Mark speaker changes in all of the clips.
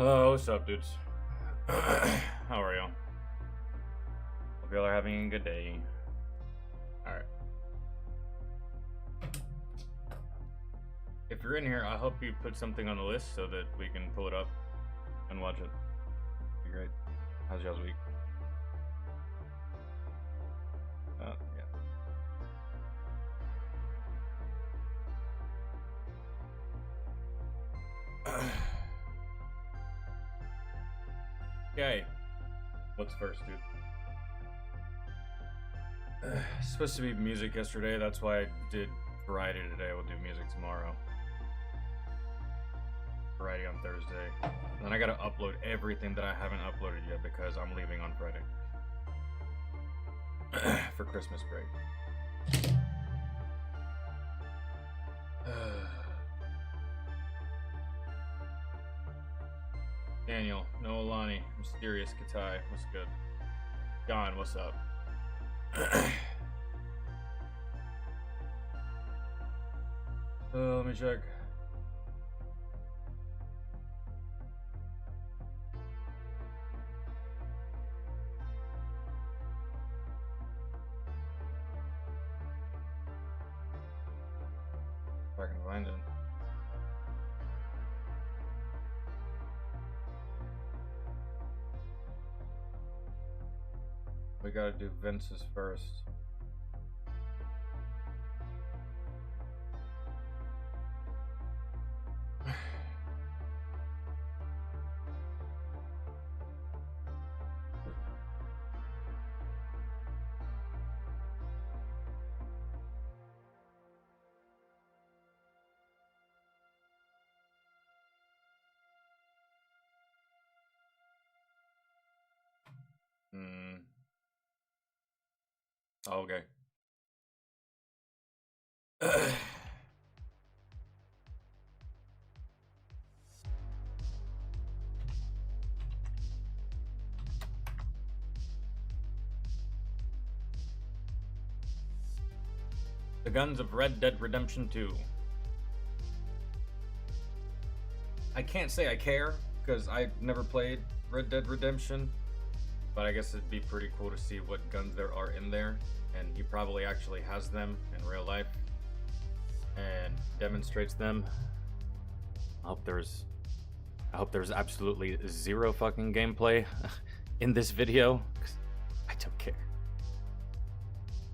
Speaker 1: Oh, what's up, dudes? How are y'all? Hope y'all are having a good day. Alright. If you're in here, I hope you put something on the list so that we can pull it up and watch it. Be great. How's y'all's week? Yeah. Okay. What's first, dude? It's supposed to be music yesterday, that's why I did variety today. We'll do music tomorrow. Variety on Thursday. Then I gotta upload everything that I haven't uploaded yet because I'm leaving on Friday. For Christmas break. Daniel, Noelani, Mysterious Katai, what's good? John, what's up? Let me check. If I can find it. We gotta do Vince's first. Okay. The Guns of Red Dead Redemption 2. I can't say I care, because I never played Red Dead Redemption, but I guess it'd be pretty cool to see what guns there are in there, and he probably actually has them in real life, and demonstrates them. I hope there's absolutely zero fucking gameplay in this video, because I don't care.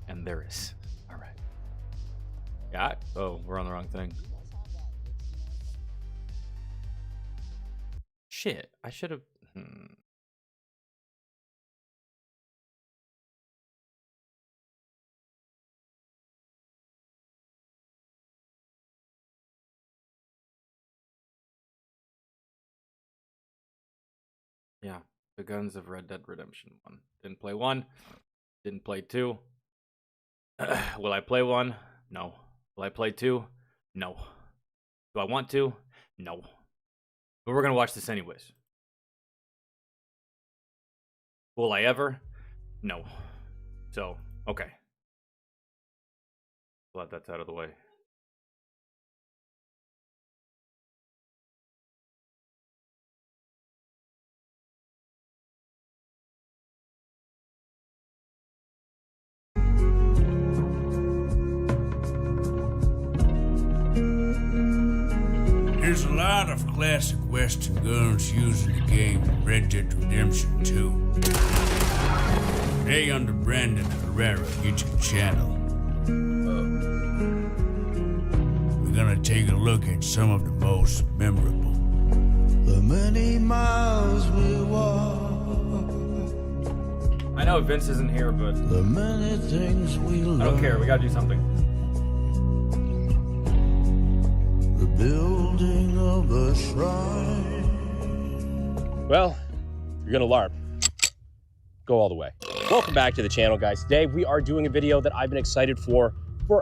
Speaker 1: And there is. Alright. Yeah, oh, we're on the wrong thing. Shit, I should have... Yeah, the Guns of Red Dead Redemption 1. Didn't play 1. Didn't play 2. Will I play 1? No. Will I play 2? No. Do I want to? No. But we're gonna watch this anyways. Will I ever? No. So, okay. Glad that's out of the way.
Speaker 2: There's a lot of classic Western guns used in the game Red Dead Redemption 2. Today on the Brandon Herrera YouTube channel, we're gonna take a look at some of the most memorable.
Speaker 3: The many miles we walk.
Speaker 1: I know Vince isn't here, but
Speaker 3: The many things we learn.
Speaker 1: I don't care. We gotta do something.
Speaker 3: The building of a shrine.
Speaker 4: Well, you're gonna LARP. Go all the way. Welcome back to the channel, guys. Today we are doing a video that I've been excited for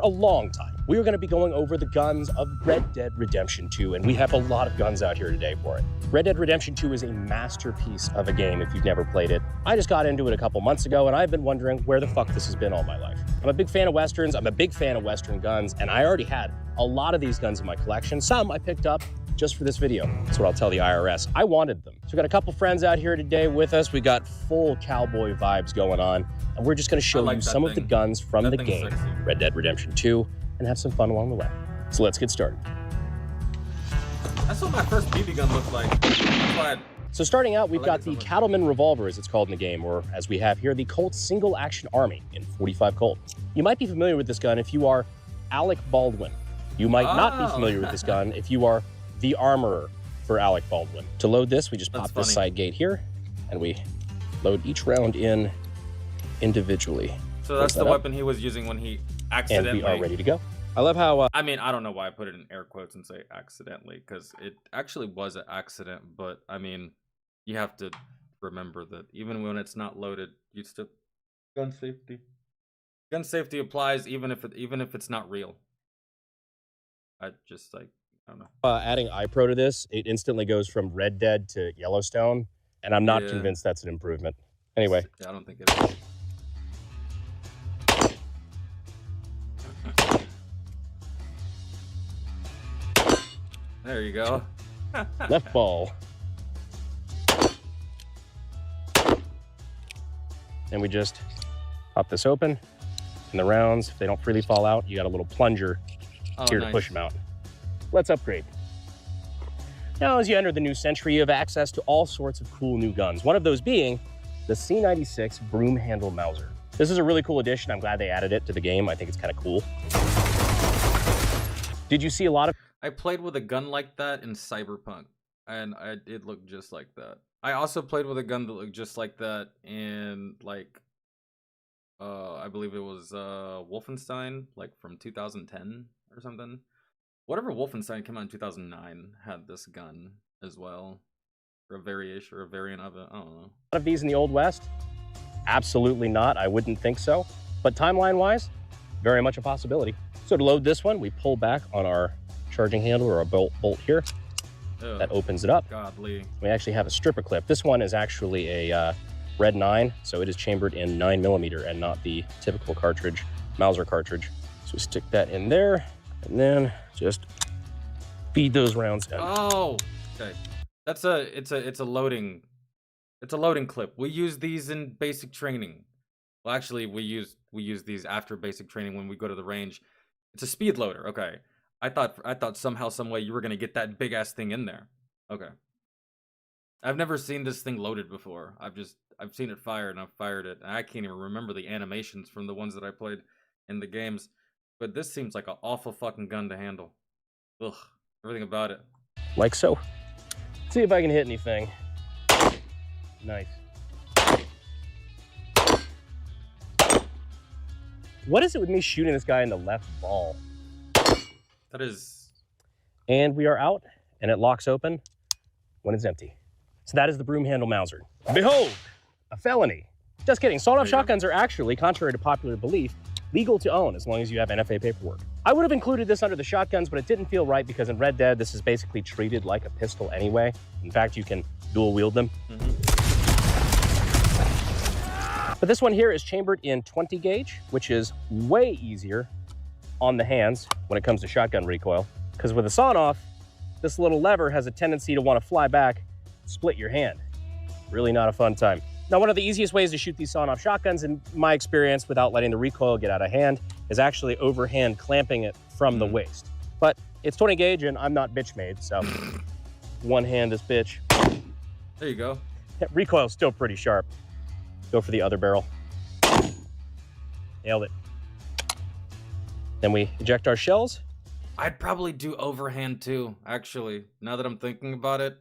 Speaker 4: a long time. We are gonna be going over the guns of Red Dead Redemption 2, and we have a lot of guns out here today for it. Red Dead Redemption 2 is a masterpiece of a game if you've never played it. I just got into it a couple months ago, and I've been wondering where the fuck this has been all my life. I'm a big fan of Westerns, I'm a big fan of Western guns, and I already had a lot of these guns in my collection. Some I picked up just for this video. That's what I'll tell the IRS. I wanted them. So we got a couple friends out here today with us. We got full cowboy vibes going on, and we're just gonna show you some of the guns from the game, Red Dead Redemption 2, and have some fun along the way. So let's get started.
Speaker 1: That's what my first BB gun looked like. That's why
Speaker 4: So starting out, we've got the Cattleman Revolver, as it's called in the game, or as we have here, the Colt Single Action Army in 45 Colt. You might be familiar with this gun if you are Alec Baldwin. You might not be familiar with this gun if you are the armorer for Alec Baldwin. To load this, we just pop this side gate here, and we load each round in individually.
Speaker 1: So that's the weapon he was using when he accidentally...
Speaker 4: And we are ready to go. I love how...
Speaker 1: I mean, I don't know why I put it in air quotes and say accidentally, because it actually was an accident, but I mean, you have to remember that even when it's not loaded, you still... Gun safety. Gun safety applies even if it's not real. I just, like, I don't know.
Speaker 4: Adding iPro to this, it instantly goes from Red Dead to Yellowstone, and I'm not convinced that's an improvement. Anyway.
Speaker 1: Yeah, I don't think it is. There you go.
Speaker 4: Left ball. And we just pop this open. And the rounds, if they don't freely fall out, you got a little plunger here to push them out. Let's upgrade. Now, as you enter the new century, you have access to all sorts of cool new guns. One of those being the C96 Broom Handle Mauser. This is a really cool addition. I'm glad they added it to the game. I think it's kind of cool. Did you see a lot of...
Speaker 1: I played with a gun like that in Cyberpunk, and it looked just like that. I also played with a gun that looked just like that in, like, I believe it was Wolfenstein, like from 2010 or something. Whatever Wolfenstein came out in 2009 had this gun as well, or a variation or a variant of it. I don't know.
Speaker 4: Of these in the Old West? Absolutely not. I wouldn't think so. But timeline-wise, very much a possibility. So to load this one, we pull back on our charging handle or a bolt here.
Speaker 1: Ugh,
Speaker 4: that opens it up.
Speaker 1: Godly.
Speaker 4: We actually have a stripper clip. This one is actually a Red 9, so it is chambered in 9mm and not the typical cartridge, Mauser cartridge. So we stick that in there, and then just feed those rounds in.
Speaker 1: Oh, okay. It's a loading clip. We use these in basic training. Well, actually, we use these after basic training when we go to the range. It's a speed loader. Okay. I thought somehow, some way you were gonna get that big ass thing in there. Okay. I've never seen this thing loaded before. I've seen it fired and I've fired it. And I can't even remember the animations from the ones that I played in the games. But this seems like an awful fucking gun to handle. Ugh. Everything about it.
Speaker 4: Like so. Let's see if I can hit anything. Nice. What is it with me shooting this guy in the left ball?
Speaker 1: That is...
Speaker 4: And we are out, and it locks open when it's empty. So that is the Broom Handle Mauser. Behold, a felony. Just kidding. Sawed-off shotguns are actually, contrary to popular belief, legal to own as long as you have NFA paperwork. I would have included this under the shotguns, but it didn't feel right because in Red Dead, this is basically treated like a pistol anyway. In fact, you can dual wield them. But this one here is chambered in 20 gauge, which is way easier on the hands when it comes to shotgun recoil. Because with a sawn-off, this little lever has a tendency to want to fly back, split your hand. Really not a fun time. Now, one of the easiest ways to shoot these sawn-off shotguns, in my experience, without letting the recoil get out of hand, is actually overhand clamping it from the waist. But it's 20 gauge and I'm not bitch made, so one hand this bitch.
Speaker 1: There you go.
Speaker 4: Recoil's still pretty sharp. Go for the other barrel. Nailed it. Then we eject our shells.
Speaker 1: I'd probably do overhand too, actually. Now that I'm thinking about it,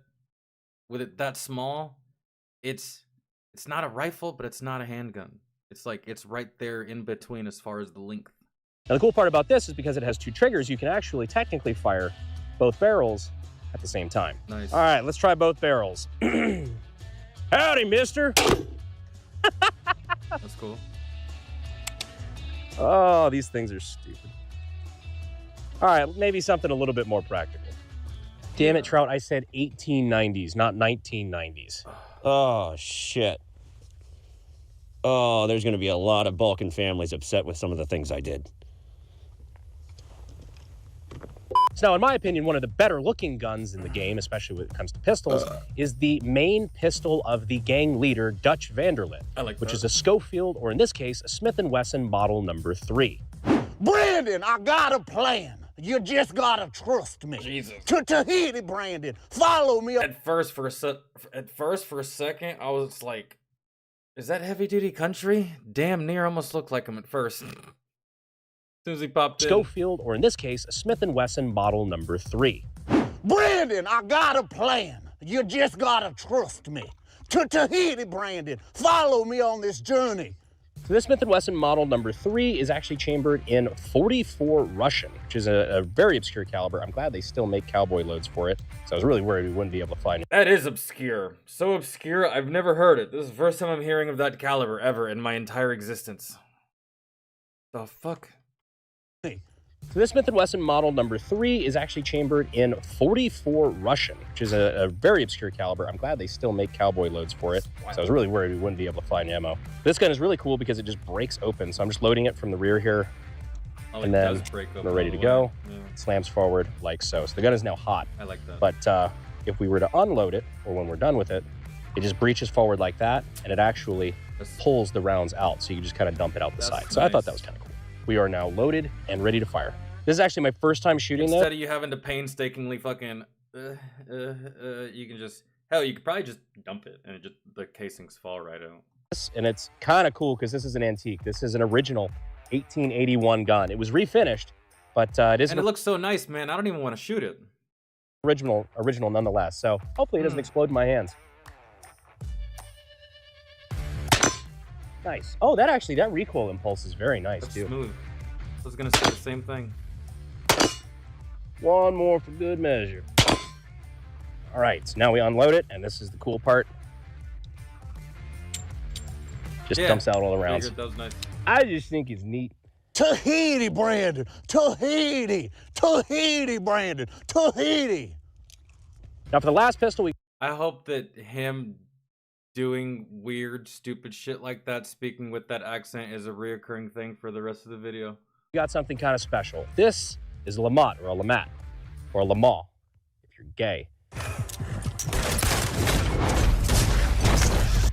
Speaker 1: with it that small, it's not a rifle, but it's not a handgun. It's like, it's right there in between as far as the length.
Speaker 4: Now the cool part about this is because it has two triggers, you can actually technically fire both barrels at the same time.
Speaker 1: Nice.
Speaker 4: All right, let's try both barrels. Howdy, mister.
Speaker 1: That's cool.
Speaker 4: Oh, these things are stupid. All right, maybe something a little bit more practical. Damn it, Trout, I said 1890s, not 1990s.
Speaker 5: Oh, shit. Oh, there's going to be a lot of Balkan families upset with some of the things I did.
Speaker 4: So now, in my opinion, one of the better looking guns in the game, especially when it comes to pistols, is the main pistol of the gang leader, Dutch Vanderlyn, which is a Schofield, or in this case, a Smith & Wesson model number 3.
Speaker 3: Brandon, I got a plan. You just gotta trust me.
Speaker 1: Jesus.
Speaker 3: To Tahiti, Brandon. Follow me.
Speaker 1: At first, for a second, I was like, "Is that heavy duty country?" Damn near almost looked like him at first. As soon as he popped in.
Speaker 4: Schofield, or in this case, a Smith & Wesson model number 3.
Speaker 3: Brandon, I got a plan. You just gotta trust me. To Tahiti, Brandon. Follow me on this journey.
Speaker 4: So this Smith & Wesson model number 3 is actually chambered in .44 Russian, which is a very obscure caliber. I'm glad they still make cowboy loads for it, so I was really worried we wouldn't be able to find it.
Speaker 1: That is obscure. So obscure, I've never heard it. This is the first time I'm hearing of that caliber ever in my entire existence. The fuck?
Speaker 4: So this Smith & Wesson model number 3 is actually chambered in .44 Russian, which is a very obscure caliber. I'm glad they still make cowboy loads for it, so I was really worried we wouldn't be able to find ammo. This gun is really cool because it just breaks open, so I'm just loading it from the rear here, and then we're ready to go.
Speaker 1: Yeah.
Speaker 4: Slams forward like so. So the gun is now hot.
Speaker 1: I like that.
Speaker 4: But if we were to unload it, or when we're done with it, it just breaches forward like that, and it actually pulls the rounds out, so you can just kind of dump it out the side. So I thought that was kind of cool. We are now loaded and ready to fire. This is actually my first time shooting this.
Speaker 1: Instead of you having to painstakingly fucking, you can just, hell, you could probably just dump it, and the casings fall right out.
Speaker 4: And it's kind of cool because this is an antique. This is an original 1881 gun. It was refinished, but it is.
Speaker 1: And it looks so nice, man. I don't even want to shoot it.
Speaker 4: Original nonetheless. So hopefully it doesn't explode in my hands. Nice. Oh, that recoil impulse is very nice
Speaker 1: That's
Speaker 4: too.
Speaker 1: Smooth. I was gonna say the same thing.
Speaker 4: One more for good measure. All right, so now we unload it, and this is the cool part. Just dumps out all the rounds.
Speaker 1: That was nice.
Speaker 4: I just think it's neat.
Speaker 3: Tahiti, Brandon. Tahiti. Tahiti, Brandon. Tahiti.
Speaker 4: Now for the last pistol,
Speaker 1: I hope that him doing weird, stupid shit like that, speaking with that accent, is a reoccurring thing for the rest of the video.
Speaker 4: we got something kind of special. This is a Lamat, or a Lamat, or a Lamaw, if you're gay.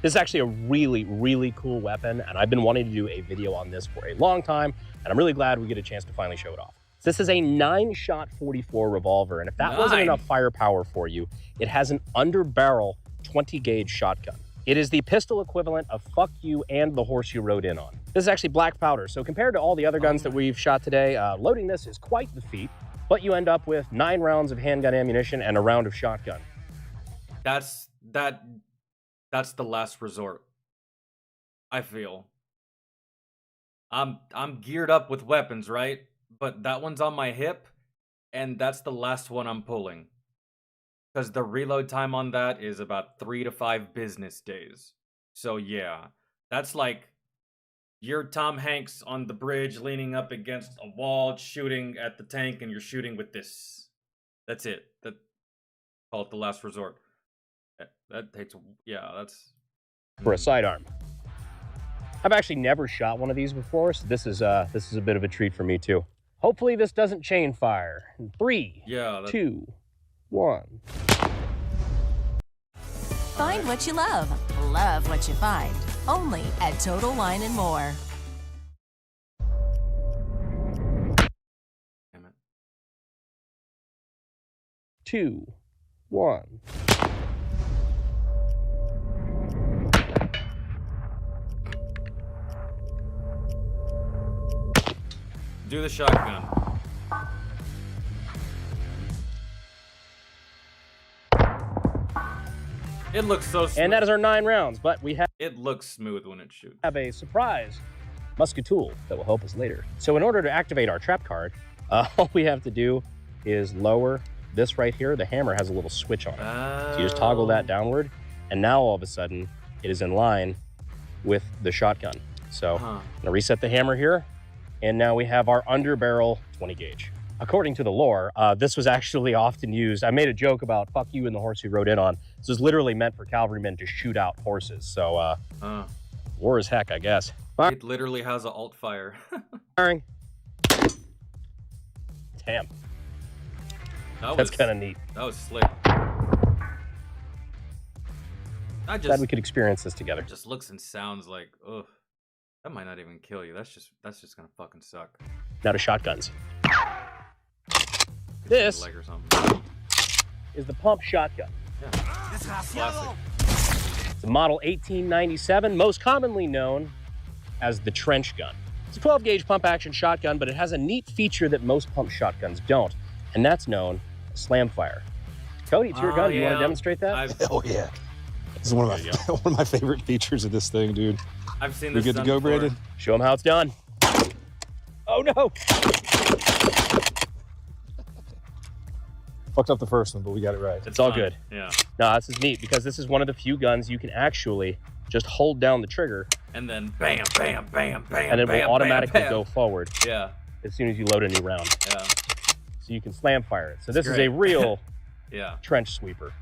Speaker 4: This is actually a really, really cool weapon, and I've been wanting to do a video on this for a long time, and I'm really glad we get a chance to finally show it off. This is a 9-shot 44 revolver, and if that wasn't enough firepower for you, it has an under-barrel 20-gauge shotgun. It is the pistol equivalent of fuck you and the horse you rode in on. This is actually black powder, so compared to all the other guns that we've shot today, loading this is quite the feat, but you end up with 9 rounds of handgun ammunition and a round of shotgun.
Speaker 1: That's the last resort, I feel. I'm geared up with weapons, right? But that one's on my hip, and that's the last one I'm pulling. Because the reload time on that is about 3 to 5 business days. So yeah, that's like you're Tom Hanks on the bridge leaning up against a wall shooting at the tank, and you're shooting with this. That's it. Call it the last resort. That takes, yeah, that's...
Speaker 4: For a sidearm. I've actually never shot one of these before, so this is a bit of a treat for me too. Hopefully this doesn't chain fire. In 3, 2, 1.
Speaker 6: Find what you love what you find. Only at Total Wine & More.
Speaker 1: Damn it.
Speaker 4: 2, 1.
Speaker 1: Do the shotgun. It looks so smooth.
Speaker 4: And that is our 9 rounds, but we
Speaker 1: It looks smooth when it shoots.
Speaker 4: have a surprise musket tool that will help us later. So in order to activate our trap card, all we have to do is lower this right here. The hammer has a little switch on it. So you just toggle that downward, and now all of a sudden it is in line with the shotgun. So I'm gonna reset the hammer here, and now we have our underbarrel 20 gauge. According to the lore, this was actually often used. I made a joke about fuck you and the horse you rode in on. This was literally meant for cavalrymen to shoot out horses. So war as heck, I guess.
Speaker 1: It literally has an alt fire.
Speaker 4: Firing. Damn. That's kind of neat.
Speaker 1: That was slick.
Speaker 4: Glad we could experience this together.
Speaker 1: Just looks and sounds like, ugh. That might not even kill you. That's just gonna fucking suck.
Speaker 4: Now to shotguns. This
Speaker 1: Leg or something.
Speaker 4: is the pump shotgun.
Speaker 1: Yeah. Classic.
Speaker 4: It's a model 1897, most commonly known as the trench gun. It's a 12-gauge pump-action shotgun, but it has a neat feature that most pump shotguns don't, and that's known as slam fire. Cody, it's your gun. Do you want to demonstrate that?
Speaker 7: Hell yeah. This is one of my favorite features of this thing, dude.
Speaker 1: I've seen
Speaker 7: We
Speaker 1: this.
Speaker 7: good to go,
Speaker 1: before.
Speaker 7: Brandon?
Speaker 4: Show them how it's done. Oh, no.
Speaker 7: Fucked up the first one, but we got it right.
Speaker 4: It's all
Speaker 1: fine.
Speaker 4: good.
Speaker 1: Yeah.
Speaker 4: No, this is neat because this is one of the few guns you can actually just hold down the trigger
Speaker 1: And then bam, bam, bam, bam,
Speaker 4: and it
Speaker 1: bam,
Speaker 4: will automatically
Speaker 1: bam, bam.
Speaker 4: go forward
Speaker 1: Yeah.
Speaker 4: as soon as you load a new round.
Speaker 1: Yeah.
Speaker 4: So you can slam fire it. So this is
Speaker 1: great.
Speaker 4: a real
Speaker 1: Yeah.
Speaker 4: trench sweeper.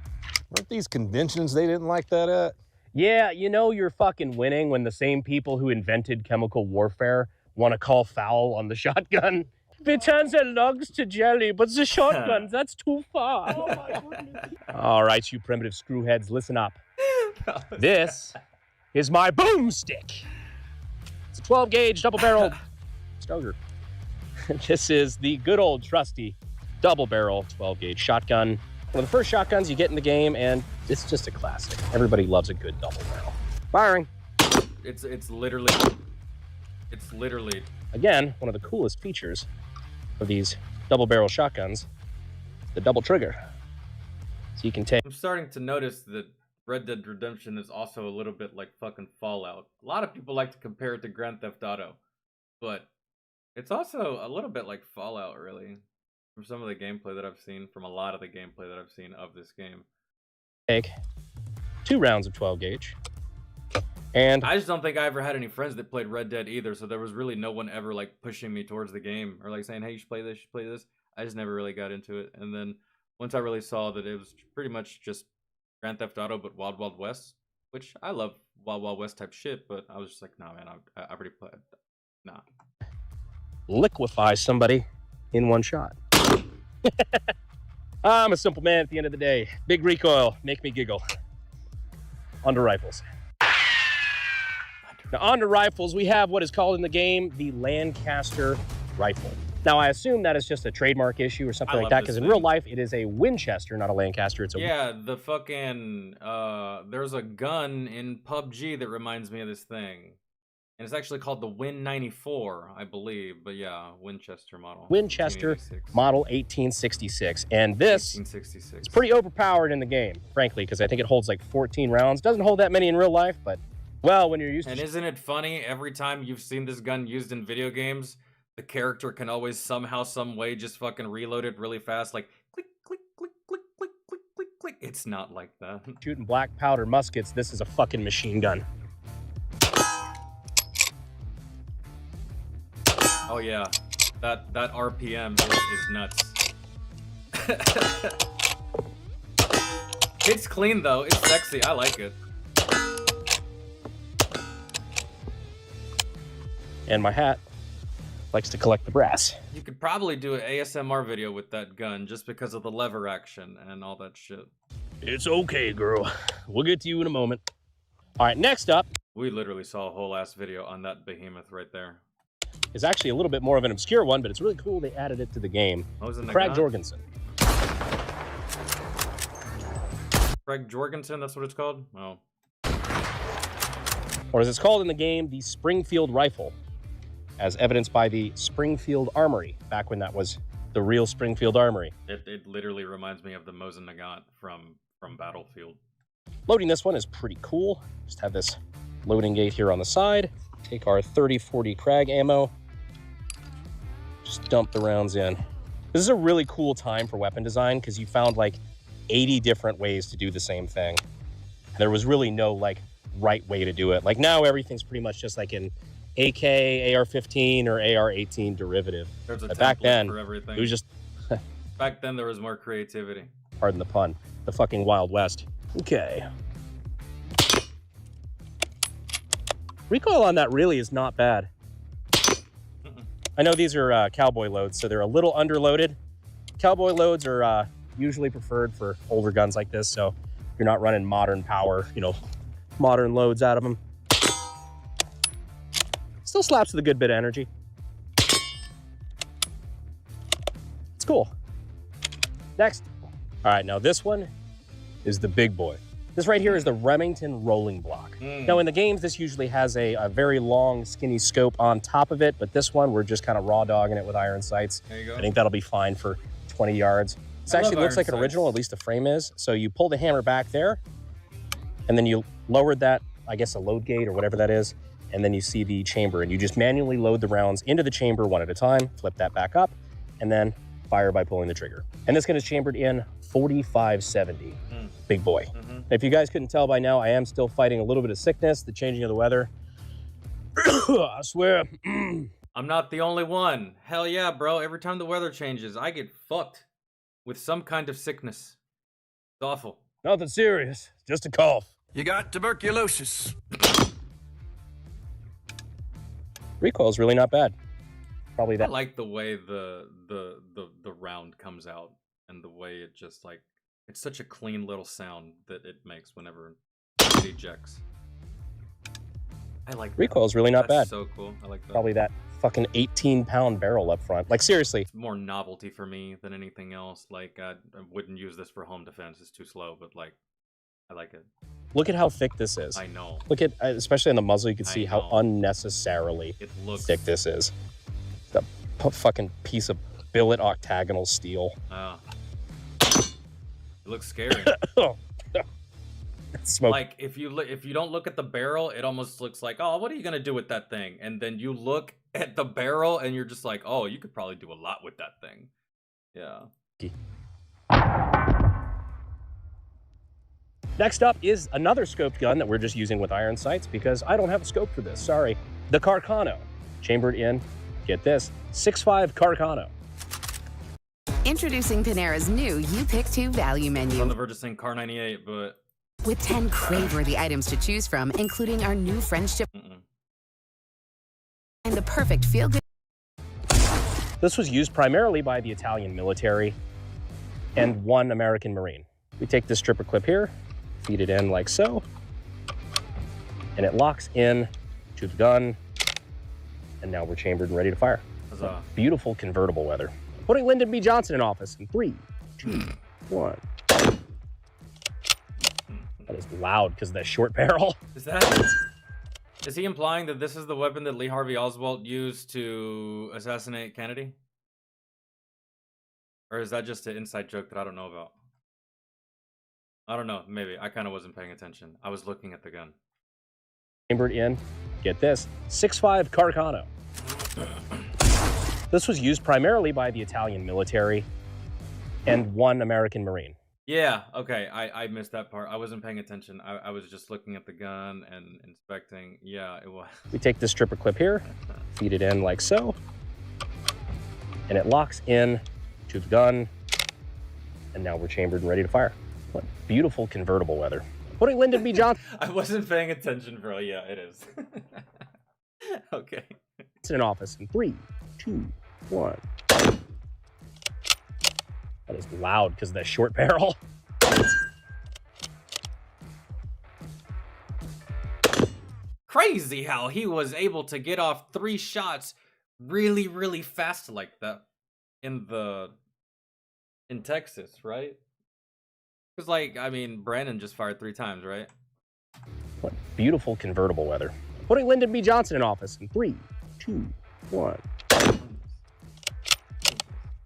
Speaker 7: Weren't these conventions they didn't like that at?
Speaker 4: Yeah, you know you're fucking winning when the same people who invented chemical warfare want to call foul on the shotgun. They turn their logs to jelly, but the shotguns, that's too far. Oh my goodness. All right, you primitive screwheads, listen up. This is my boomstick. It's a 12-gauge double-barrel Stoger. This is the good old trusty double-barrel 12-gauge shotgun. One of the first shotguns you get in the game, and it's just a classic. Everybody loves a good double-barrel. Firing.
Speaker 1: It's literally.
Speaker 4: Again, one of the coolest features of these double-barrel shotguns, the double trigger. So you can take.
Speaker 1: I'm starting to notice that Red Dead Redemption is also a little bit like fucking Fallout. A lot of people like to compare it to Grand Theft Auto, but it's also a little bit like Fallout, really. From some of the gameplay that I've seen, from a lot of the gameplay that I've seen of this game.
Speaker 4: Take 2 rounds of 12-gauge. And
Speaker 1: I just don't think I ever had any friends that played Red Dead either, so there was really no one ever like pushing me towards the game or like saying, hey, you should play this, you should play this. I just never really got into it. And then once I really saw that it was pretty much just Grand Theft Auto but Wild Wild West, which I love Wild Wild West type shit, but I was just like, nah, man, I already played. Nah.
Speaker 4: liquefy somebody in one shot. I'm a simple man at the end of the day. Big recoil, make me giggle. On to rifles. Now, on to rifles, we have what is called in the game the Lancaster rifle. Now, I assume that is just a trademark issue or something
Speaker 1: I
Speaker 4: like
Speaker 1: love
Speaker 4: that,
Speaker 1: this
Speaker 4: because in
Speaker 1: thing.
Speaker 4: real life, it is a Winchester, not a Lancaster. It's a
Speaker 1: Yeah, the fucking there's a gun in PUBG that reminds me of this thing. And it's actually called the Win 94, I believe. But yeah, Winchester model.
Speaker 4: Winchester
Speaker 1: 1886.
Speaker 4: model 1866. And this
Speaker 1: 1866.
Speaker 4: is pretty overpowered in the game, frankly, because I think it holds like 14 rounds. Doesn't hold that many in real life, but, well, when you're used
Speaker 1: And
Speaker 4: to...
Speaker 1: isn't it funny, every time you've seen this gun used in video games, the character can always somehow, some way just fucking reload it really fast, like click, click, click, click, click, click, click, click. It's not like that.
Speaker 4: Shooting black powder muskets, this is a fucking machine gun.
Speaker 1: Oh yeah, that RPM is nuts. It's clean though, it's sexy, I like it.
Speaker 4: And my hat likes to collect the brass.
Speaker 1: You could probably do an ASMR video with that gun just because of the lever action and all that shit.
Speaker 4: It's okay, girl. We'll get to you in a moment. All right, next up
Speaker 1: We literally saw a whole ass video on that behemoth right there.
Speaker 4: is actually a little bit more of an obscure one, but it's really cool they added it to the game.
Speaker 1: What was in the
Speaker 4: Craig
Speaker 1: gun?
Speaker 4: Jorgensen.
Speaker 1: Craig Jorgensen, that's what it's called? Oh.
Speaker 4: Or as it's called in the game, the Springfield Rifle, as evidenced by the Springfield Armory, back when that was the real Springfield Armory.
Speaker 1: It literally reminds me of the Mosin Nagant from Battlefield.
Speaker 4: Loading this one is pretty cool. Just have this loading gate here on the side. Take our 30-40 Krag ammo. Just dump the rounds in. This is a really cool time for weapon design because you found like 80 different ways to do the same thing. There was really no like right way to do it. Like now everything's pretty much just like an AK, AR-15 or AR-18 derivative.
Speaker 1: There's a
Speaker 4: But back
Speaker 1: template
Speaker 4: then,
Speaker 1: for everything.
Speaker 4: it was just,
Speaker 1: Back then there was more creativity.
Speaker 4: pardon the pun, the fucking Wild West. Okay. Recoil on that really is not bad. I know these are cowboy loads, so they're a little underloaded. Cowboy loads are usually preferred for older guns like this, so you're not running modern power, you know, modern loads out of them. Still slaps with a good bit of energy. It's cool. Next. All right, now this one is the big boy. This right here is the Remington rolling block. Now in the games, this usually has a very long, skinny scope on top of it, but this one, we're just kind of raw dogging it with iron sights.
Speaker 1: There you go.
Speaker 4: I think that'll be fine for 20 yards. This actually looks like an original, at least the frame is. So you pull the hammer back there, and then you lowered that, I guess a load gate or whatever that is, and then you see the chamber, and you just manually load the rounds into the chamber one at a time, flip that back up, and then fire by pulling the trigger. And this gun is chambered in 4570. Big boy. If you guys couldn't tell by now, I am still fighting a little bit of sickness, the changing of the weather. I swear.
Speaker 1: I'm not the only one. Hell yeah, bro. Every time the weather changes, I get fucked with some kind of sickness. It's awful.
Speaker 4: Nothing serious, just a cough.
Speaker 8: You got tuberculosis.
Speaker 4: Recoil's really not bad. Probably
Speaker 1: I
Speaker 4: that.
Speaker 1: like the way the round comes out and the way it just like it's such a clean little sound that it makes whenever it ejects. I like that.
Speaker 4: Recoil's really not
Speaker 1: That's
Speaker 4: bad.
Speaker 1: so cool. I like that.
Speaker 4: Probably that fucking 18-pound barrel up front. Like seriously.
Speaker 1: It's more novelty for me than anything else. Like I wouldn't use this for home defense. It's too slow, but like I like it.
Speaker 4: Look at how thick this is.
Speaker 1: I know.
Speaker 4: Look at, especially on the muzzle, you can see how
Speaker 1: know.
Speaker 4: unnecessarily
Speaker 1: It looks
Speaker 4: thick this is. The fucking piece of billet octagonal steel.
Speaker 1: It looks scary.
Speaker 4: Smoke.
Speaker 1: Like if you don't look at the barrel, it almost looks like, oh, what are you gonna do with that thing? And then you look at the barrel and you're just like, oh, you could probably do a lot with that thing. Yeah.
Speaker 4: Next up is another scoped gun that we're just using with iron sights because I don't have a scope for this, sorry. The Carcano, chambered in, get this, 6.5 Carcano.
Speaker 9: Introducing Panera's new You Pick 2 value
Speaker 1: I'm on
Speaker 9: menu.
Speaker 1: the verge of saying Car 98, but
Speaker 9: With 10 crave-worthy items to choose from, including our new French dip and the perfect feel-good.
Speaker 4: This was used primarily by the Italian military and one American Marine. We take this stripper clip here, feed it in like so, and it locks in to the gun, and now we're chambered and ready to fire.
Speaker 1: Huzzah.
Speaker 4: Beautiful convertible weather. Putting Lyndon B. Johnson in office in 3, 2, 1. That is loud because of that short barrel.
Speaker 1: Is he implying that this is the weapon that Lee Harvey Oswald used to assassinate Kennedy? Or is that just an inside joke that I don't know about? I don't know, maybe. I kind of wasn't paying attention. I was looking at the gun.
Speaker 4: Chambered in, get this, 6.5 Carcano. This was used primarily by the Italian military and one American Marine.
Speaker 1: Yeah, okay, I missed that part. I wasn't paying attention. I was just looking at the gun and inspecting. Yeah, it was.
Speaker 4: We take this stripper clip here, feed it in like so, and it locks in to the gun, and now we're chambered and ready to fire. What beautiful convertible weather. Putting Lyndon B. Johnson
Speaker 1: I wasn't paying attention, bro. Yeah, it is. Okay.
Speaker 4: in office in 3, 2, 1. That is loud because of that short barrel.
Speaker 1: Crazy how he was able to get off 3 shots really, really fast like that in Texas, right? Because, like, I mean, Brandon just fired 3 times, right?
Speaker 4: What beautiful convertible weather. Putting Lyndon B. Johnson in office in 3, 2, 1.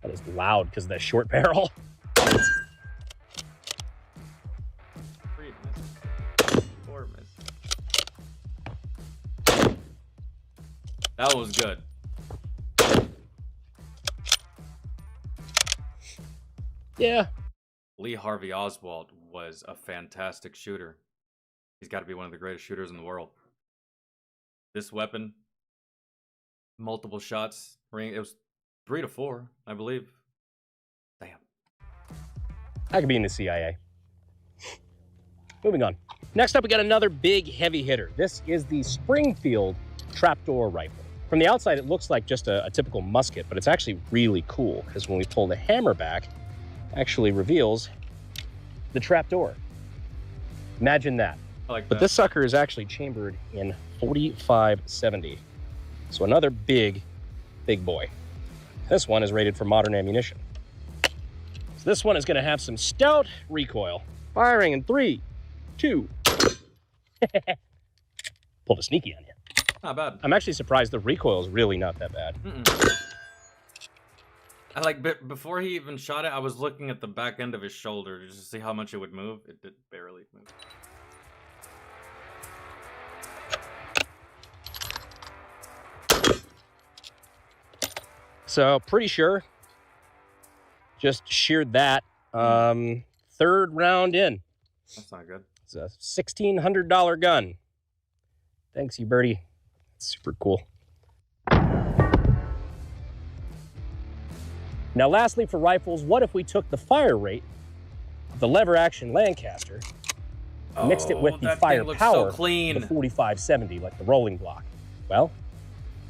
Speaker 4: That is loud because of that short barrel.
Speaker 1: 3 misses. 4 misses. That was good.
Speaker 4: Yeah.
Speaker 1: Lee Harvey Oswald was a fantastic shooter. He's got to be one of the greatest shooters in the world. This weapon, multiple shots, it was 3 to 4, I believe. Damn.
Speaker 4: I could be in the CIA. Moving on. Next up, we got another big heavy hitter. This is the Springfield trapdoor rifle. From the outside, it looks like just a typical musket, but it's actually really cool because when we pull the hammer back, it actually reveals the trapdoor. Imagine that.
Speaker 1: I like
Speaker 4: But
Speaker 1: that.
Speaker 4: this sucker is actually chambered in 4570. So another big boy. This one is rated for modern ammunition. So this one is going to have some stout recoil. Firing in 3, 2. Pulled a sneaky on you.
Speaker 1: Not bad.
Speaker 4: I'm actually surprised the recoil is really not that bad.
Speaker 1: I like before he even shot it, I was looking at the back end of his shoulder just to see how much it would move. It did barely move.
Speaker 4: So pretty sure. Just sheared that. Third round in.
Speaker 1: That's not good.
Speaker 4: It's a $1,600 gun. Thanks, you birdie. Super cool. Now, lastly, for rifles, what if we took the fire rate of the lever action Lancaster, mixed it with the
Speaker 1: that
Speaker 4: fire
Speaker 1: thing looks
Speaker 4: power
Speaker 1: so clean.
Speaker 4: of the 4570, like the rolling block? Well,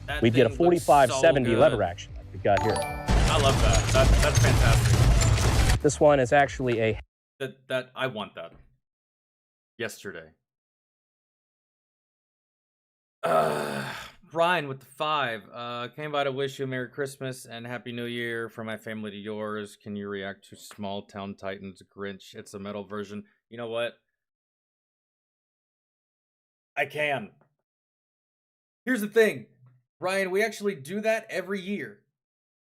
Speaker 1: That
Speaker 4: we'd get a
Speaker 1: thing looks
Speaker 4: 4570
Speaker 1: so
Speaker 4: lever
Speaker 1: good.
Speaker 4: action like we've got here.
Speaker 1: I love that. That's fantastic.
Speaker 4: This one is actually a
Speaker 1: That I want that. Yesterday. Brian with the 5. Came by to wish you a Merry Christmas and Happy New Year from my family to yours. Can you react to Small Town Titans Grinch? It's a metal version. You know what? I can. Here's the thing, Brian, we actually do that every year.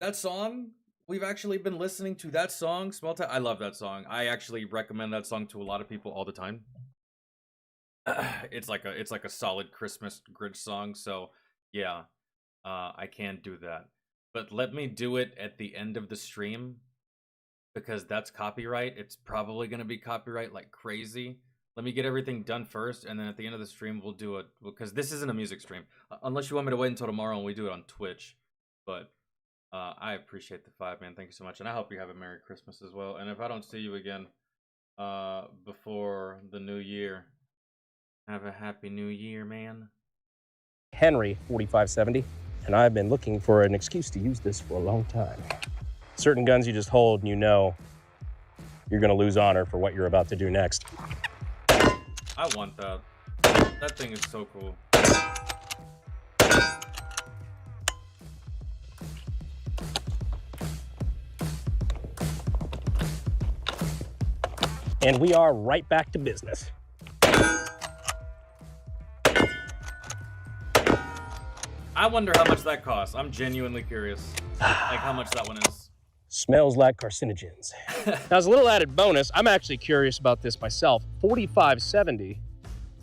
Speaker 1: That song, we've actually been listening to that song, Small Town. I love that song. I actually recommend that song to a lot of people all the time. It's like a solid Christmas Grinch song, so yeah, I can do that. But let me do it at the end of the stream because that's copyright. It's probably gonna be copyright like crazy. Let me get everything done first, and then at the end of the stream we'll do it because this isn't a music stream. Unless you want me to wait until tomorrow and we do it on Twitch. But I appreciate the 5, man. Thank you so much, and I hope you have a Merry Christmas as well. And if I don't see you again before the new year, have a Happy New Year, man.
Speaker 4: Henry 4570, and I've been looking for an excuse to use this for a long time. Certain guns you just hold and you know you're going to lose honor for what you're about to do next.
Speaker 1: I want that. That thing is so cool.
Speaker 4: And we are right back to business.
Speaker 1: I wonder how much that costs. I'm genuinely curious. Like how much that one is.
Speaker 4: Smells like carcinogens. Now, as a little added bonus, I'm actually curious about this myself. 4570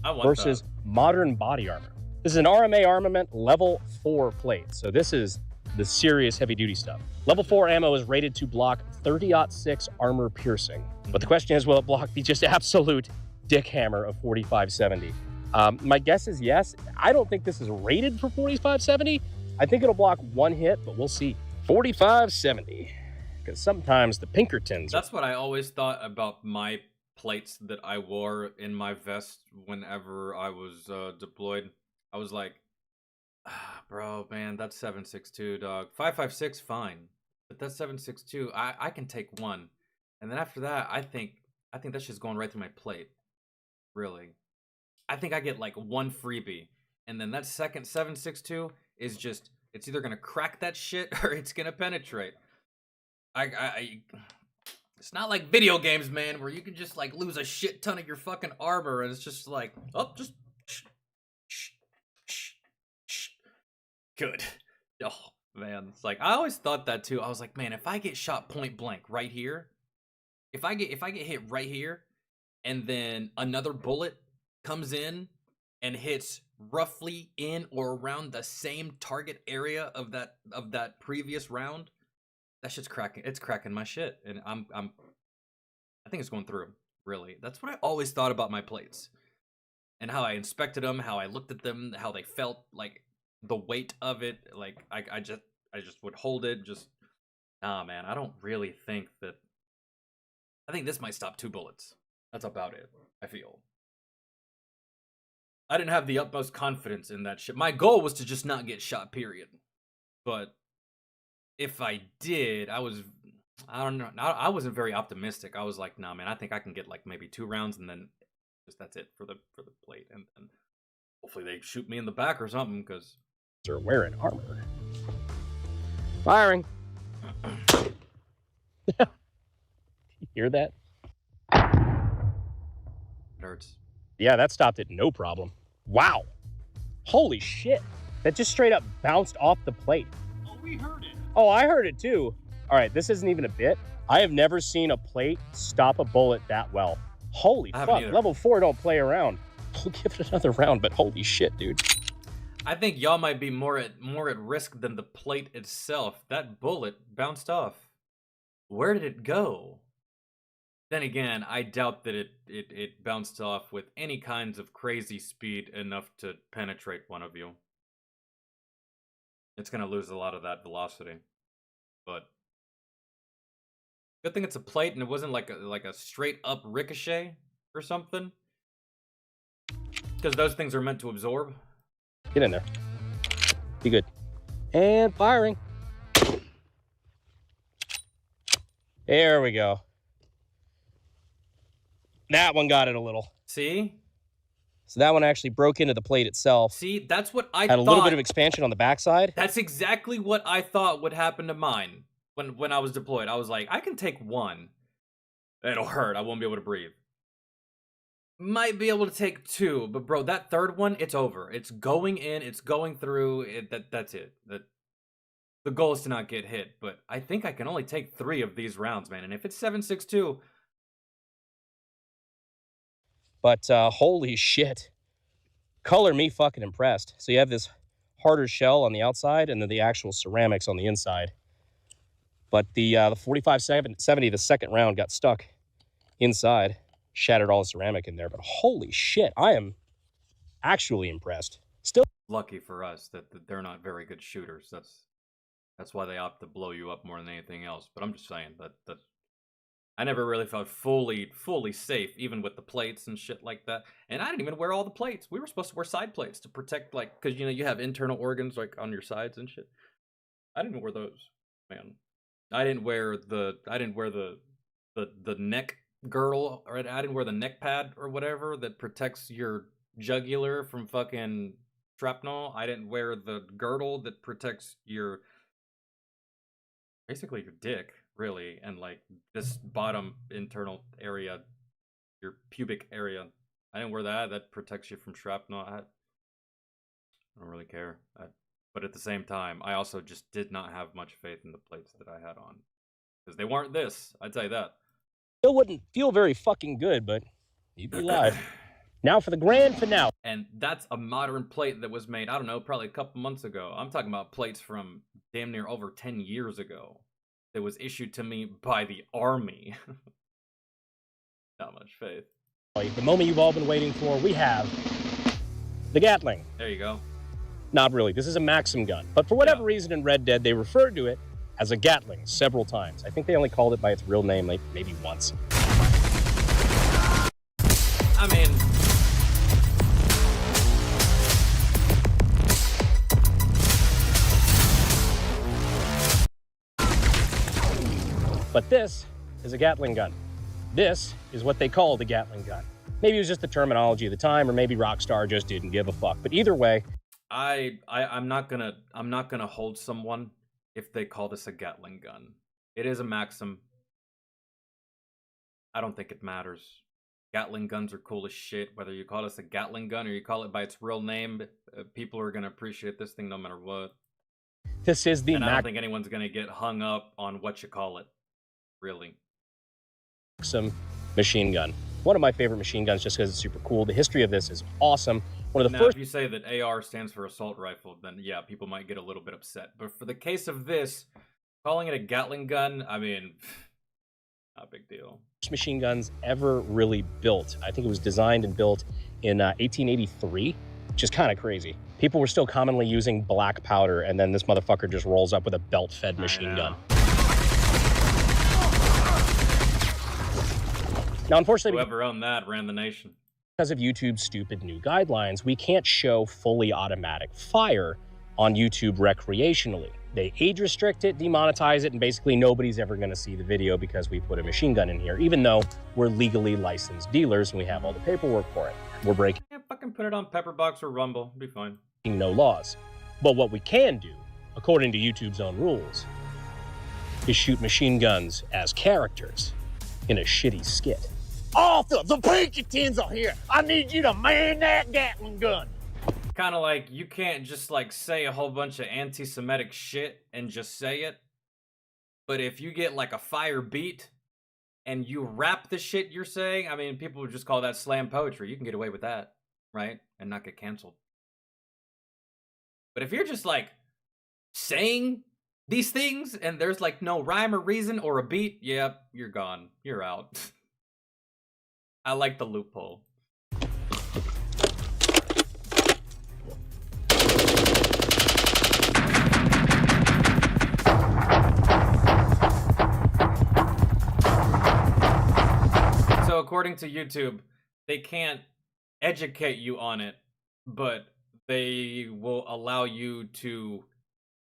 Speaker 1: I want
Speaker 4: versus modern body armor. This is an RMA armament level 4 plate. So this is the serious heavy duty stuff. Level 4 ammo is rated to block 30-06 armor piercing. But the question is, will it block the just absolute dick hammer of 4570? My guess is yes. I don't think this is rated for 4570. I think it'll block one hit, but we'll see. 4570. Because sometimes the Pinkertons...
Speaker 1: That's what I always thought about my plates that I wore in my vest whenever I was deployed. I was like, bro, man, that's 7.62, dog. 5.56, fine. But that's 7.62. I can take one. And then after that, I think that's just going right through my plate. Really. I think I get like one freebie. And then that second 7.62 is just, it's either gonna crack that shit or it's gonna penetrate. It's not like video games, man, where you can just like lose a shit ton of your fucking armor and it's just like, oh, just good. Oh man, it's like I always thought that too. I was like, man, if I get shot point blank right here, if I get hit right here, and then another bullet comes in and hits roughly in or around the same target area of that previous round, that shit's cracking. It's cracking my shit, and I think it's going through. Really, that's what I always thought about my plates, and how I inspected them, how I looked at them, how they felt, like the weight of it. Like I just would hold it. Just man, I don't really think that. I think this might stop 2 bullets. That's about it. I feel. I didn't have the utmost confidence in that shit. My goal was to just not get shot, period. But if I did, I don't know. I wasn't very optimistic. I was like, nah, man, I think I can get like maybe 2 rounds and then just that's it for the plate. And hopefully they shoot me in the back or something, because
Speaker 4: They're wearing armor. Firing. You hear that?
Speaker 1: it hurts.
Speaker 4: Yeah, that stopped it, no problem. Wow. Holy shit. That just straight up bounced off the plate.
Speaker 3: Oh, we heard it.
Speaker 4: Oh, I heard it too. All right, this isn't even a bit. I have never seen a plate stop a bullet that well. Holy
Speaker 1: I haven't
Speaker 4: fuck,
Speaker 1: either.
Speaker 4: level 4 don't play around. We'll give it another round, but holy shit, dude.
Speaker 1: I think y'all might be more at risk than the plate itself. That bullet bounced off. Where did it go? Then again, I doubt that it bounced off with any kinds of crazy speed enough to penetrate one of you. It's gonna lose a lot of that velocity. But good thing it's a plate and it wasn't like a straight up ricochet or something. Because those things are meant to absorb.
Speaker 4: Get in there. Be good. And firing. There we go. That one got it a little.
Speaker 1: See?
Speaker 4: So that one actually broke into the plate itself.
Speaker 1: See, that's what I
Speaker 4: Had
Speaker 1: thought.
Speaker 4: a little bit of expansion on the backside.
Speaker 1: That's exactly what I thought would happen to mine when I was deployed. I was like, I can take 1. It'll hurt. I won't be able to breathe. Might be able to take 2, but bro, that 3rd one, it's over. It's going in, it's going through. That's it. The goal is to not get hit, but I think I can only take 3 of these rounds, man. And if it's 7.62,
Speaker 4: But holy shit. Color me fucking impressed. So you have this harder shell on the outside and then the actual ceramics on the inside. But the 45-70, the second round, got stuck inside. Shattered all the ceramic in there. But holy shit, I am actually impressed. Still
Speaker 1: lucky for us that they're not very good shooters. That's why they opt to blow you up more than anything else. But I'm just saying that I never really felt fully safe, even with the plates and shit like that. And I didn't even wear all the plates. We were supposed to wear side plates to protect, like, because you know you have internal organs like on your sides and shit. I didn't wear those, man. I didn't wear the neck girdle, or I didn't wear the neck pad or whatever that protects your jugular from fucking shrapnel. I didn't wear the girdle that protects your basically your dick, really, and like this bottom internal area, your pubic area. I didn't wear that protects you from shrapnel. I don't really care. But at the same time, I also just did not have much faith in the plates that I had on, because they weren't this, I'd tell you that.
Speaker 4: still wouldn't feel very fucking good, but you'd be live. Now for the grand finale.
Speaker 1: And that's a modern plate that was made, I don't know, probably a couple months ago. I'm talking about plates from damn near over 10 years ago that was issued to me by the Army. Not much faith.
Speaker 4: The moment you've all been waiting for, we have the Gatling.
Speaker 1: There you go.
Speaker 4: Not really. This is a Maxim gun. But for whatever reason in Red Dead, they referred to it as a Gatling several times. I think they only called it by its real name like maybe once.
Speaker 1: I mean,
Speaker 4: but this is a Gatling gun. This is what they called a Gatling gun. Maybe it was just the terminology of the time, or maybe Rockstar just didn't give a fuck. But either way,
Speaker 1: I'm not gonna hold someone if they call this a Gatling gun. It is a Maxim. I don't think it matters. Gatling guns are cool as shit. Whether you call this a Gatling gun or you call it by its real name, people are gonna appreciate this thing no matter what.
Speaker 4: this is the
Speaker 1: And I don't think anyone's gonna get hung up on what you call it. Really.
Speaker 4: Maxim machine gun. One of my favorite machine guns just because it's super cool. The history of this is awesome. One of the
Speaker 1: Now,
Speaker 4: first...
Speaker 1: if you say that AR stands for assault rifle, then yeah, people might get a little bit upset. But for the case of this, calling it a Gatling gun, I mean, not a big deal.
Speaker 4: machine guns ever really built. I think it was designed and built in 1883, which is kind of crazy. People were still commonly using black powder, and then this motherfucker just rolls up with a belt-fed machine gun. Now, unfortunately,
Speaker 1: Whoever owned that ran the nation.
Speaker 4: Because of YouTube's stupid new guidelines, we can't show fully automatic fire on YouTube recreationally. They age restrict it, demonetize it, and basically nobody's ever going to see the video because we put a machine gun in here, even though we're legally licensed dealers and we have all the paperwork for it. We're breaking
Speaker 1: Fucking put it on Pepperbox or Rumble. Be fine.
Speaker 4: no laws. But what we can do, according to YouTube's own rules, is shoot machine guns as characters in a shitty skit.
Speaker 3: Arthur, the Pinkertons are here. I need you to man that Gatling gun.
Speaker 1: Kind of like, you can't just like say a whole bunch of anti-Semitic shit and just say it. But if you get like a fire beat and you rap the shit you're saying, I mean, people would just call that slam poetry. You can get away with that, right? And not get canceled. But if you're just like saying these things and there's like no rhyme or reason or a beat, yep, you're gone. You're out. I like the loophole. So according to YouTube, they can't educate you on it, but they will allow you to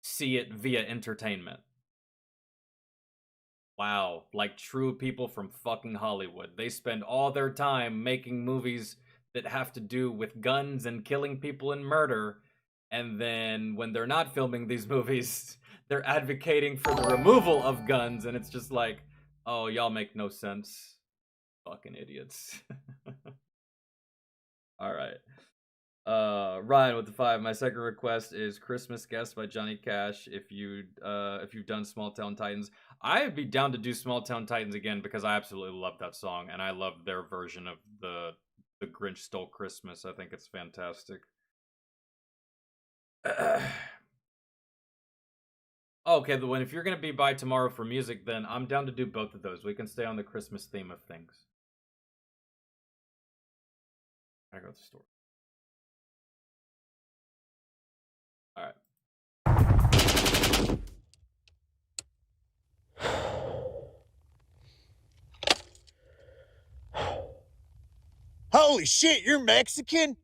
Speaker 1: see it via entertainment. Wow, like true people from fucking Hollywood. They spend all their time making movies that have to do with guns and killing people and murder, and then when they're not filming these movies, they're advocating for the removal of guns, and it's just like, oh, y'all make no sense. Fucking idiots. Alright. Ryan with the 5. My second request is Christmas Guest by Johnny Cash. If you've done Small Town Titans, I'd be down to do Small Town Titans again because I absolutely love that song and I love their version of the Grinch Stole Christmas. I think it's fantastic. Okay, the one if you're gonna be by tomorrow for music, then I'm down to do both of those. We can stay on the Christmas theme of things. I go to the store. All right.
Speaker 3: Holy shit, you're Mexican?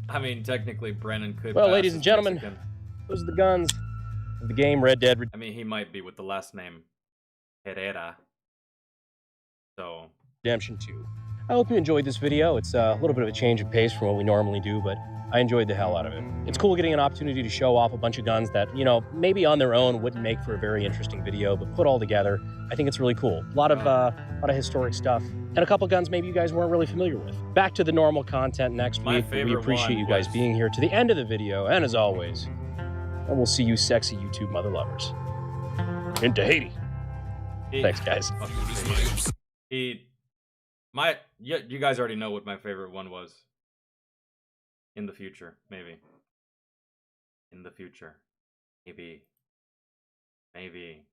Speaker 1: I mean, technically, Brandon could.
Speaker 4: Well,
Speaker 1: pass
Speaker 4: ladies
Speaker 1: as
Speaker 4: and gentlemen,
Speaker 1: Mexican.
Speaker 4: those are the guns of the game Red Dead
Speaker 1: I mean, he might be with the last name Herrera. So,
Speaker 4: Redemption 2. I hope you enjoyed this video. It's a little bit of a change of pace from what we normally do, but I enjoyed the hell out of it. It's cool getting an opportunity to show off a bunch of guns that, you know, maybe on their own wouldn't make for a very interesting video, but put all together, I think it's really cool. A lot of historic stuff, and a couple guns maybe you guys weren't really familiar with. Back to the normal content next week. We appreciate you guys being here to the end of the video, and as always, and we'll see you sexy YouTube mother lovers in Tahiti. Thanks, guys.
Speaker 1: You guys already know what my favorite one was. In the future, maybe. In the future. Maybe. Maybe.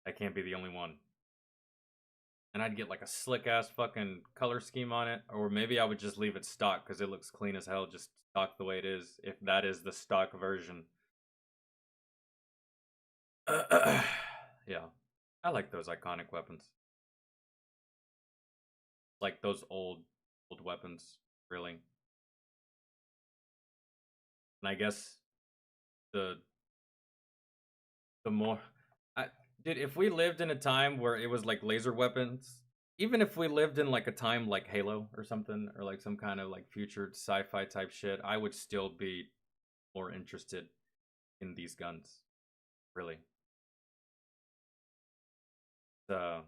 Speaker 1: I can't be the only one. And I'd get like a slick ass fucking color scheme on it. Or maybe I would just leave it stock because it looks clean as hell. Just stock the way it is. If that is the stock version. Yeah. I like those iconic weapons. Like those old weapons. Really. And I guess the more dude, if we lived in a time where it was like laser weapons, even if we lived in like a time like Halo or something, or like some kind of like future sci-fi type shit, I would still be more interested in these guns. Really. How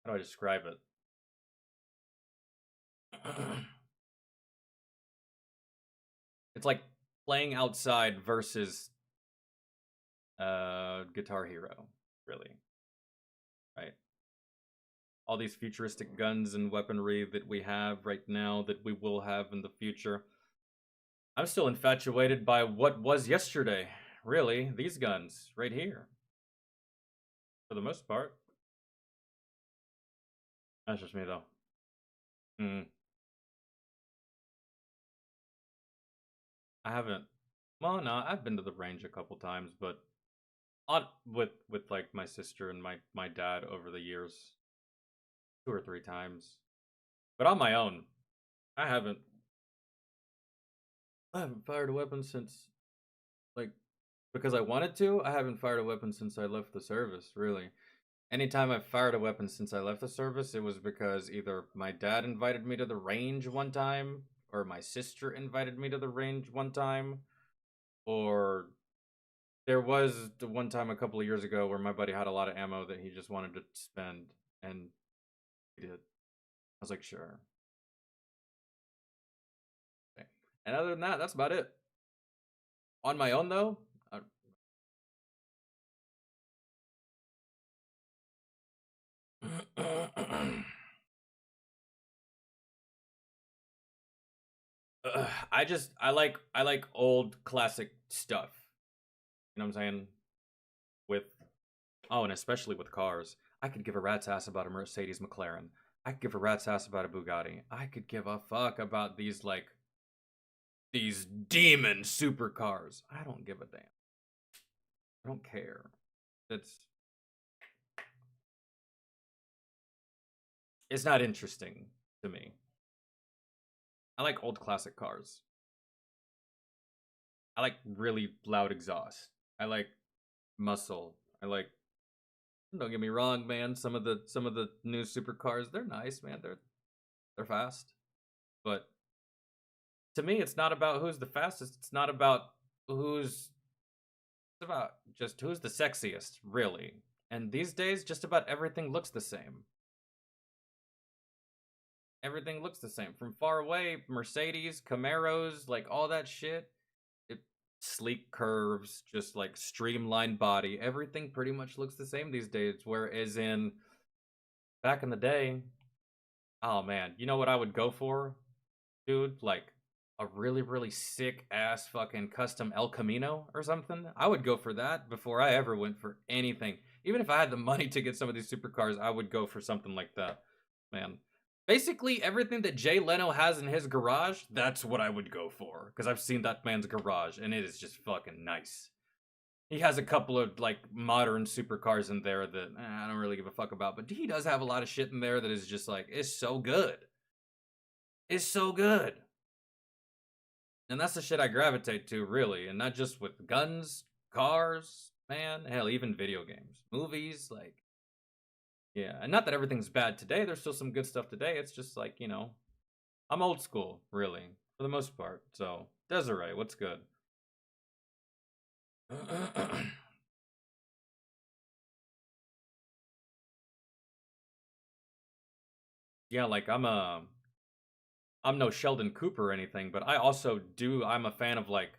Speaker 1: do I describe it? It's like playing outside versus Guitar Hero, really. Right? All these futuristic guns and weaponry that we have right now, that we will have in the future. I'm still infatuated by what was yesterday, really. These guns, right here. For the most part. That's just me, though. I haven't. Well, no, I've been to the range a couple times, but with like my sister and my dad over the years. 2 or 3 times. But on my own, I haven't fired a weapon since, like, because I wanted to. I haven't fired a weapon since I left the service, really. Anytime I've fired a weapon since I left the service, it was because either my dad invited me to the range one time, or my sister invited me to the range one time, or there was the one time a couple of years ago where my buddy had a lot of ammo that he just wanted to spend, and he did. I was like, sure. Okay. And other than that, that's about it. On my own, though, I like old classic stuff. You know what I'm saying? With and especially with cars. I could give a rat's ass about a Mercedes McLaren. I could give a rat's ass about a Bugatti. I could give a fuck about these demon supercars. I don't give a damn. I don't care. It's not interesting to me. I like old classic cars. I like really loud exhaust. I like muscle. Don't get me wrong, man. Some of the new supercars, they're nice, man. They're fast. But to me, it's not about who's the fastest. It's not about it's about just who's the sexiest, really. And these days, just about everything looks the same. Everything looks the same. From far away, Mercedes, Camaros, like all that shit. Sleek curves, just like streamlined body. Everything pretty much looks the same these days. Whereas in back in the day, oh man, you know what I would go for, dude? Like a really, really sick ass fucking custom El Camino or something. I would go for that before I ever went for anything. Even if I had the money to get some of these supercars, I would go for something like that, man. Basically, everything that Jay Leno has in his garage, that's what I would go for. Because I've seen that man's garage, and it is just fucking nice. He has a couple of, like, modern supercars in there that I don't really give a fuck about. But he does have a lot of shit in there that is just, like, it's so good. It's so good. And that's the shit I gravitate to, really. And not just with guns, cars, man. Hell, even video games. Movies, like... Yeah, and not that everything's bad today. There's still some good stuff today. It's just like, you know, I'm old school, really, for the most part. So, Desiree, what's good? Yeah, like I'm no Sheldon Cooper or anything, but I also I'm a fan of like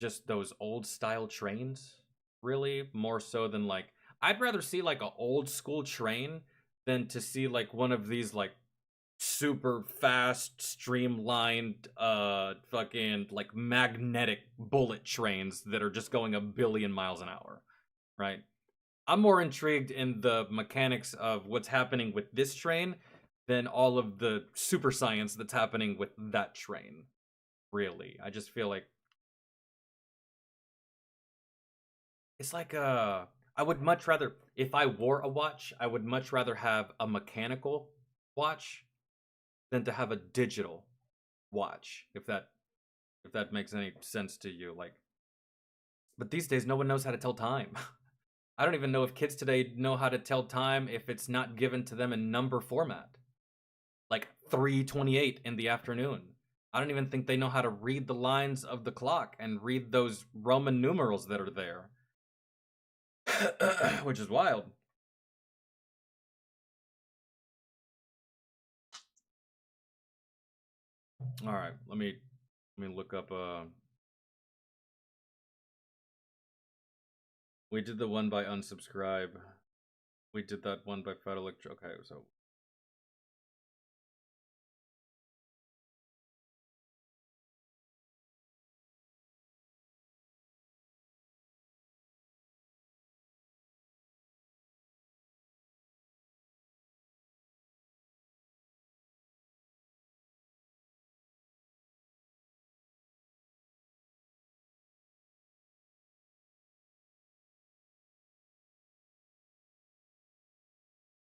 Speaker 1: just those old style trains, really, more so than like I'd rather see like an old school train than to see like one of these like super fast, streamlined, fucking like magnetic bullet trains that are just going 1,000,000,000 miles an hour, right? I'm more intrigued in the mechanics of what's happening with this train than all of the super science that's happening with that train. Really, I just feel like it's like I would much rather, if I wore a watch, I would much rather have a mechanical watch than to have a digital watch, if that makes any sense to you. Like, but these days no one knows how to tell time. I don't even know if kids today know how to tell time if it's not given to them in number format. Like 3:28 in the afternoon. I don't even think they know how to read the lines of the clock and read those Roman numerals that are there. Which is wild. All right, let me look up. We did the one by unsubscribe. We did that one by Fat Electro. Okay, so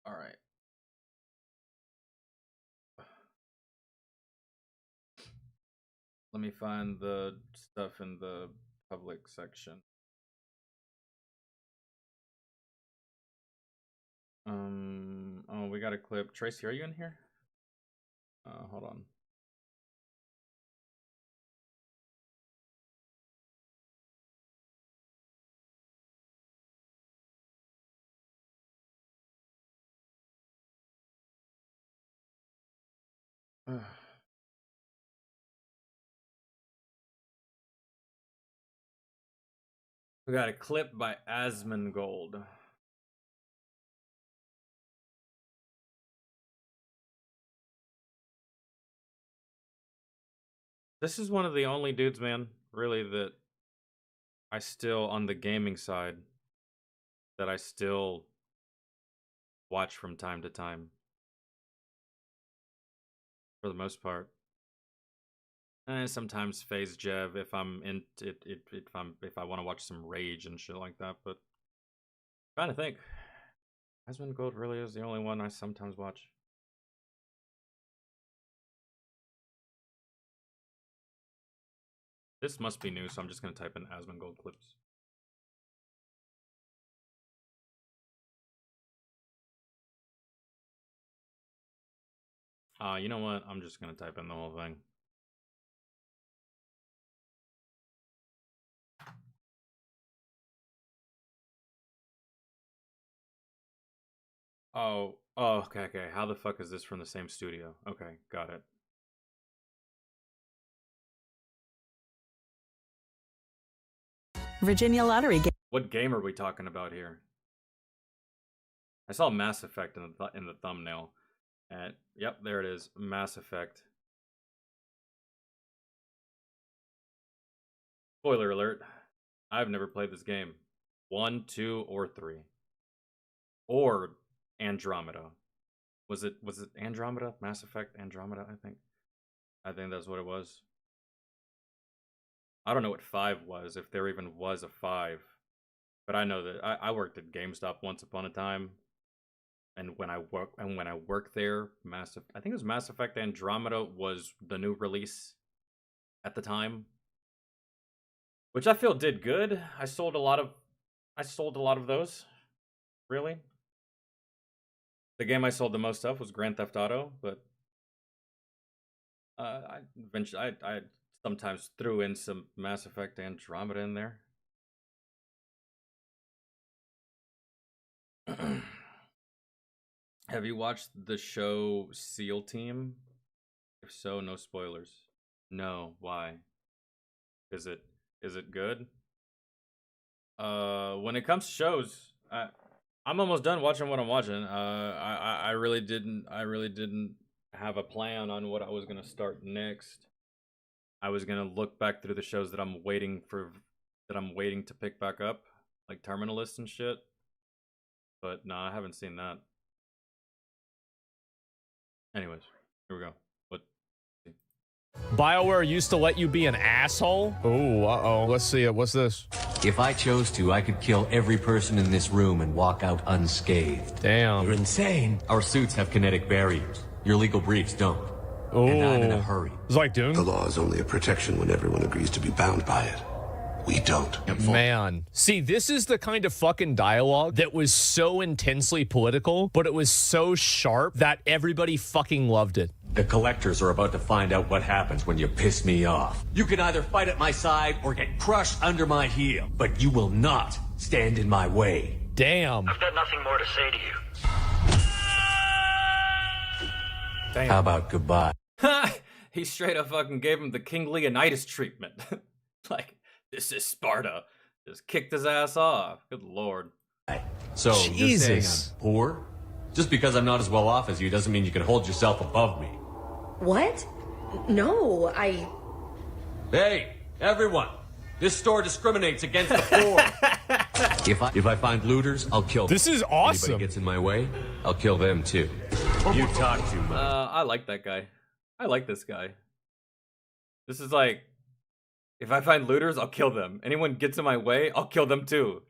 Speaker 1: All right. Let me find the stuff in the public section. Oh, we got a clip. Tracy, are you in here? Hold on. We got a clip by Asmongold. This is one of the only dudes, man, really, that I still, on the gaming side, that I still watch from time to time. For the most part. And sometimes phase Jev if I'm in it, if I want to watch some rage and shit like that, but trying to think. Asmongold really is the only one I sometimes watch. This must be new, so I'm just gonna type in Asmongold clips. You know what? I'm just gonna type in the whole thing. Oh, okay. How the fuck is this from the same studio? Okay, got it.
Speaker 10: Virginia Lottery.
Speaker 1: What game are we talking about here? I saw Mass Effect in the thumbnail. And yep, there it is. Mass Effect. Spoiler alert. I've never played this game. 1, 2, or 3. Or Andromeda. Was it Andromeda? Mass Effect Andromeda, I think. I think that's what it was. I don't know what 5 was, if there even was a 5. But I know that I worked at GameStop once upon a time. And when I worked there, I think it was Mass Effect Andromeda was the new release at the time. Which I feel did good. I sold a lot of those. Really? The game I sold the most of was Grand Theft Auto, but I sometimes threw in some Mass Effect Andromeda in there. Have you watched the show SEAL Team? If so, no spoilers. No, why? Is it good? When it comes to shows, I'm almost done watching what I'm watching. I really didn't have a plan on what I was gonna start next. I was gonna look back through the shows that I'm waiting to pick back up, like Terminalist and shit. But no, I haven't seen that. Anyways, here we go.
Speaker 11: BioWare used to let you be an asshole? Oh, uh-oh. Let's see it. What's this?
Speaker 12: If I chose to, I could kill every person in this room and walk out unscathed.
Speaker 11: Damn.
Speaker 12: You're insane. Our suits have kinetic barriers. Your legal briefs don't.
Speaker 11: Oh.
Speaker 12: And I'm in a hurry.
Speaker 11: It's like Dune.
Speaker 13: The law is only a protection when everyone agrees to be bound by it. We don't.
Speaker 11: Man. See, this is the kind of fucking dialogue that was so intensely political, but it was so sharp that everybody fucking loved it.
Speaker 12: The collectors are about to find out what happens when you piss me off. You can either fight at my side or get crushed under my heel, but you will not stand in my way.
Speaker 11: Damn.
Speaker 14: I've got nothing more to say to you.
Speaker 1: Damn.
Speaker 12: How about goodbye?
Speaker 1: He straight up fucking gave him the King Leonidas treatment. Like, this is Sparta. Just kicked his ass off. Good lord.
Speaker 12: So,
Speaker 11: Jesus.
Speaker 12: you're saying I'm poor? Just because I'm not as well off as you doesn't mean you can hold yourself above me.
Speaker 15: What? No,
Speaker 12: Hey, everyone! This store discriminates against the poor. If I find looters, I'll kill them.
Speaker 11: This is awesome.
Speaker 12: Anybody gets in my way, I'll kill them too. You talk too much.
Speaker 1: I like that guy. I like this guy. This is like, if I find looters, I'll kill them. Anyone gets in my way, I'll kill them too.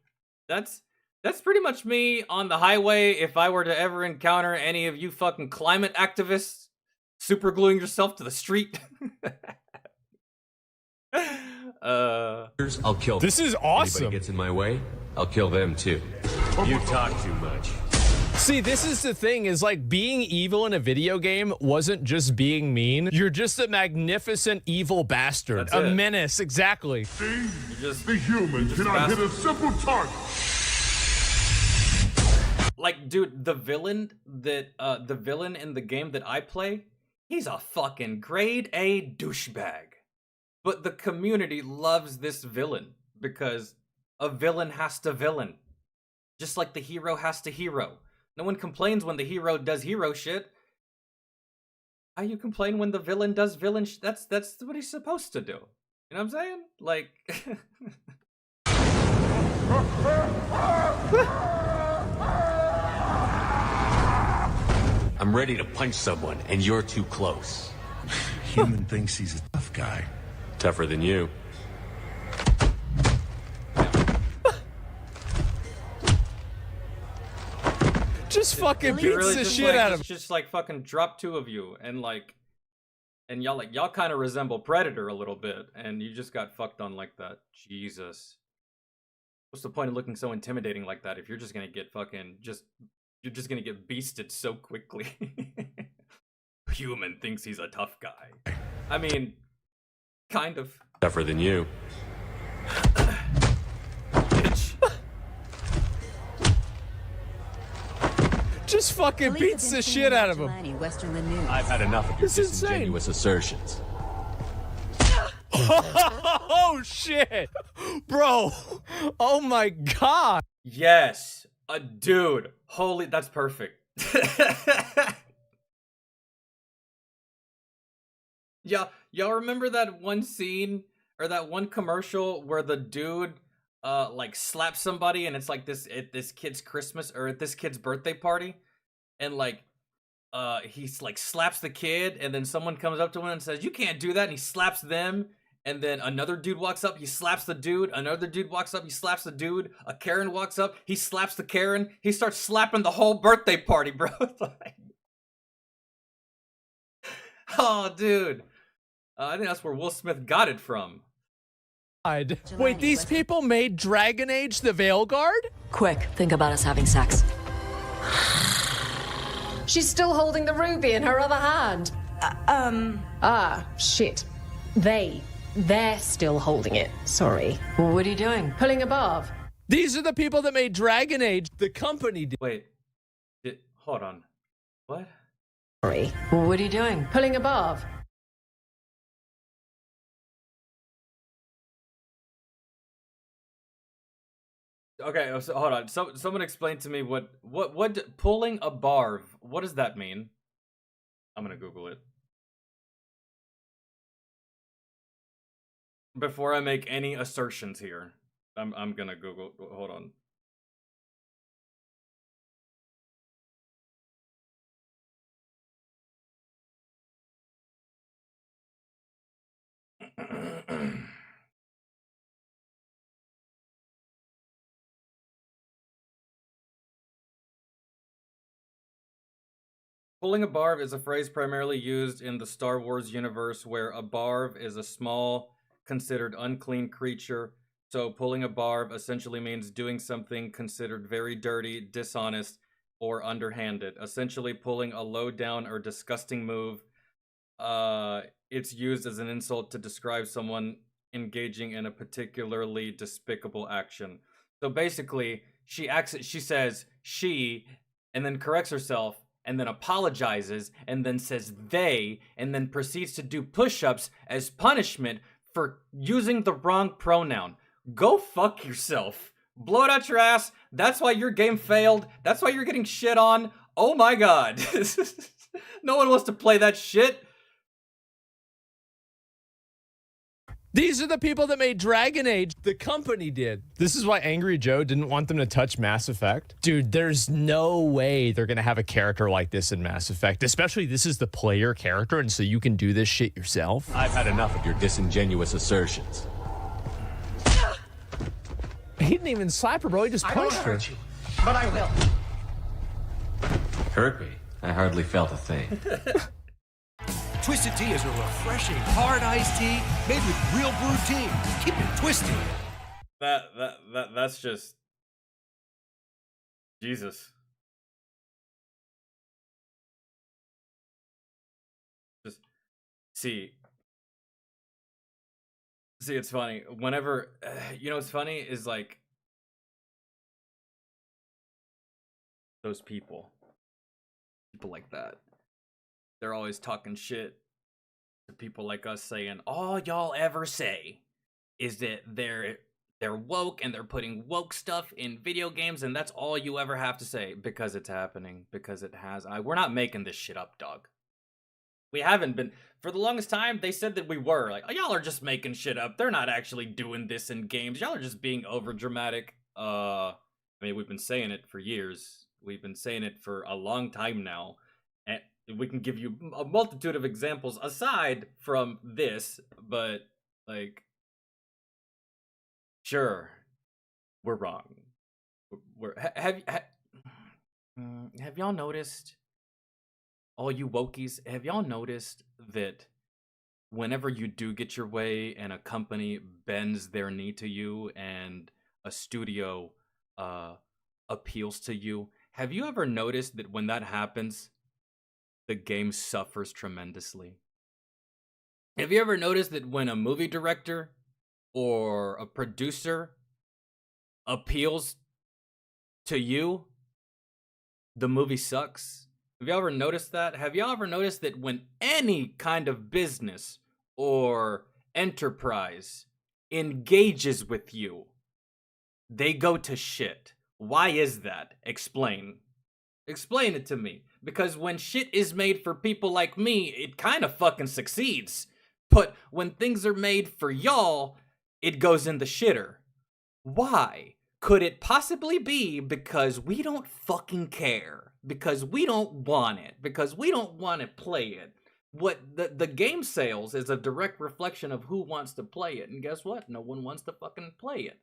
Speaker 1: That's That's pretty much me on the highway if I were to ever encounter any of you fucking climate activists super gluing yourself to the street.
Speaker 12: I'll kill them.
Speaker 11: This is awesome.
Speaker 12: Anybody gets in my way, I'll kill them too. You talk too much.
Speaker 11: See, this is the thing, is like being evil in a video game wasn't just being mean. You're just a magnificent evil bastard.
Speaker 1: That's
Speaker 11: a
Speaker 1: it.
Speaker 11: menace, exactly.
Speaker 13: The human cannot hit a simple target.
Speaker 1: Like, dude, the villain in the game that I play, he's a fucking grade A douchebag. But the community loves this villain because a villain has to villain. Just like the hero has to hero. No one complains when the hero does hero shit. How you complain when the villain does villain shit? That's what he's supposed to do. You know what I'm saying? Like...
Speaker 12: I'm ready to punch someone, and you're too close.
Speaker 13: Human thinks he's a tough guy.
Speaker 12: Tougher than you.
Speaker 11: Just fucking
Speaker 1: He
Speaker 11: beats
Speaker 1: really
Speaker 11: the
Speaker 1: just,
Speaker 11: shit
Speaker 1: like,
Speaker 11: out of him.
Speaker 1: just like fucking drop two of you and y'all kind of resemble Predator a little bit, and you just got fucked on like that. Jesus. What's the point of looking so intimidating like that if you're just gonna get you're just gonna get beasted so quickly? Human thinks he's a tough guy. I mean, kind of.
Speaker 12: Tougher than you.
Speaker 1: Bitch.
Speaker 11: Just fucking beats the shit out of him.
Speaker 12: I've had enough of your
Speaker 11: This is insane.
Speaker 12: disingenuous assertions.
Speaker 11: Oh shit, bro! Oh my god!
Speaker 1: Yes, dude. Holy, that's perfect. Yeah, y'all remember that one scene or that one commercial where the dude like slaps somebody and it's like this at this kid's Christmas or at this kid's birthday party, and like he's like slaps the kid and then someone comes up to him and says, "You can't do that," and he slaps them. And then another dude walks up, he slaps the dude. Another dude walks up, he slaps the dude. A Karen walks up, he slaps the Karen. He starts slapping the whole birthday party, bro. Oh, dude. I think that's where Will Smith got it from.
Speaker 11: Wait, these people made Dragon Age the Veilguard?
Speaker 10: Quick, think about us having sex.
Speaker 15: She's still holding the ruby in her other hand. Ah, shit. They're still holding it. Sorry.
Speaker 10: What are you doing?
Speaker 15: Pulling a barb.
Speaker 11: These are the people that made Dragon Age. The company did.
Speaker 1: Wait. Hold on. What?
Speaker 15: Sorry.
Speaker 10: What are you doing?
Speaker 15: Pulling a barb.
Speaker 1: Okay, so hold on. Someone explain to me what pulling a barb, what does that mean? I'm gonna Google it. Before I make any assertions here, I'm gonna Google. Hold on. Pulling a barb is a phrase primarily used in the Star Wars universe where a barb is a small, considered unclean creature. So pulling a barb essentially means doing something considered very dirty, dishonest, or underhanded. Essentially pulling a low down or disgusting move. It's used as an insult to describe someone engaging in a particularly despicable action. So basically, she says she, and then corrects herself, and then apologizes, and then says they, and then proceeds to do push-ups as punishment for using the wrong pronoun. Go fuck yourself. Blow it out your ass. That's why your game failed. That's why you're getting shit on. Oh my god. No one wants to play that shit.
Speaker 11: These are the people that made Dragon Age. The company did. This is why Angry Joe didn't want them to touch Mass Effect. Dude, there's no way they're going to have a character like this in Mass Effect. Especially this is the player character, and so you can do this shit yourself.
Speaker 12: I've had enough of your disingenuous assertions.
Speaker 11: He didn't even slap her, bro. He just punched her.
Speaker 3: You, but I will.
Speaker 12: Hurt me? I hardly felt a thing.
Speaker 8: Twisted Tea is a refreshing hard iced tea made with real brewed tea. Keep it twisted.
Speaker 1: That's just Jesus. Just see, it's funny. Whenever you know what's funny is like those people like that. They're always talking shit to people like us, saying all y'all ever say is that they're woke and they're putting woke stuff in video games, and that's all you ever have to say because it's happening, because it has. We're not making this shit up, dog. We haven't been. For the longest time, they said that we were. Like, oh, y'all are just making shit up. They're not actually doing this in games. Y'all are just being over dramatic. I mean, we've been saying it for years. We've been saying it for a long time now. And we can give you a multitude of examples aside from this, but, like, sure, we're wrong. Have y'all noticed, all you wokies, have y'all noticed that whenever you do get your way and a company bends their knee to you and a studio appeals to you, have you ever noticed that when that happens, the game suffers tremendously? Have you ever noticed that when a movie director or a producer appeals to you, the movie sucks? Have y'all ever noticed that? Have y'all ever noticed that when any kind of business or enterprise engages with you, they go to shit? Why is that? Explain. Explain it to me. Because when shit is made for people like me, it kind of fucking succeeds. But when things are made for y'all, it goes in the shitter. Why? Could it possibly be because we don't fucking care? Because we don't want it? Because we don't want to play it? What the game sales is a direct reflection of who wants to play it. And guess what? No one wants to fucking play it.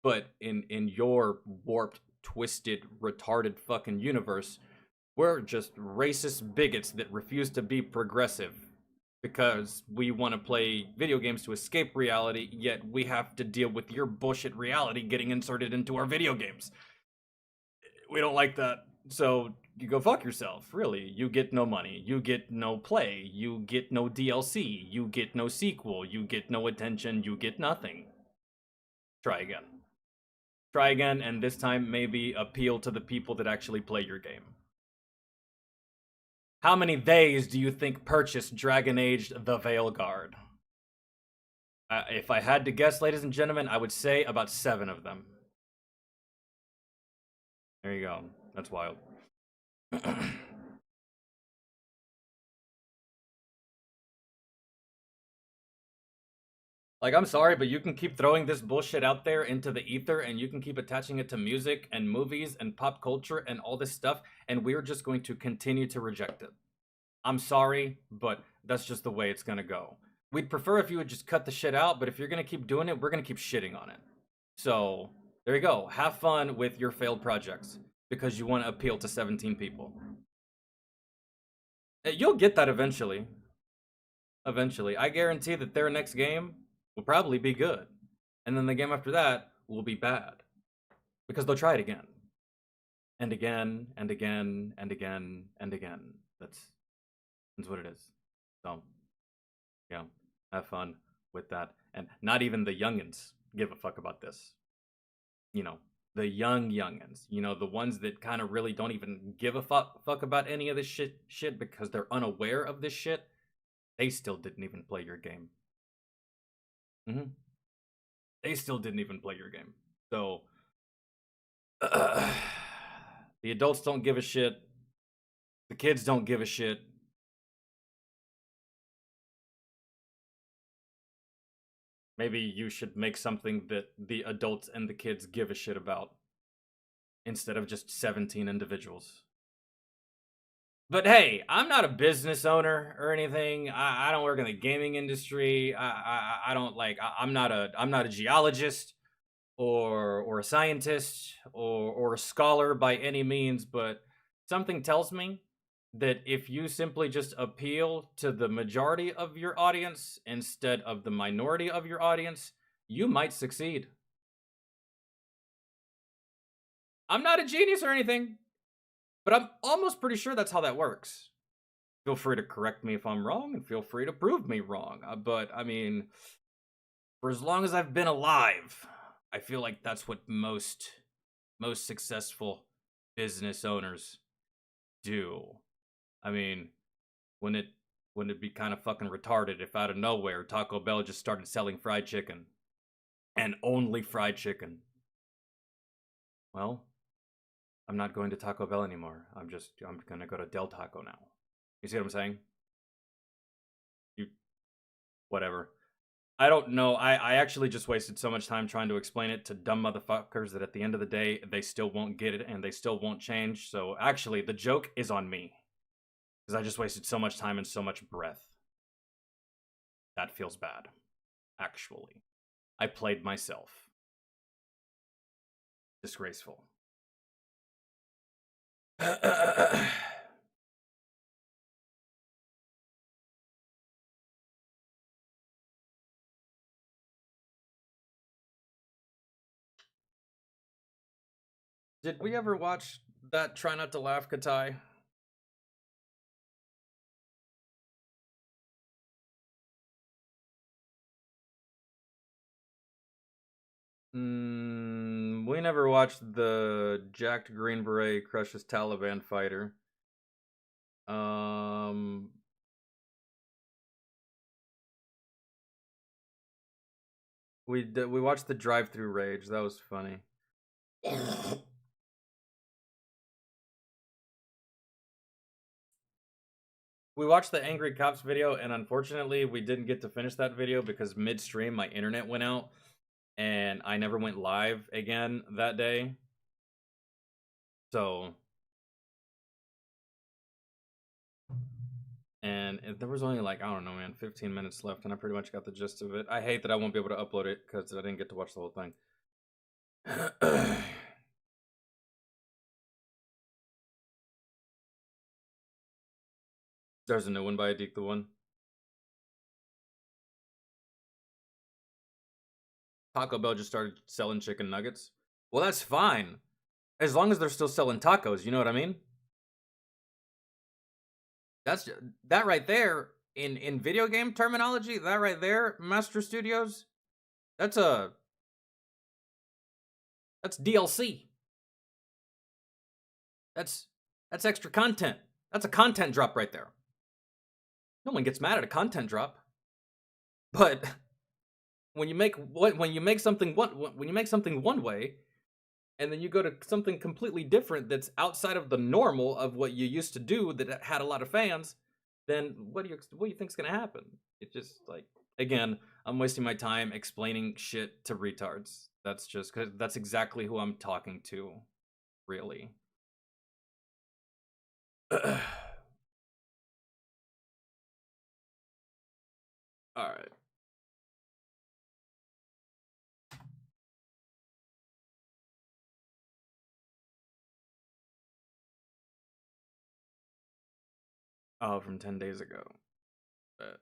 Speaker 1: But in your warped, twisted, retarded fucking universe, we're just racist bigots that refuse to be progressive because we want to play video games to escape reality, yet we have to deal with your bullshit reality getting inserted into our video games. We don't like that. So you go fuck yourself, really. You get no money. You get no play. You get no DLC. You get no sequel. You get no attention. You get nothing. Try again. Try again, and this time maybe appeal to the people that actually play your game. How many theys do you think purchased Dragon Age The Veilguard? If I had to guess, ladies and gentlemen, I would say about 7 of them. There you go. That's wild. Like, I'm sorry, but you can keep throwing this bullshit out there into the ether, and you can keep attaching it to music and movies and pop culture and all this stuff, and we're just going to continue to reject it. I'm sorry, but that's just the way it's gonna go. We'd prefer if you would just cut the shit out, but if you're gonna keep doing it, we're gonna keep shitting on it. So, there you go. Have fun with your failed projects, because you want to appeal to 17 people. You'll get that eventually. Eventually. I guarantee that their next game will probably be good. And then the game after that will be bad. Because they'll try it again. And again, and again, and again, and again. That's what it is. So, yeah, have fun with that. And not even the youngins give a fuck about this. You know, the youngins. You know, the ones that kind of really don't even give a fuck about any of this shit because they're unaware of this shit. They still didn't even play your game. They still didn't even play your game. So, the adults don't give a shit. The kids don't give a shit. Maybe you should make something that the adults and the kids give a shit about instead of just 17 individuals. But hey, I'm not a business owner or anything. I don't work in the gaming industry. I'm not a geologist or a scientist or a scholar by any means, but something tells me that if you simply just appeal to the majority of your audience instead of the minority of your audience, you might succeed. I'm not a genius or anything, but I'm almost pretty sure that's how that works. Feel free to correct me if I'm wrong, and feel free to prove me wrong. But, I mean, for as long as I've been alive, I feel like that's what most successful business owners do. I mean, wouldn't it be kind of fucking retarded if out of nowhere Taco Bell just started selling fried chicken? And only fried chicken. Well, I'm not going to Taco Bell anymore. I'm gonna go to Del Taco now. You see what I'm saying? Whatever. I don't know. I actually just wasted so much time trying to explain it to dumb motherfuckers that at the end of the day, they still won't get it and they still won't change. So actually, the joke is on me. Because I just wasted so much time and so much breath. That feels bad. Actually. I played myself. Disgraceful. Did we ever watch that Try Not to Laugh, Katai? We never watched the Jacked Green Beret crushes Taliban fighter. We watched the Drive-Thru Rage. That was funny. We watched the Angry Cops video, and unfortunately, we didn't get to finish that video because midstream my internet went out, and I never went live again that day. So, and there was only like, I don't know, man, 15 minutes left, and I pretty much got the gist of it. I hate that I won't be able to upload it because I didn't get to watch the whole thing. There's a new one by Adik the One. Taco Bell just started selling chicken nuggets. Well, that's fine. As long as they're still selling tacos, you know what I mean? That's that right there in video game terminology, that right there, Master Studios, that's DLC. That's extra content. That's a content drop right there. No one gets mad at a content drop. But when you make something one way, and then you go to something completely different that's outside of the normal of what you used to do that had a lot of fans, then what do you think's gonna happen? It just, like, again, I'm wasting my time explaining shit to retards. That's just because that's exactly who I'm talking to, really. All right. Oh, from 10 days ago. But,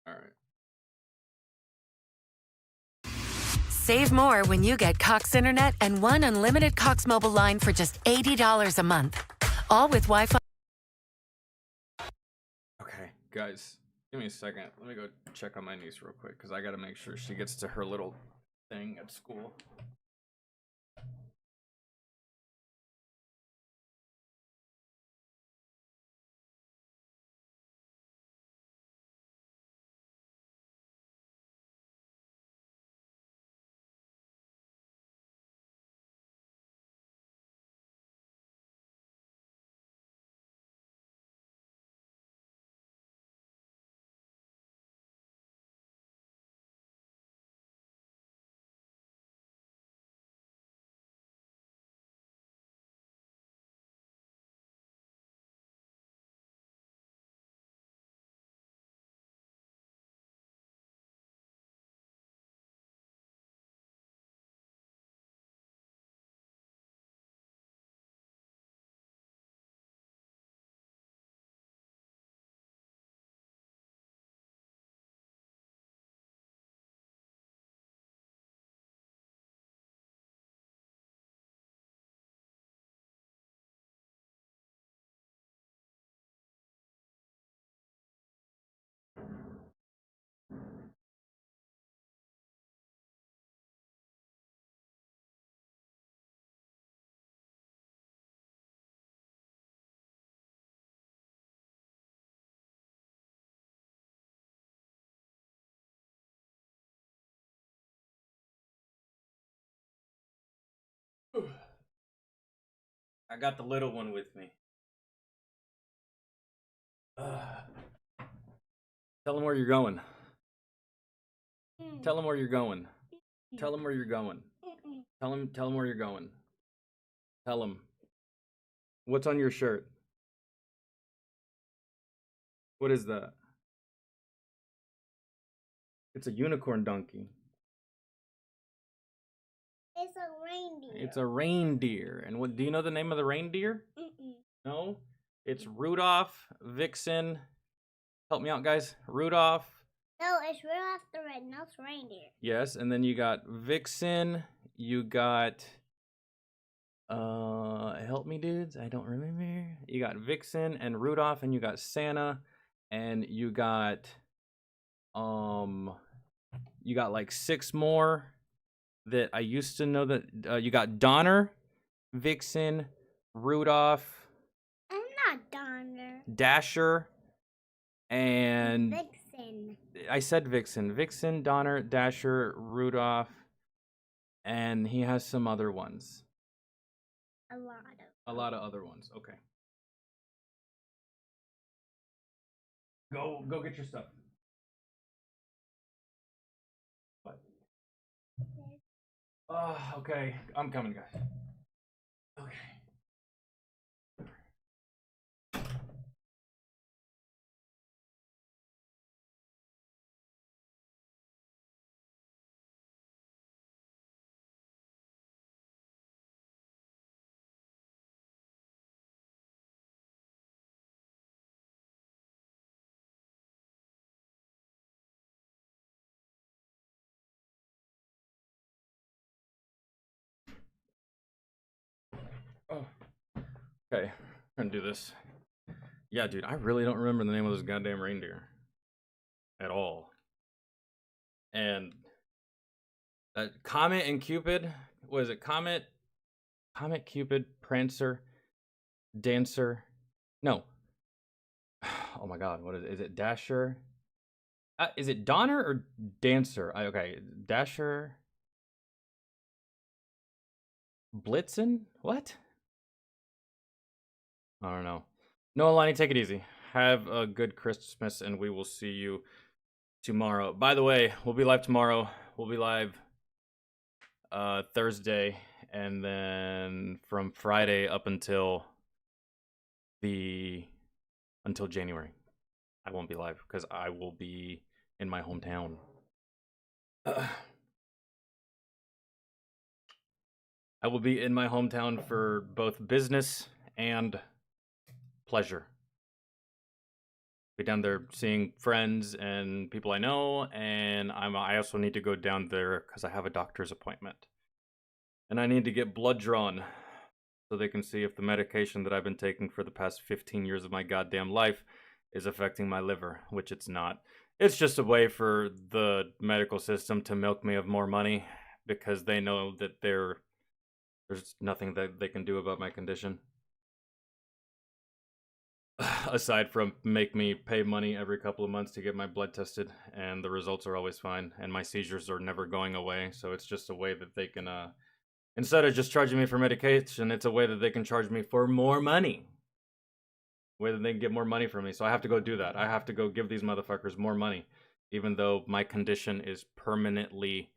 Speaker 1: all right.
Speaker 9: Save more when you get Cox Internet and one unlimited Cox mobile line for just $80 a month. All with Wi-Fi.
Speaker 1: Okay, guys, give me a second. Let me go check on my niece real quick because I got to make sure she gets to her little thing at school. I got the little one with me. Tell him where you're going. Tell him where you're going. Tell him where you're going. Tell him where you're going. Tell him. What's on your shirt? What is that? It's a unicorn donkey.
Speaker 16: It's a reindeer.
Speaker 1: It's a reindeer. And what do you know the name of the reindeer? No? It's Rudolph, Vixen. Help me out, guys. Rudolph.
Speaker 16: No, it's Rudolph the Red-Nosed Reindeer.
Speaker 1: Yes, and then you got Vixen. You got help me, dudes. I don't remember. You got Vixen and Rudolph, and you got Santa, and you got like 6 more that I used to know. That you got Donner, Vixen, Rudolph.
Speaker 16: I'm not Donner.
Speaker 1: Dasher, and
Speaker 16: Vixen.
Speaker 1: I said Vixen. Vixen, Donner, Dasher, Rudolph, and he has some other ones. A lot of other ones. Okay. Go get your stuff. What? Okay. I'm coming, guys. Okay. Oh. Okay, I'm gonna do this. Yeah, dude, I really don't remember the name of this goddamn reindeer at all. And Comet and Cupid, was it Comet, Cupid, Prancer, Dancer? No. Oh my God, what is it? Is it Dasher? Is it Donner or Dancer? Okay, Dasher. Blitzen? What? I don't know. No, Alani, take it easy. Have a good Christmas, and we will see you tomorrow. By the way, we'll be live tomorrow. We'll be live Thursday, and then from Friday up until January. I won't be live because I will be in my hometown. I will be in my hometown for both business and pleasure. Be down there seeing friends and people I know, and I also need to go down there because I have a doctor's appointment. And I need to get blood drawn so they can see if the medication that I've been taking for the past 15 years of my goddamn life is affecting my liver, which it's not. It's just a way for the medical system to milk me of more money because they know that there's nothing that they can do about my condition. Aside from make me pay money every couple of months to get my blood tested, and the results are always fine, and my seizures are never going away, so it's just a way that they can, instead of just charging me for medication, it's a way that they can charge me for more money. A way that they can get more money from me, so I have to go do that. I have to go give these motherfuckers more money, even though my condition is permanently,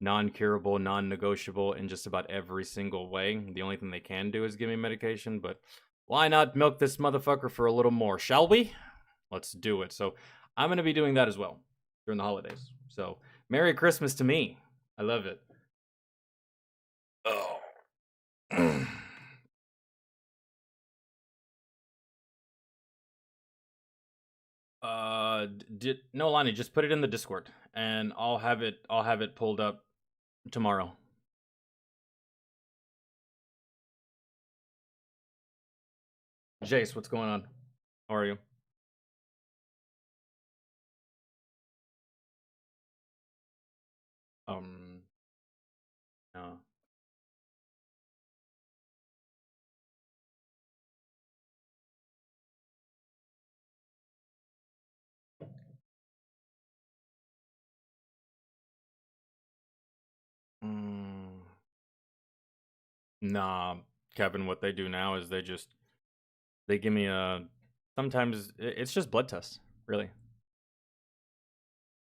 Speaker 1: non-curable, non-negotiable in just about every single way. The only thing they can do is give me medication, but why not milk this motherfucker for a little more, shall we? Let's do it. So I'm going to be doing that as well during the holidays. So Merry Christmas to me. I love it. Oh. No, Lonnie, just put it in the Discord and I'll have it pulled up tomorrow. Jace, what's going on? How are you? No. Nah, Kevin, what they do now is they give me sometimes it's just blood tests, really.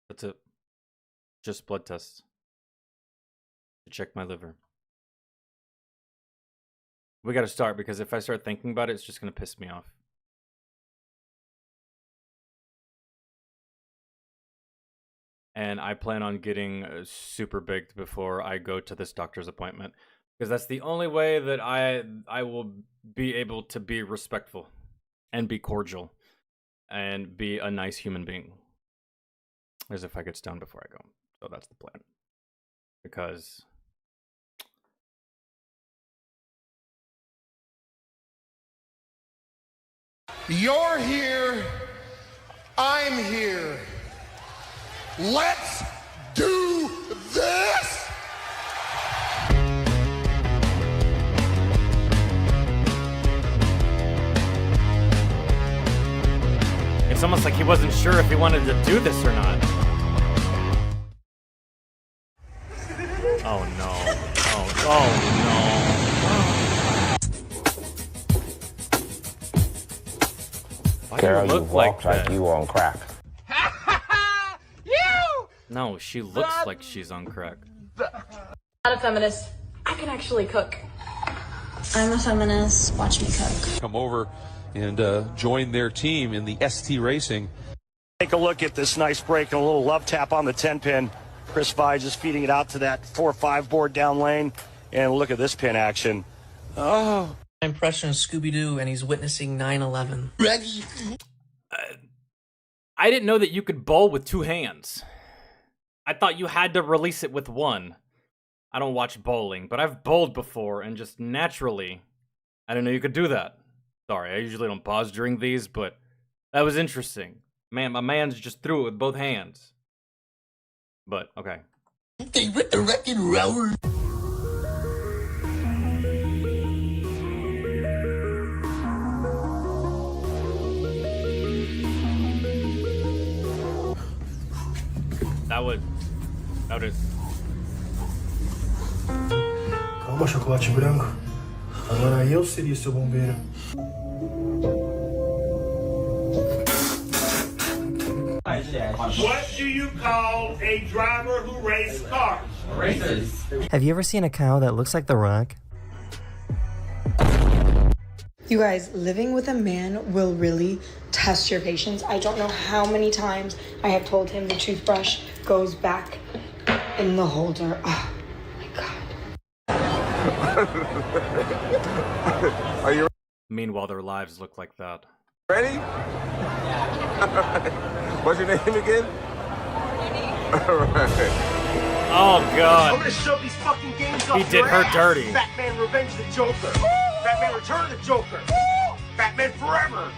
Speaker 1: That's it. Just blood tests to check my liver. We gotta start, because if I start thinking about it, it's just gonna piss me off. And I plan on getting super baked before I go to this doctor's appointment, because that's the only way that I will be able to be respectful and be cordial and be a nice human being, as if I get stoned before I go. So that's the plan, because
Speaker 3: You're here. I'm here. Let's do this.
Speaker 1: it's almost like he wasn't sure if he wanted to do this or not. Oh no. Oh no. Why do you look like that?
Speaker 17: You on crack.
Speaker 1: No, she looks like she's on crack.
Speaker 18: Not a feminist. I can actually cook.
Speaker 19: I'm a feminist. Watch me cook.
Speaker 20: Come over and join their team in the ST Racing.
Speaker 21: Take a look at this nice break and a little love tap on the 10-pin. Chris Vi just feeding it out to that 4-5 board down lane. And look at this pin action. Oh.
Speaker 22: Impression of Scooby-Doo, and he's witnessing 9/11.
Speaker 1: Ready? I didn't know that you could bowl with two hands. I thought you had to release it with one. I don't watch bowling, but I've bowled before, and just naturally, I didn't know you could do that. Sorry, I usually don't pause during these, but that was interesting. Man, my man's just threw it with both hands. But, okay.
Speaker 3: Favorite the wrecking rower.
Speaker 1: That would
Speaker 23: Calma, chocolate branco. Agora eu seria seu bombeiro.
Speaker 24: What do you call a driver who races cars? Racers.
Speaker 25: Have you ever seen a cow that looks like The Rock?
Speaker 26: You guys, living with a man will really test your patience. I don't know how many times I have told him the toothbrush goes back in the holder. Oh my God.
Speaker 1: Are you? Meanwhile, their lives look like that.
Speaker 17: Ready? What's your name again? Alright.
Speaker 1: Oh God.
Speaker 24: I'm gonna shove these fucking games up
Speaker 1: He did
Speaker 24: your
Speaker 1: her
Speaker 24: ass.
Speaker 1: dirty.
Speaker 24: Batman Revenge of the Joker. Batman Return of the Joker. Batman Forever.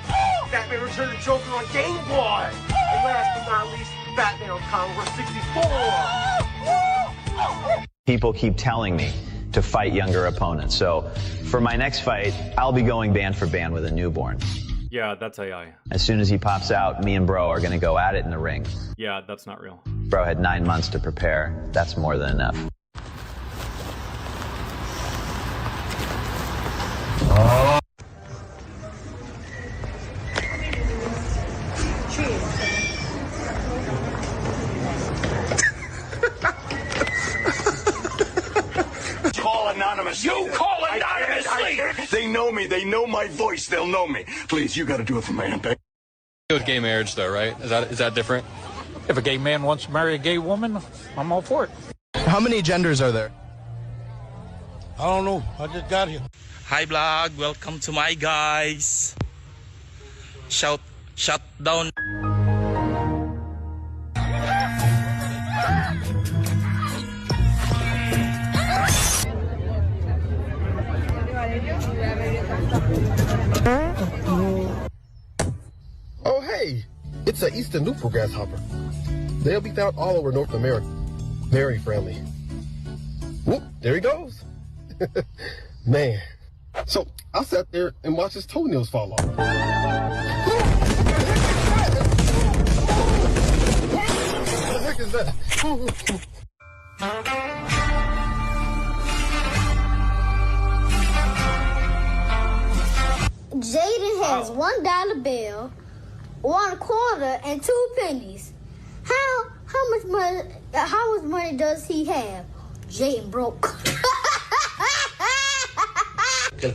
Speaker 24: Batman Return of the Joker on Game Boy. And last but not least, Batman on Commodore 64.
Speaker 27: People keep telling me to fight younger opponents. So for my next fight, I'll be going band for band with a newborn.
Speaker 1: Yeah, that's AI.
Speaker 27: As soon as he pops out, me and Bro are going to go at it in the ring.
Speaker 1: Yeah, that's not real.
Speaker 27: Bro had 9 months to prepare. That's more than enough.
Speaker 24: Call Anonymous. You call anonymously.
Speaker 13: They know me. They know my voice. They'll know me. Please, you got to do it for my aunt.
Speaker 28: With gay marriage, though, right? Is that different? If a gay man wants to marry a gay woman, I'm all for it.
Speaker 29: How many genders are there?
Speaker 23: I don't know. I just got here.
Speaker 29: Hi, vlog. Welcome to my guys. Shut down.
Speaker 23: Oh, hey. It's an Eastern Newport grasshopper. They'll be found all over North America. Very friendly. Whoop, there he goes. Man. So I sat there and watched his toenails fall off. What the heck is that?
Speaker 16: Jaden has $1 bill, 1 quarter, and 2 pennies. How much money does he have? Jaden broke.
Speaker 22: Kill.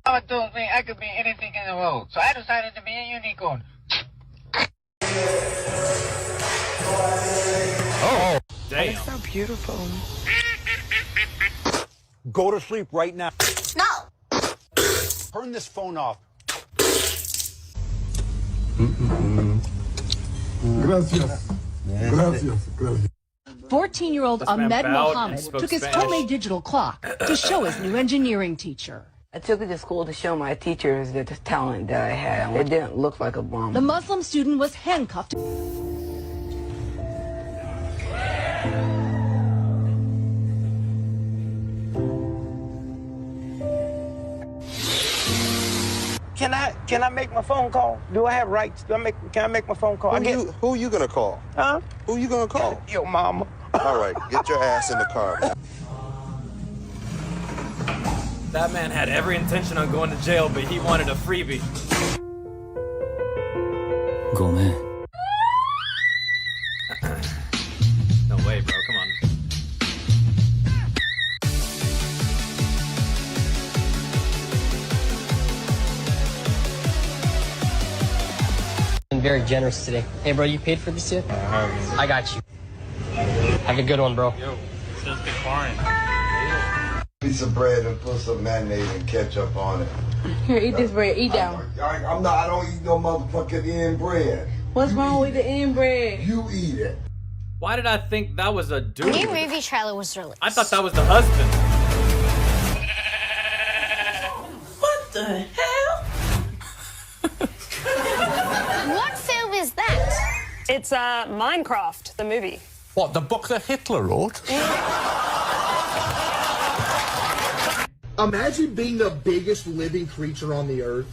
Speaker 2: I don't think I could be anything in the world, so I decided to be a unicorn.
Speaker 4: Oh,
Speaker 2: damn.
Speaker 4: That's so beautiful.
Speaker 5: Go to sleep right now.
Speaker 16: No.
Speaker 5: Turn this phone off.
Speaker 23: Gracias. Gracias.
Speaker 6: 14-year-old Ahmed Mohammed took his homemade digital clock to show his new engineering teacher.
Speaker 7: I took it to school to show my teachers the talent that I had. It didn't look like a bomb.
Speaker 6: The Muslim student was handcuffed.
Speaker 2: Can I make my phone call? Do I have rights? Can I make my phone call?
Speaker 23: Who you gonna call?
Speaker 2: Huh?
Speaker 23: Who you gonna call?
Speaker 2: Your mama.
Speaker 23: All right, get your ass in the car.
Speaker 1: That man had every intention on going to jail, but he wanted a freebie.
Speaker 10: Go, man.
Speaker 1: No way, bro. Come on.
Speaker 14: Been very generous today. Hey, bro, you paid for this yet? I got you. Have a good one, bro.
Speaker 2: Yo, still good fine.
Speaker 23: Piece of bread and put some mayonnaise and ketchup on it.
Speaker 19: Here, eat this bread. Eat down.
Speaker 23: I don't eat no motherfucking end bread.
Speaker 19: What's wrong with the end bread?
Speaker 23: You eat it.
Speaker 1: Why did I think that was a dude?
Speaker 16: The new movie trailer was released.
Speaker 1: I thought that was the husband.
Speaker 19: What the hell?
Speaker 16: What film is that?
Speaker 15: It's Minecraft, the movie.
Speaker 4: What, the book that Hitler wrote?
Speaker 23: Imagine being the biggest living creature on the earth.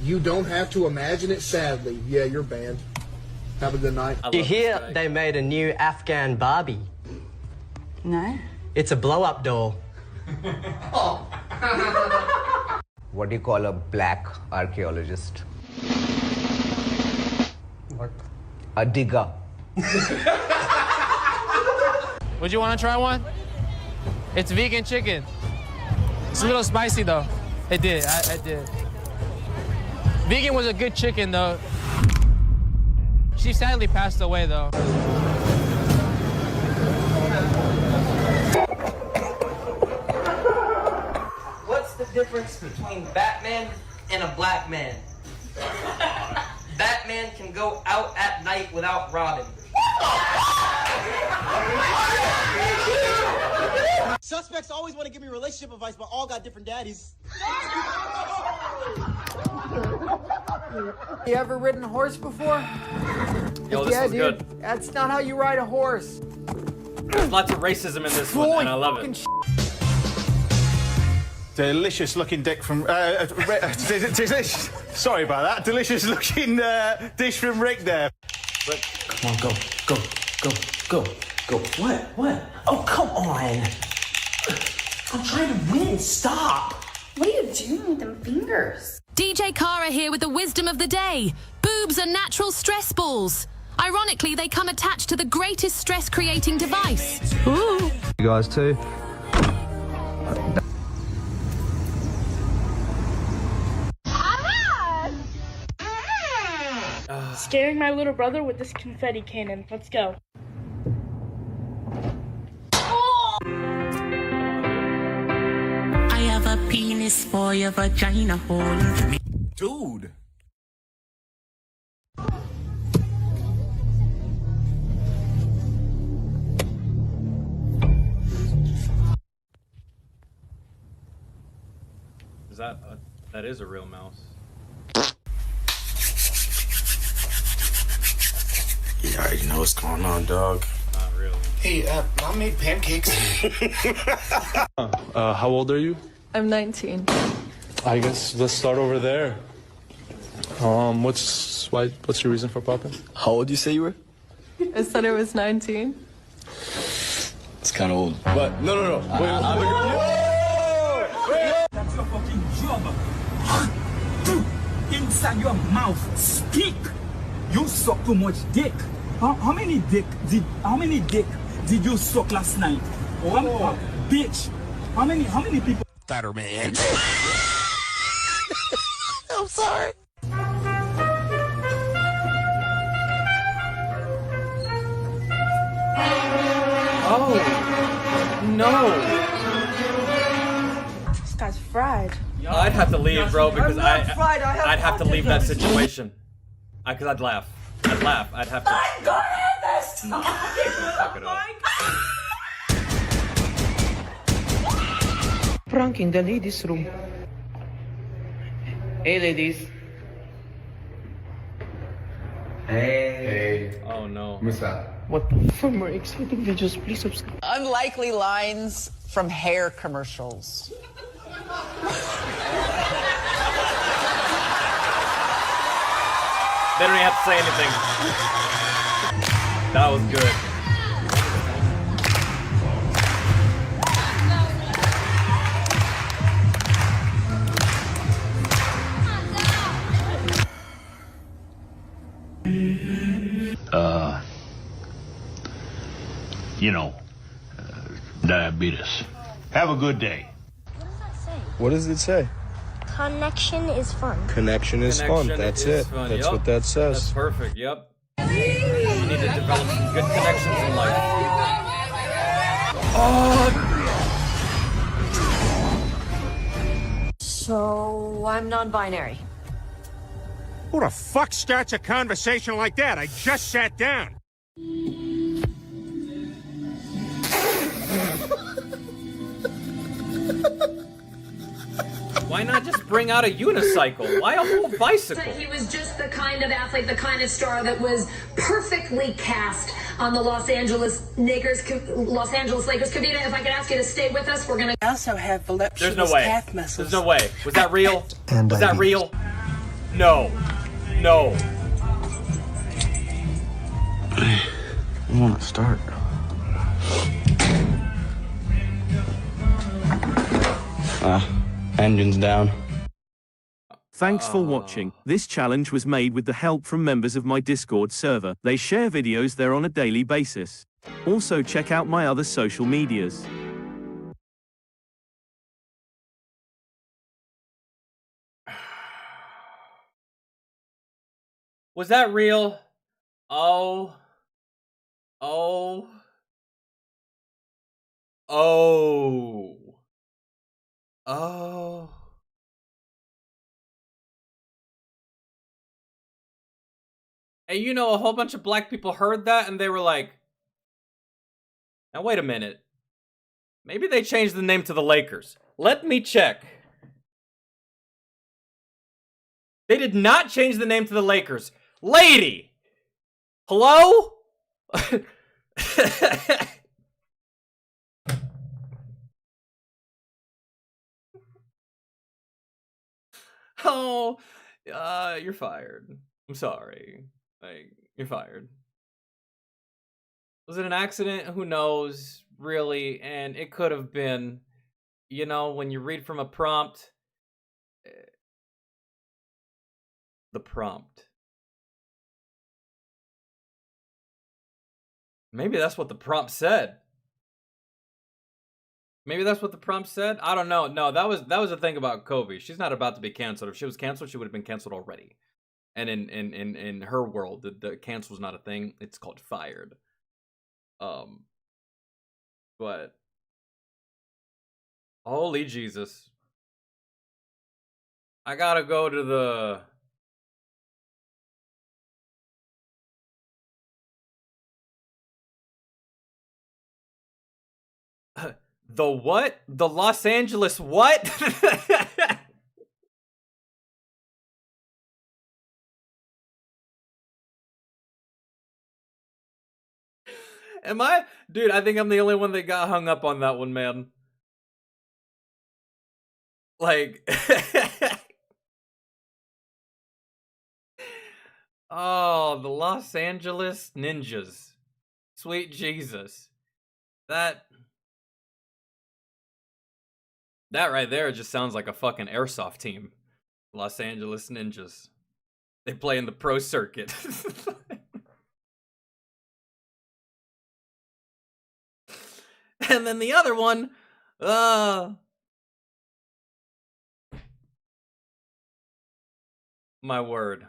Speaker 23: You don't have to imagine it, sadly. Yeah, you're banned. Have a good night.
Speaker 14: You hear they made a new Afghan Barbie?
Speaker 19: No.
Speaker 14: It's a blow-up doll.
Speaker 17: What do you call a black archaeologist?
Speaker 14: What?
Speaker 17: A digger.
Speaker 30: Would you want to try one? It's vegan chicken. It's a little spicy though. It did. I did. Vegan was a good chicken though. She sadly passed away though.
Speaker 22: What's the difference between Batman and a black man? Batman can go out at night without Robin.
Speaker 31: Suspects always want to give me relationship advice, but all got different daddies.
Speaker 32: You ever ridden a horse before?
Speaker 1: Yo, this is
Speaker 32: dude.
Speaker 1: good.
Speaker 32: That's not how you ride a horse.
Speaker 1: There's lots of racism in this one, and I love it.
Speaker 5: Delicious looking dick from. Sorry about that. Delicious looking dish from Rick there.
Speaker 31: Come on, go. What? Oh, come on. I'm trying to win. Stop.
Speaker 19: What are you doing with them fingers?
Speaker 9: DJ Kara here with the wisdom of the day. Boobs are natural stress balls. Ironically, they come attached to the greatest stress-creating device. Ooh.
Speaker 27: You guys too.
Speaker 15: Scaring my little brother with this confetti cannon. Let's go.
Speaker 6: I have a penis for your vagina hole.
Speaker 5: Dude.
Speaker 1: Is that is a real mouse?
Speaker 31: You already know what's going on, dog.
Speaker 1: Not really.
Speaker 31: Hey, Mom made pancakes.
Speaker 20: How old are you?
Speaker 15: I'm 19.
Speaker 20: I guess let's start over there.
Speaker 3: What's your reason for popping?
Speaker 8: How old you say you were?
Speaker 19: I said I was 19.
Speaker 8: It's kind of old. But no.
Speaker 31: That's your fucking job. Inside your mouth, speak. You suck too much dick. How many dick did you suck last night? Bitch. How many people?
Speaker 3: Fatter man.
Speaker 8: I'm sorry.
Speaker 1: Oh no!
Speaker 15: This guy's fried.
Speaker 1: I'd have to leave, bro, because
Speaker 31: I'm not fried, I have
Speaker 1: I'd have to leave that
Speaker 31: autism.
Speaker 1: situation. Because I'd laugh. I'd have to.
Speaker 31: I'm gonna end this.
Speaker 1: Fuck it up.
Speaker 32: Prank in the ladies' room. Hey, ladies.
Speaker 17: Hey.
Speaker 1: Oh no.
Speaker 17: What's that?
Speaker 32: What the? For more exciting videos, please subscribe.
Speaker 10: Unlikely lines from hair commercials.
Speaker 1: They don't even have to say anything. That was good.
Speaker 3: Diabetes. Have a good day.
Speaker 8: What does it say?
Speaker 16: Connection is fun.
Speaker 8: Connection is fun. That's it.
Speaker 1: Fun.
Speaker 8: That's
Speaker 1: Yup.
Speaker 8: what that
Speaker 1: That's
Speaker 8: says.
Speaker 1: perfect. Yep. You need to develop some good connections in life.
Speaker 19: So, I'm non-binary.
Speaker 3: Who the fuck starts a conversation like that? I just sat down.
Speaker 1: Why not just bring out a unicycle? Why a whole bicycle?
Speaker 19: He was just the kind of athlete, the kind of star that was perfectly cast on the Los Angeles Lakers. Kavita, if I could ask you to stay with us, we're gonna.
Speaker 32: I also have voluptuous
Speaker 1: There's no way.
Speaker 32: calf muscles.
Speaker 1: There's no way. Was that real?
Speaker 8: And
Speaker 1: Was that
Speaker 8: diabetes.
Speaker 1: real? No. No.
Speaker 8: I want to start. Engine's down.
Speaker 11: Thanks for watching. This challenge was made with the help from members of my Discord server. They share videos there on a daily basis. Also check out my other social medias.
Speaker 1: Was that real? Oh. Oh. Oh. Oh. And you know, a whole bunch of black people heard that and they were like, now wait a minute. Maybe they changed the name to the Lakers. Let me check. They did not change the name to the Lakers. Lady! Hello? Oh, you're fired. I'm sorry. Like, you're fired. Was it an accident? Who knows, really? And it could have been, you know, when you read from a prompt, the prompt. Maybe that's what the prompt said. Maybe that's what the prompt said. I don't know. No, that was the thing about Kobe. She's not about to be canceled. If she was canceled, she would have been canceled already. And in her world, the cancel is not a thing. It's called fired. But holy Jesus, I gotta go to the. The what? The Los Angeles what? Am I? Dude, I think I'm the only one that got hung up on that one, man. Like, Oh, the Los Angeles Ninjas. Sweet Jesus. That right there just sounds like a fucking airsoft team. Los Angeles Ninjas. They play in the pro circuit. And then the other one, my word.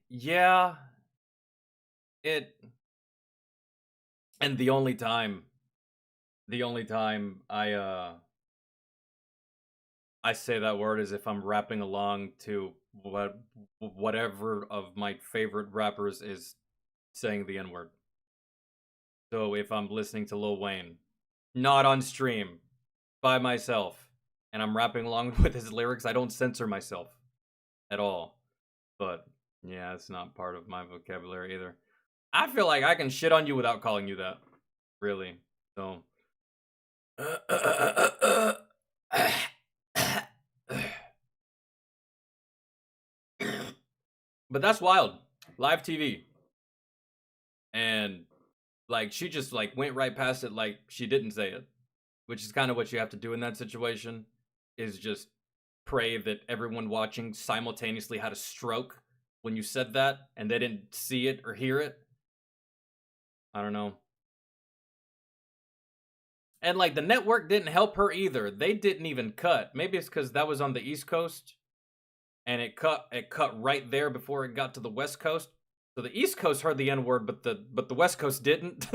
Speaker 1: Yeah. And the only time I say that word is if I'm rapping along to whatever of my favorite rappers is saying the N-word. So if I'm listening to Lil Wayne, not on stream, by myself, and I'm rapping along with his lyrics, I don't censor myself at all. But yeah, it's not part of my vocabulary either. I feel like I can shit on you without calling you that. Really. So but that's wild. Live TV. And like she just like went right past it like she didn't say it. Which is kind of what you have to do in that situation, is just pray that everyone watching simultaneously had a stroke when you said that and they didn't see it or hear it. I don't know. And like the network didn't help her either. They didn't even cut. Maybe it's because that was on the East Coast and it cut right there before it got to the West Coast. So the East Coast heard the N-word, but the West Coast didn't.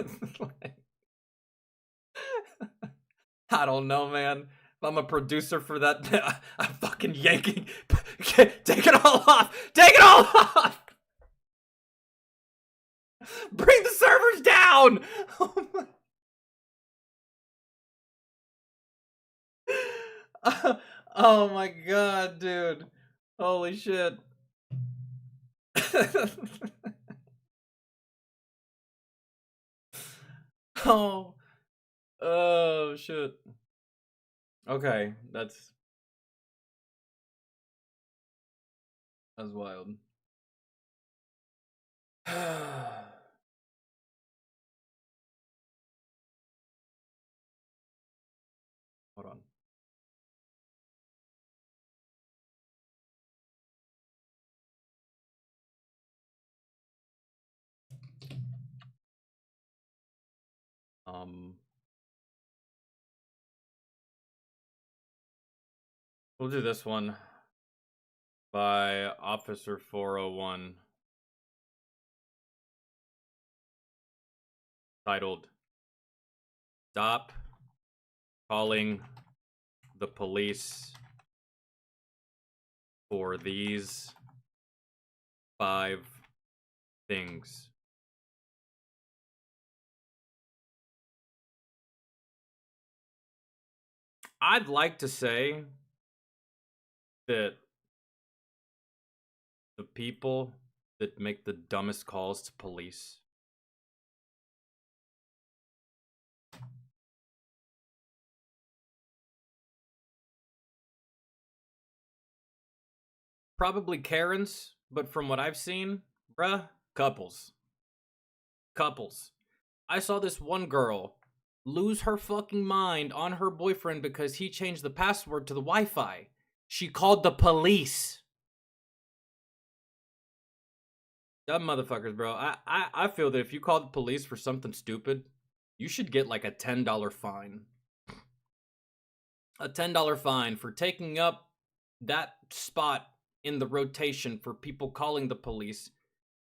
Speaker 1: I don't know, man. If I'm a producer for that, I'm fucking yanking. Take it all off. Take it all off. Bring the servers down. Oh my god, dude. Holy shit. Oh shit. Okay, that's wild. Hold on. We'll do this one by Officer 401, titled "Stop Calling the Police for These 5 Things." I'd like to say that the people that make the dumbest calls to police probably Karens, but from what I've seen, bruh, couples. I saw this one girl lose her fucking mind on her boyfriend because he changed the password to the Wi-Fi. She called the police. Dumb motherfuckers, bro. I feel that if you call the police for something stupid, you should get like a $10 fine. A $10 fine for taking up that spot in the rotation for people calling the police.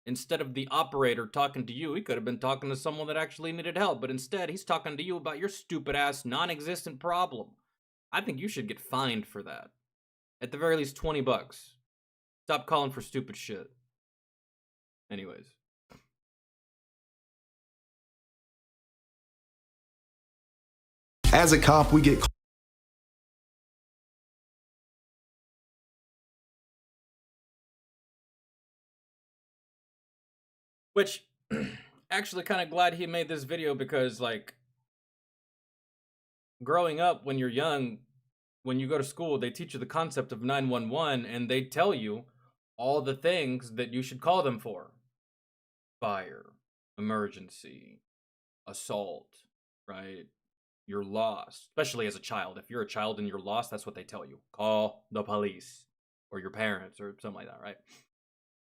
Speaker 1: Instead of the operator talking to you, he could have been talking to someone that actually needed help, but instead he's talking to you about your stupid ass non-existent problem. I think you should get fined for that. At the very least, $20. Stop calling for stupid shit. Anyways.
Speaker 2: As a cop, we get...
Speaker 1: Which, actually kind of glad he made this video because, like, growing up when you're young, when you go to school, they teach you the concept of 911 and they tell you all the things that you should call them for. Fire, emergency, assault, right? You're lost, especially as a child. If you're a child and you're lost, that's what they tell you. Call the police or your parents or something like that, right?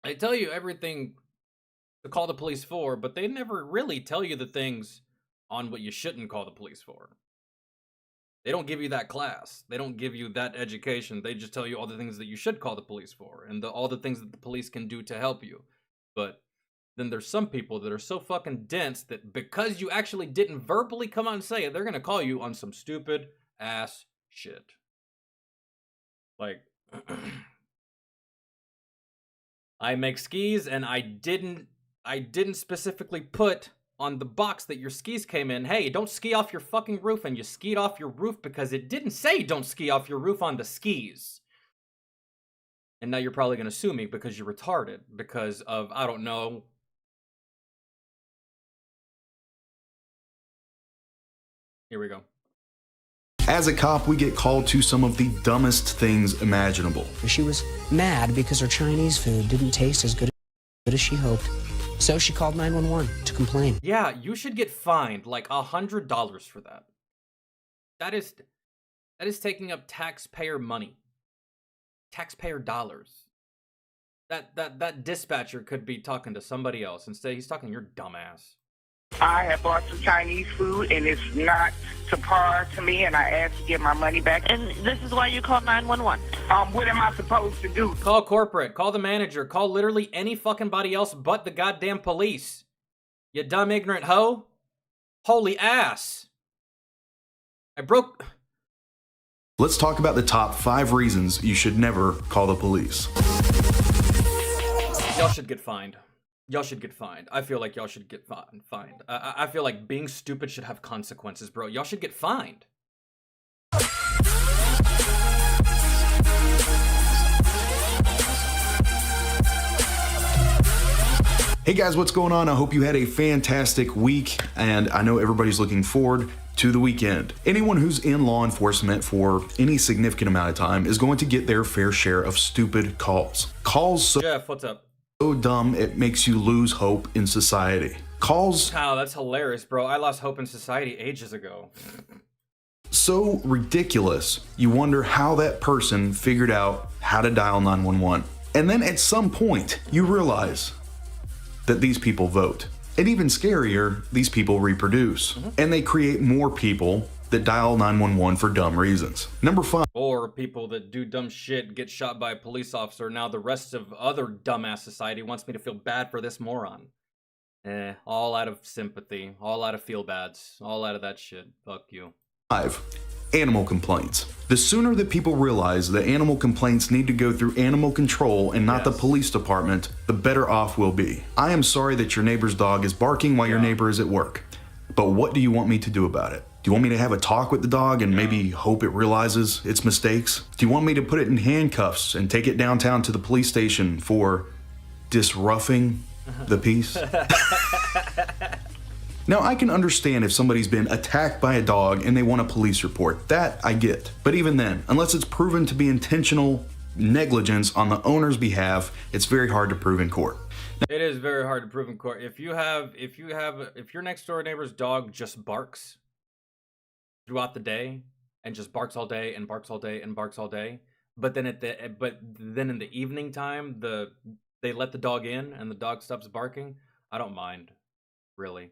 Speaker 1: They tell you everything to call the police for, but they never really tell you the things on what you shouldn't call the police for. They don't give you that class. They don't give you that education. They just tell you all the things that you should call the police for and all the things that the police can do to help you. But then there's some people that are so fucking dense that because you actually didn't verbally come out and say it, they're going to call you on some stupid ass shit. Like, I make skis and I didn't specifically put on the box that your skis came in, hey, don't ski off your fucking roof, and you skied off your roof because it didn't say don't ski off your roof on the skis. And now you're probably going to sue me because you're retarded because of, I don't know. Here we go.
Speaker 2: As a cop, we get called to some of the dumbest things imaginable.
Speaker 32: She was mad because her Chinese food didn't taste as good as she hoped. So she called 911 to complain.
Speaker 1: Yeah, you should get fined like $100 for that. That is taking up taxpayer money. Taxpayer dollars. That dispatcher could be talking to somebody else. Instead, he's talking to your dumbass.
Speaker 4: I have bought some Chinese food and it's not to par to me, and I asked to get my money back.
Speaker 7: And this is why you called 911.
Speaker 4: What am I supposed to do?
Speaker 1: Call corporate, call the manager, call literally any fucking body else but the goddamn police. You dumb ignorant hoe. Holy ass.
Speaker 2: Let's talk about the top 5 reasons you should never call the police.
Speaker 1: Y'all should get fined. Y'all should get fined. I feel like y'all should get fined. I feel like being stupid should have consequences, bro. Y'all should get fined.
Speaker 2: Hey guys, what's going on? I hope you had a fantastic week, and I know everybody's looking forward to the weekend. Anyone who's in law enforcement for any significant amount of time is going to get their fair share of stupid calls.
Speaker 1: Jeff, what's up?
Speaker 2: So dumb it makes you lose hope in society. Calls
Speaker 1: Wow, that's hilarious, bro. I lost hope in society ages ago.
Speaker 2: so ridiculous, you wonder how that person figured out how to dial 911. And then at some point, you realize that these people vote. And even scarier, these people reproduce. And they create more people that dial 911 for dumb reasons. Number 5.
Speaker 1: Or people that do dumb shit get shot by a police officer. Now the rest of other dumbass society wants me to feel bad for this moron. All out of sympathy, all out of feel bads, all out of that shit. Fuck you.
Speaker 2: 5. Animal complaints. The sooner that people realize that animal complaints need to go through animal control and not the police department, the better off we'll be. I am sorry that your neighbor's dog is barking while your neighbor is at work. But what do you want me to do about it? Do you want me to have a talk with the dog and maybe hope it realizes its mistakes? Do you want me to put it in handcuffs and take it downtown to the police station for disrupting the peace? Now, I can understand if somebody's been attacked by a dog and they want a police report. That I get. But even then, unless it's proven to be intentional negligence on the owner's behalf, it's very hard to prove in court.
Speaker 1: It is very hard to prove in court. If your next door neighbor's dog just barks throughout the day and just barks all day and barks all day and barks all day, but then in the evening time they let the dog in and the dog stops barking, I don't mind, really.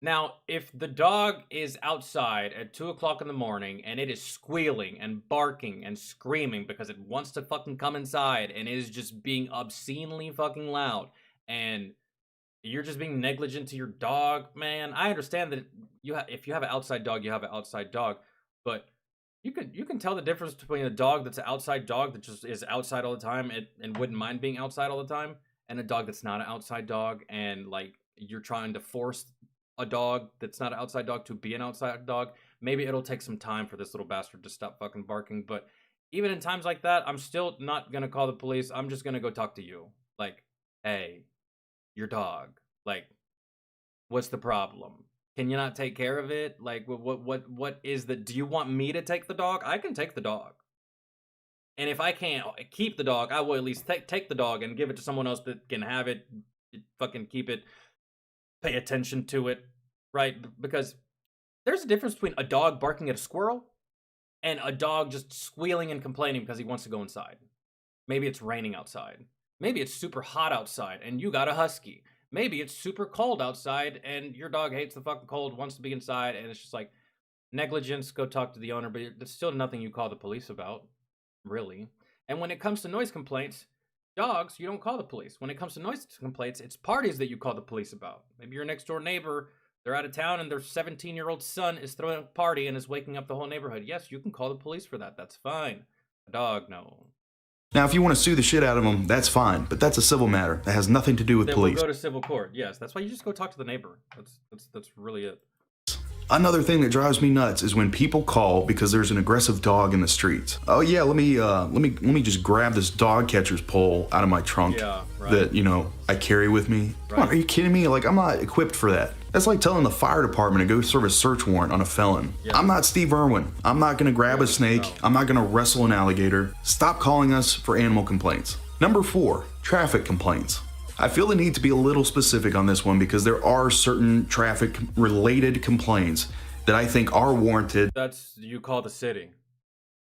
Speaker 1: Now, if the dog is outside at 2 o'clock in the morning and it is squealing and barking and screaming because it wants to fucking come inside and it is just being obscenely fucking loud and you're just being negligent to your dog, man, I understand that if you have an outside dog, you have an outside dog, but you can tell the difference between a dog that's an outside dog that just is outside all the time and wouldn't mind being outside all the time and a dog that's not an outside dog and like you're trying to force a dog that's not an outside dog to be an outside dog. Maybe it'll take some time for this little bastard to stop fucking barking, but even in times like that, I'm still not gonna call the police. I'm just gonna go talk to you. Like, hey, your dog, like, what's the problem? Can you not take care of it? Like, what is the? Do you want me to take the dog? I can take the dog. And if I can't keep the dog, I will at least take the dog and give it to someone else that can have it, fucking keep it, pay attention to it, right? Because there's a difference between a dog barking at a squirrel and a dog just squealing and complaining because he wants to go inside. Maybe it's raining outside. Maybe it's super hot outside and you got a husky. Maybe it's super cold outside and your dog hates the fucking cold, wants to be inside, and it's just like negligence, go talk to the owner, but there's still nothing you call the police about. Really. And when it comes to noise complaints, dogs, you don't call the police. When it comes to noise complaints, it's parties that you call the police about. Maybe your next door neighbor, they're out of town and their 17-year-old son is throwing a party and is waking up the whole neighborhood. Yes, you can call the police for that. That's fine. A dog, no.
Speaker 2: Now, if you want to sue the shit out of them, that's fine, but that's a civil matter. That has nothing to do with
Speaker 1: Then
Speaker 2: police.
Speaker 1: We'll go to civil court. Yes, that's why you just go talk to the neighbor. That's really it.
Speaker 2: Another thing that drives me nuts is when people call because there's an aggressive dog in the streets. Oh yeah, let me just grab this dog catcher's pole out of my trunk that I carry with me. Come on, are you kidding me? Like, I'm not equipped for that. That's like telling the fire department to go serve a search warrant on a felon. Yeah. I'm not Steve Irwin. I'm not gonna grab a snake. No. I'm not gonna wrestle an alligator. Stop calling us for animal complaints. Number 4, traffic complaints. I feel the need to be a little specific on this one because there are certain traffic-related complaints that I think are warranted.
Speaker 1: That's, you call the city.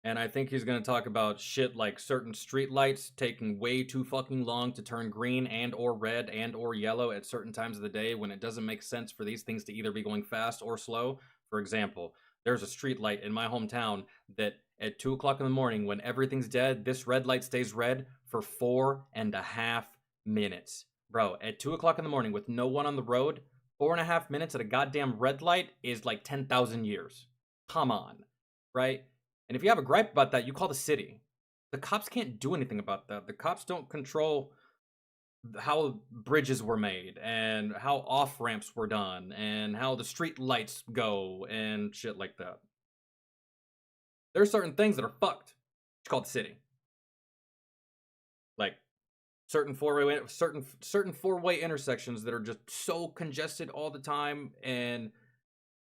Speaker 1: And I think he's going to talk about shit like certain street lights taking way too fucking long to turn green and or red and or yellow at certain times of the day when it doesn't make sense for these things to either be going fast or slow. For example, there's a street light in my hometown that at 2 o'clock in the morning when everything's dead, this red light stays red for 4.5 minutes. Bro, at 2 o'clock in the morning with no one on the road, 4.5 minutes at a goddamn red light is like 10,000 years. Come on, right? And if you have a gripe about that, you call the city. The cops can't do anything about that. The cops don't control how bridges were made and how off-ramps were done and how the street lights go and shit like that. There are certain things that are fucked. It's called the city. Like certain four-way intersections that are just so congested all the time, and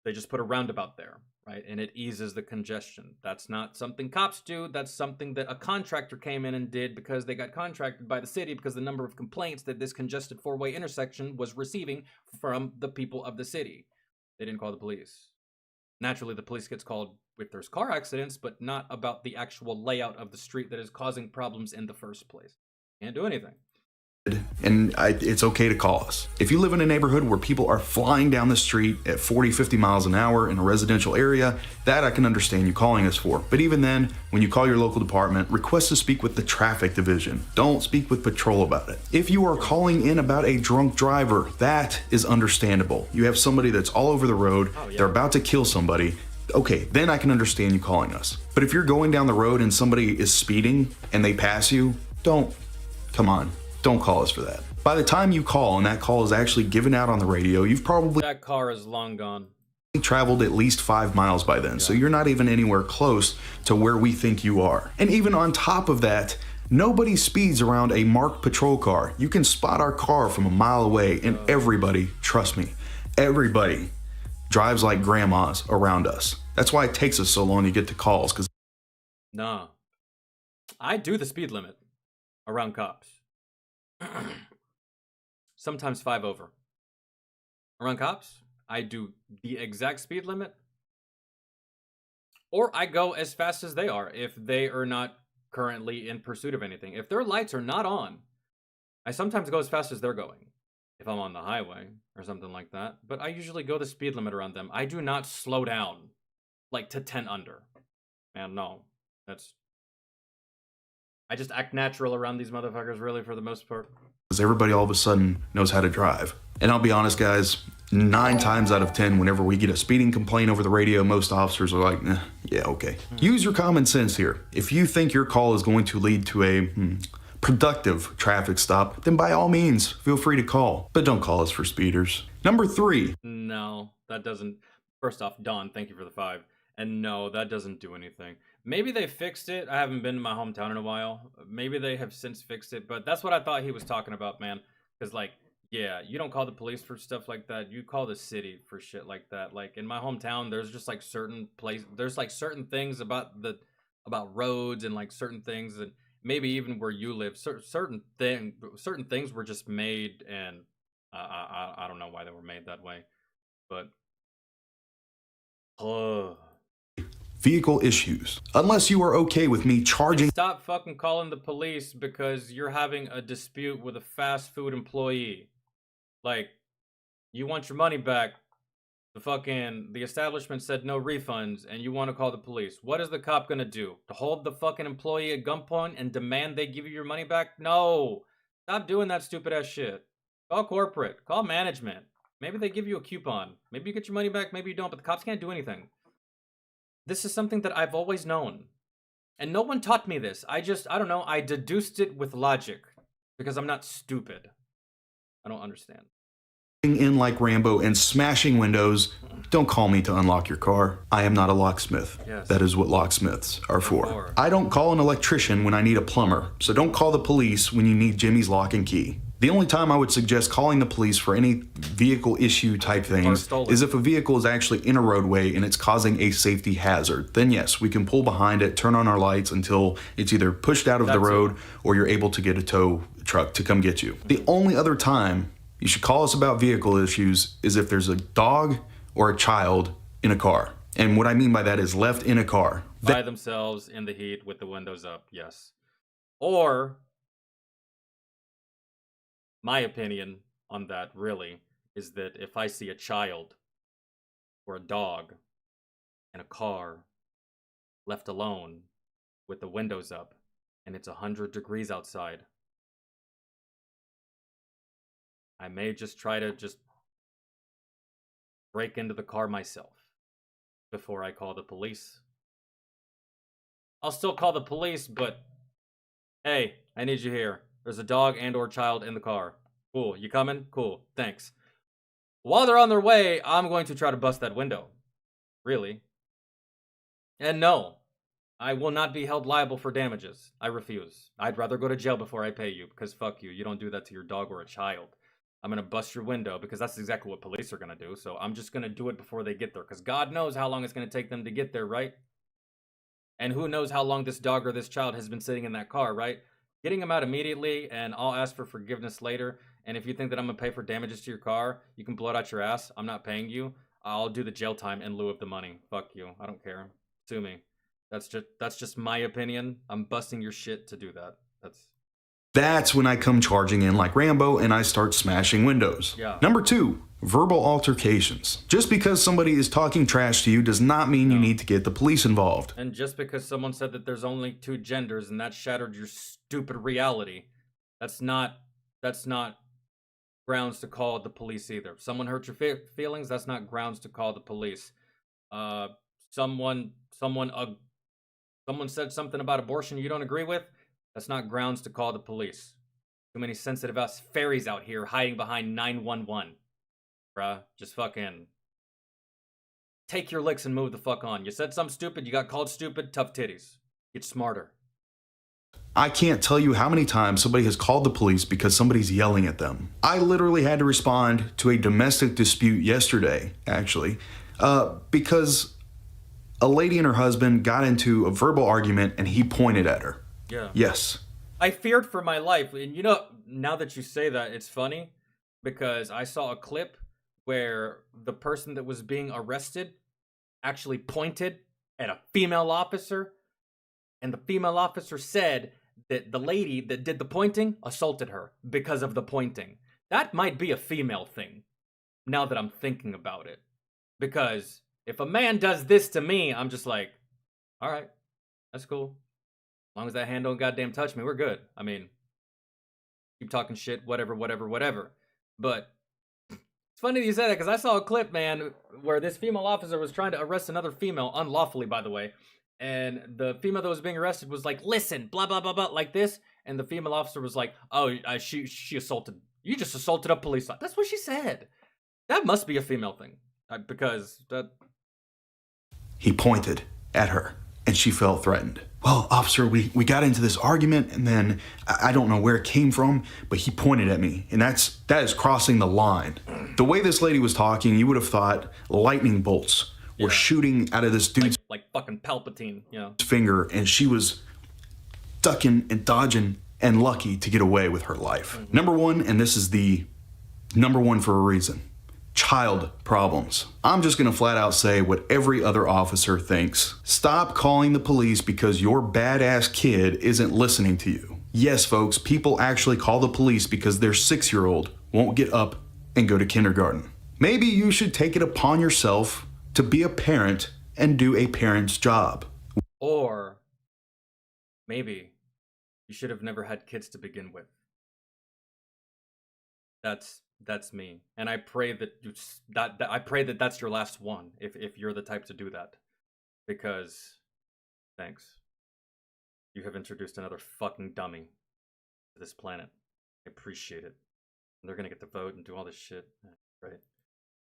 Speaker 1: they just put a roundabout there, right? And it eases the congestion. That's not something cops do. That's something that a contractor came in and did because they got contracted by the city because the number of complaints that this congested four-way intersection was receiving from the people of the city. They didn't call the police. Naturally, the police gets called if there's car accidents, but not about the actual layout of the street that is causing problems in the first place. Can't do anything.
Speaker 2: And it's okay to call us. If you live in a neighborhood where people are flying down the street at 40, 50 miles an hour in a residential area, that I can understand you calling us for. But even then, when you call your local department, request to speak with the traffic division. Don't speak with patrol about it. If you are calling in about a drunk driver, that is understandable. You have somebody that's all over the road, they're about to kill somebody. Okay, then I can understand you calling us. But if you're going down the road and somebody is speeding and they pass you, come on. Don't call us for that. By the time you call and that call is actually given out on the radio, you've probably
Speaker 1: that car is long gone.
Speaker 2: Traveled at least 5 miles by then, so you're not even anywhere close to where we think you are. And even on top of that, nobody speeds around a marked patrol car. You can spot our car from a mile away, and everybody, trust me, everybody drives like grandmas around us. That's why it takes us so long to get to calls.
Speaker 1: Nah, I do the speed limit around cops. Sometimes 5 over. Around cops, I do the exact speed limit. Or I go as fast as they are if they are not currently in pursuit of anything. If their lights are not on, I sometimes go as fast as they're going. If I'm on the highway or something like that. But I usually go the speed limit around them. I do not slow down like to 10 under. Man, no. I just act natural around these motherfuckers, really, for the most part.
Speaker 2: Because everybody all of a sudden knows how to drive. And I'll be honest, guys, 9 times out of 10, whenever we get a speeding complaint over the radio, most officers are like, yeah, okay. Use your common sense here. If you think your call is going to lead to a productive traffic stop, then by all means, feel free to call. But don't call us for speeders. Number 3.
Speaker 1: No, that doesn't. First off, Don, thank you for the 5. And no, that doesn't do anything. Maybe they fixed it. I haven't been to my hometown in a while. Maybe they have since fixed it, but that's what I thought he was talking about, man. Because, like, Yeah, you don't call the police for stuff like that. You call the city for shit like that. Like in my hometown, there's just like certain things about roads and like certain things, and maybe even where you live, certain things were just made, and I don't know why they were made that way, but
Speaker 2: vehicle issues. Unless you are okay with me charging.
Speaker 1: Stop fucking calling the police because you're having a dispute with a fast food employee. Like, you want your money back. The establishment said no refunds, and you want to call the police. What is the cop gonna do? To hold the fucking employee at gunpoint and demand they give you your money back? No. Stop doing that stupid ass shit. Call corporate. Call management. Maybe they give you a coupon. Maybe you get your money back, maybe you don't, but the cops can't do anything. This is something that I've always known. And no one taught me this. I don't know, I deduced it with logic. Because I'm not stupid. I don't understand.
Speaker 2: In like Rambo and smashing windows. Don't call me to unlock your car. I am not a locksmith.
Speaker 1: Yes.
Speaker 2: That is what locksmiths are for. I don't call an electrician when I need a plumber. So don't call the police when you need Jimmy's lock and key. The only time I would suggest calling the police for any vehicle issue type things is if a vehicle is actually in a roadway and it's causing a safety hazard. Then yes, we can pull behind it, turn on our lights until it's either pushed out of the road or you're able to get a tow truck to come get you. The only other time you should call us about vehicle issues is if there's a dog or a child in a car. And what I mean by that is left in a car.
Speaker 1: By themselves in the heat with the windows up, yes. Or, my opinion on that really is that if I see a child or a dog in a car left alone with the windows up and it's 100 degrees outside, I may just try to break into the car myself before I call the police. I'll still call the police, but hey, I need you here. There's a dog and or child in the car. Cool, you coming? Cool, thanks. While they're on their way, I'm going to try to bust that window. Really. And no, I will not be held liable for damages. I refuse. I'd rather go to jail before I pay you, because fuck you. You don't do that to your dog or a child. I'm going to bust your window, because that's exactly what police are going to do. So I'm just going to do it before they get there, because God knows how long it's going to take them to get there, right? And who knows how long this dog or this child has been sitting in that car, right? Getting them out immediately, and I'll ask for forgiveness later. And if you think that I'm going to pay for damages to your car, you can blow it out your ass. I'm not paying you. I'll do the jail time in lieu of the money. Fuck you. I don't care. Sue me. That's just my opinion. I'm busting your shit to do that.
Speaker 2: That's when I come charging in like Rambo and I start smashing windows.
Speaker 1: Yeah.
Speaker 2: Number 2, verbal altercations. Just because somebody is talking trash to you does not mean you need to get the police involved.
Speaker 1: And just because someone said that there's only 2 genders and that shattered your stupid reality, that's not grounds to call the police either. If someone hurt your feelings, that's not grounds to call the police. Someone said something about abortion you don't agree with, that's not grounds to call the police. Too many sensitive ass fairies out here hiding behind 911. Bruh, just fucking take your licks and move the fuck on. You said something stupid, you got called stupid, tough titties. Get smarter.
Speaker 2: I can't tell you how many times somebody has called the police because somebody's yelling at them. I literally had to respond to a domestic dispute yesterday, actually, because a lady and her husband got into a verbal argument and he pointed at her.
Speaker 1: Yeah.
Speaker 2: Yes.
Speaker 1: I feared for my life. And you know, now that you say that, it's funny because I saw a clip where the person that was being arrested actually pointed at a female officer. And the female officer said that the lady that did the pointing assaulted her because of the pointing. That might be a female thing, now that I'm thinking about it. Because if a man does this to me, I'm just like, all right, that's cool. As long as that hand don't goddamn touch me, we're good. I mean, keep talking shit, whatever. But it's funny that you say that, because I saw a clip, man, where this female officer was trying to arrest another female, unlawfully, by the way. And the female that was being arrested was like, listen, blah, blah, blah, blah, like this. And the female officer was like, oh, she assaulted, you just assaulted a police officer. That's what she said. That must be a female thing. Because that...
Speaker 2: He pointed at her. and she felt threatened. Well, officer, we got into this argument, and then I don't know where it came from, but he pointed at me, and that is crossing the line. The way this lady was talking, you would have thought lightning bolts were shooting out of this dude's
Speaker 1: like fucking Palpatine, you know,
Speaker 2: finger, and she was ducking and dodging and lucky to get away with her life. Number one, and this is the number one for a reason, child problems. I'm just gonna flat out say what every other officer thinks. Stop calling the police because your badass kid isn't listening to you. Yes, folks, people actually call the police because their 6-year-old won't get up and go to kindergarten. Maybe you should take it upon yourself to be a parent and do a parent's job.
Speaker 1: Or maybe you should have never had kids to begin with. That's me, and I pray that that's your last one if you're the type to do that, because thanks, you have introduced another fucking dummy to this planet. I appreciate it. And they're gonna get to vote and do all this shit, right?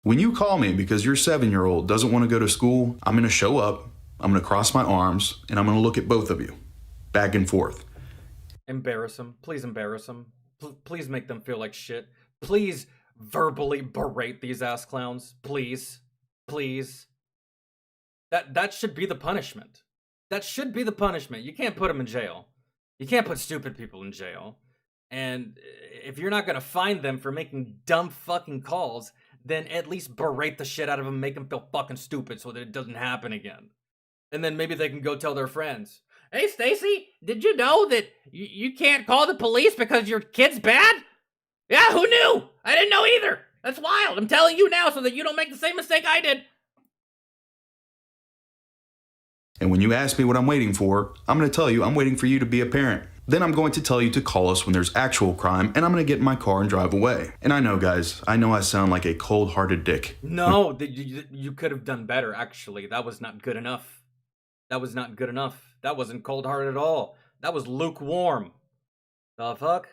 Speaker 2: When you call me because your 7-year-old doesn't want to go to school, I'm gonna show up, I'm gonna cross my arms, and I'm gonna look at both of you, back and forth.
Speaker 1: Embarrass them, please embarrass them. Please make them feel like shit. Please verbally berate these ass clowns. Please. Please. That should be the punishment. That should be the punishment. You can't put them in jail. You can't put stupid people in jail. And if you're not going to fine them for making dumb fucking calls, then at least berate the shit out of them, make them feel fucking stupid so that it doesn't happen again. And then maybe they can go tell their friends, "Hey, Stacy, did you know that you can't call the police because your kid's bad?" "Yeah, who knew? I didn't know either. That's wild. I'm telling you now so that you don't make the same mistake I did."
Speaker 2: And when you ask me what I'm waiting for, I'm going to tell you I'm waiting for you to be a parent. Then I'm going to tell you to call us when there's actual crime, and I'm going to get in my car and drive away. And I know, guys, I know I sound like a cold-hearted dick.
Speaker 1: No, you could have done better, actually. That was not good enough. That was not good enough. That wasn't cold-hearted at all. That was lukewarm. The fuck?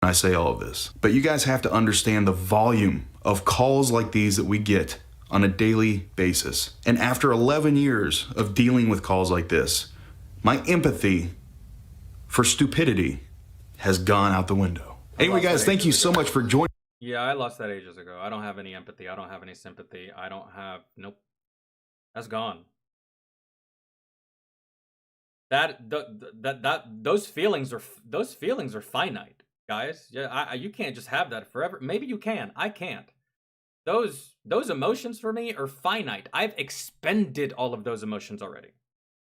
Speaker 2: I say all of this, but you guys have to understand the volume of calls like these that we get on a daily basis. And after 11 years of dealing with calls like this, my empathy for stupidity has gone out the window. Anyway, guys, thank you so much for joining.
Speaker 1: Yeah, I lost that ages ago. I don't have any empathy. I don't have any sympathy. I don't have... Nope. That's gone. Those feelings are finite, guys. Yeah, you can't just have that forever. Maybe you can. I can't. Those emotions for me are finite. I've expended all of those emotions already.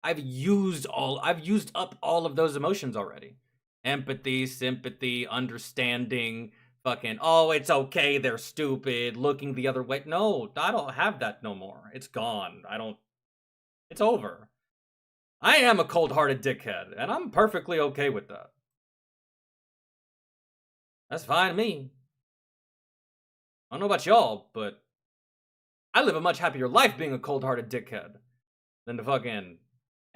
Speaker 1: I've used up all of those emotions already. Empathy, sympathy, understanding, fucking, oh, it's okay, they're stupid, looking the other way. No, I don't have that no more. It's gone. It's over. I am a cold-hearted dickhead, and I'm perfectly okay with that. That's fine with me. I don't know about y'all, but I live a much happier life being a cold-hearted dickhead than to fucking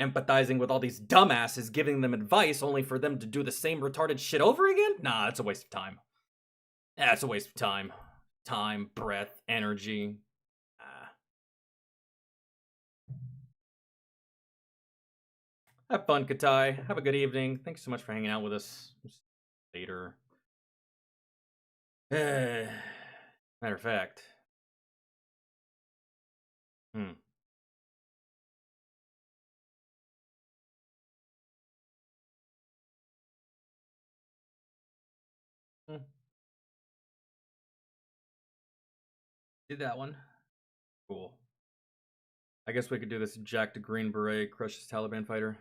Speaker 1: empathizing with all these dumbasses, giving them advice only for them to do the same retarded shit over again? Nah, it's a waste of time. Yeah, it's a waste of time. Time, breath, energy. Have fun, Katai. Have a good evening. Thanks so much for hanging out with us. Later. Matter of fact. Did that one. Cool. I guess we could do this Jack the Green Beret crushes Taliban fighter.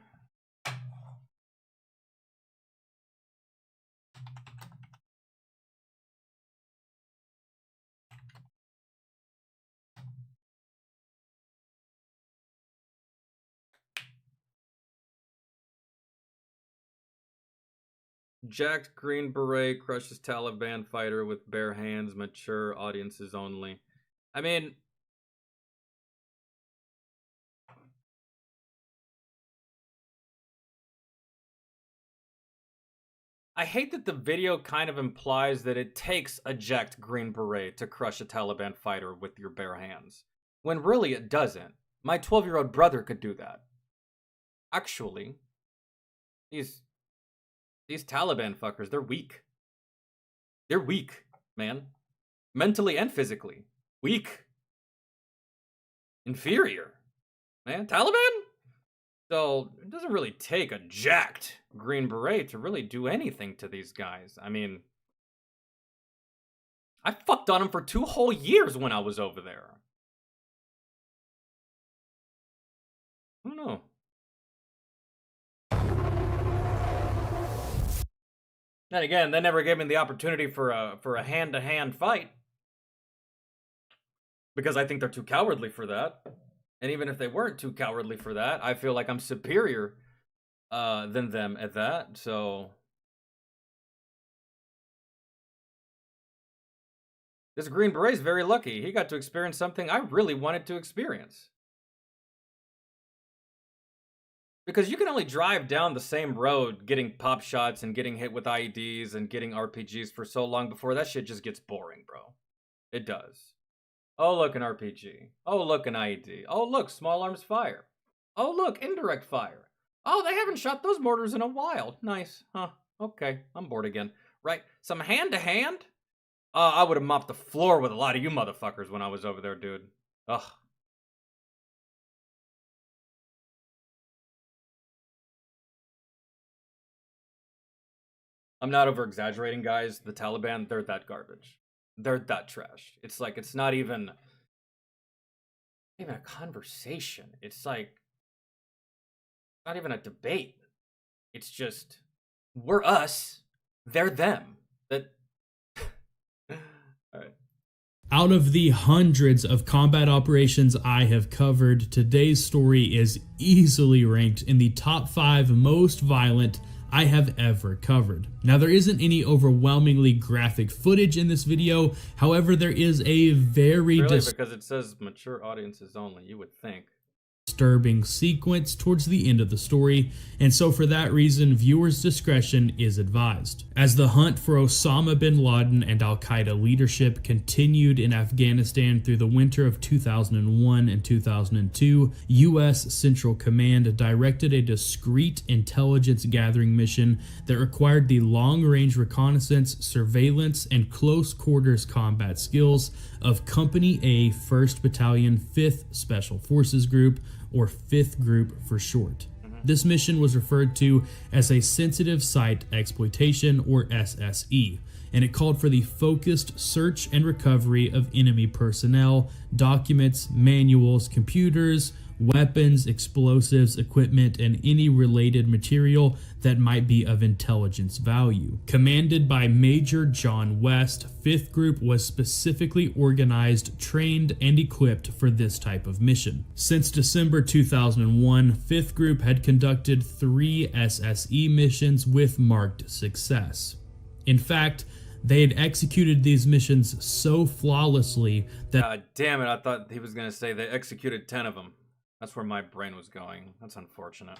Speaker 1: Jacked Green Beret crushes Taliban fighter with bare hands, mature audiences only. I mean, I hate that the video kind of implies that it takes a jacked Green Beret to crush a Taliban fighter with your bare hands, when really it doesn't. My 12-year-old brother could do that. actually, these Taliban fuckers, they're weak. They're weak, man. Mentally and physically. Weak. Inferior. Man, Taliban? So, it doesn't really take a jacked Green Beret to really do anything to these guys. I mean, I fucked on them for 2 whole years when I was over there. I don't know. Then again, they never gave me the opportunity for a hand-to-hand fight. Because I think they're too cowardly for that. And even if they weren't too cowardly for that, I feel like I'm superior than them at that, so... This Green Beret's very lucky. He got to experience something I really wanted to experience. Because you can only drive down the same road getting pop shots and getting hit with IEDs and getting RPGs for so long before that shit just gets boring, bro. It does. Oh, look, an RPG. Oh, look, an IED. Oh, look, small arms fire. Oh, look, indirect fire. Oh, they haven't shot those mortars in a while. Nice. Huh. Okay, I'm bored again. Right, some hand-to-hand? I would have mopped the floor with a lot of you motherfuckers when I was over there, dude. Ugh. I'm not over-exaggerating, guys. The Taliban, they're that garbage. They're that trash. It's like, it's not even a conversation. It's like, not even a debate. It's just, we're us, they're them. That. All right.
Speaker 12: Out of the hundreds of combat operations I have covered, today's story is easily ranked in the top 5 most violent I have ever covered. Now, there isn't any overwhelmingly graphic footage in this video. However, there is a very
Speaker 1: because it says mature audiences only, you would think.
Speaker 12: Disturbing sequence towards the end of the story, and so for that reason, viewers' discretion is advised. As the hunt for Osama bin Laden and Al-Qaeda leadership continued in Afghanistan through the winter of 2001 and 2002, U.S. Central Command directed a discreet intelligence gathering mission that required the long-range reconnaissance, surveillance, and close-quarters combat skills of Company A 1st Battalion 5th Special Forces Group, or 5th Group for short. This mission was referred to as a Sensitive Site Exploitation, or SSE, and it called for the focused search and recovery of enemy personnel, documents, manuals, computers, weapons, explosives, equipment, and any related material that might be of intelligence value. Commanded by Major John West, 5th Group was specifically organized, trained, and equipped for this type of mission. Since December 2001, 5th Group had conducted 3 SSE missions with marked success. In fact, they had executed these missions so flawlessly that—
Speaker 1: God damn it, I thought he was going to say they executed 10 of them. That's where my brain was going. That's unfortunate.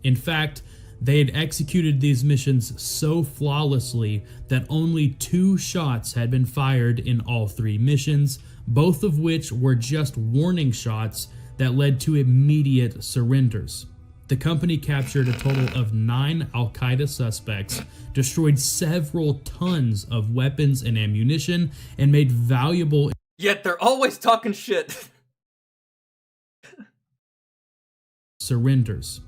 Speaker 12: In fact, they had executed these missions so flawlessly that only 2 shots had been fired in all 3 missions, both of which were just warning shots that led to immediate surrenders. The company captured a total of 9 Al-Qaeda suspects, destroyed several tons of weapons and ammunition, and made valuable—
Speaker 1: Yet they're always talking shit.
Speaker 12: surrenders.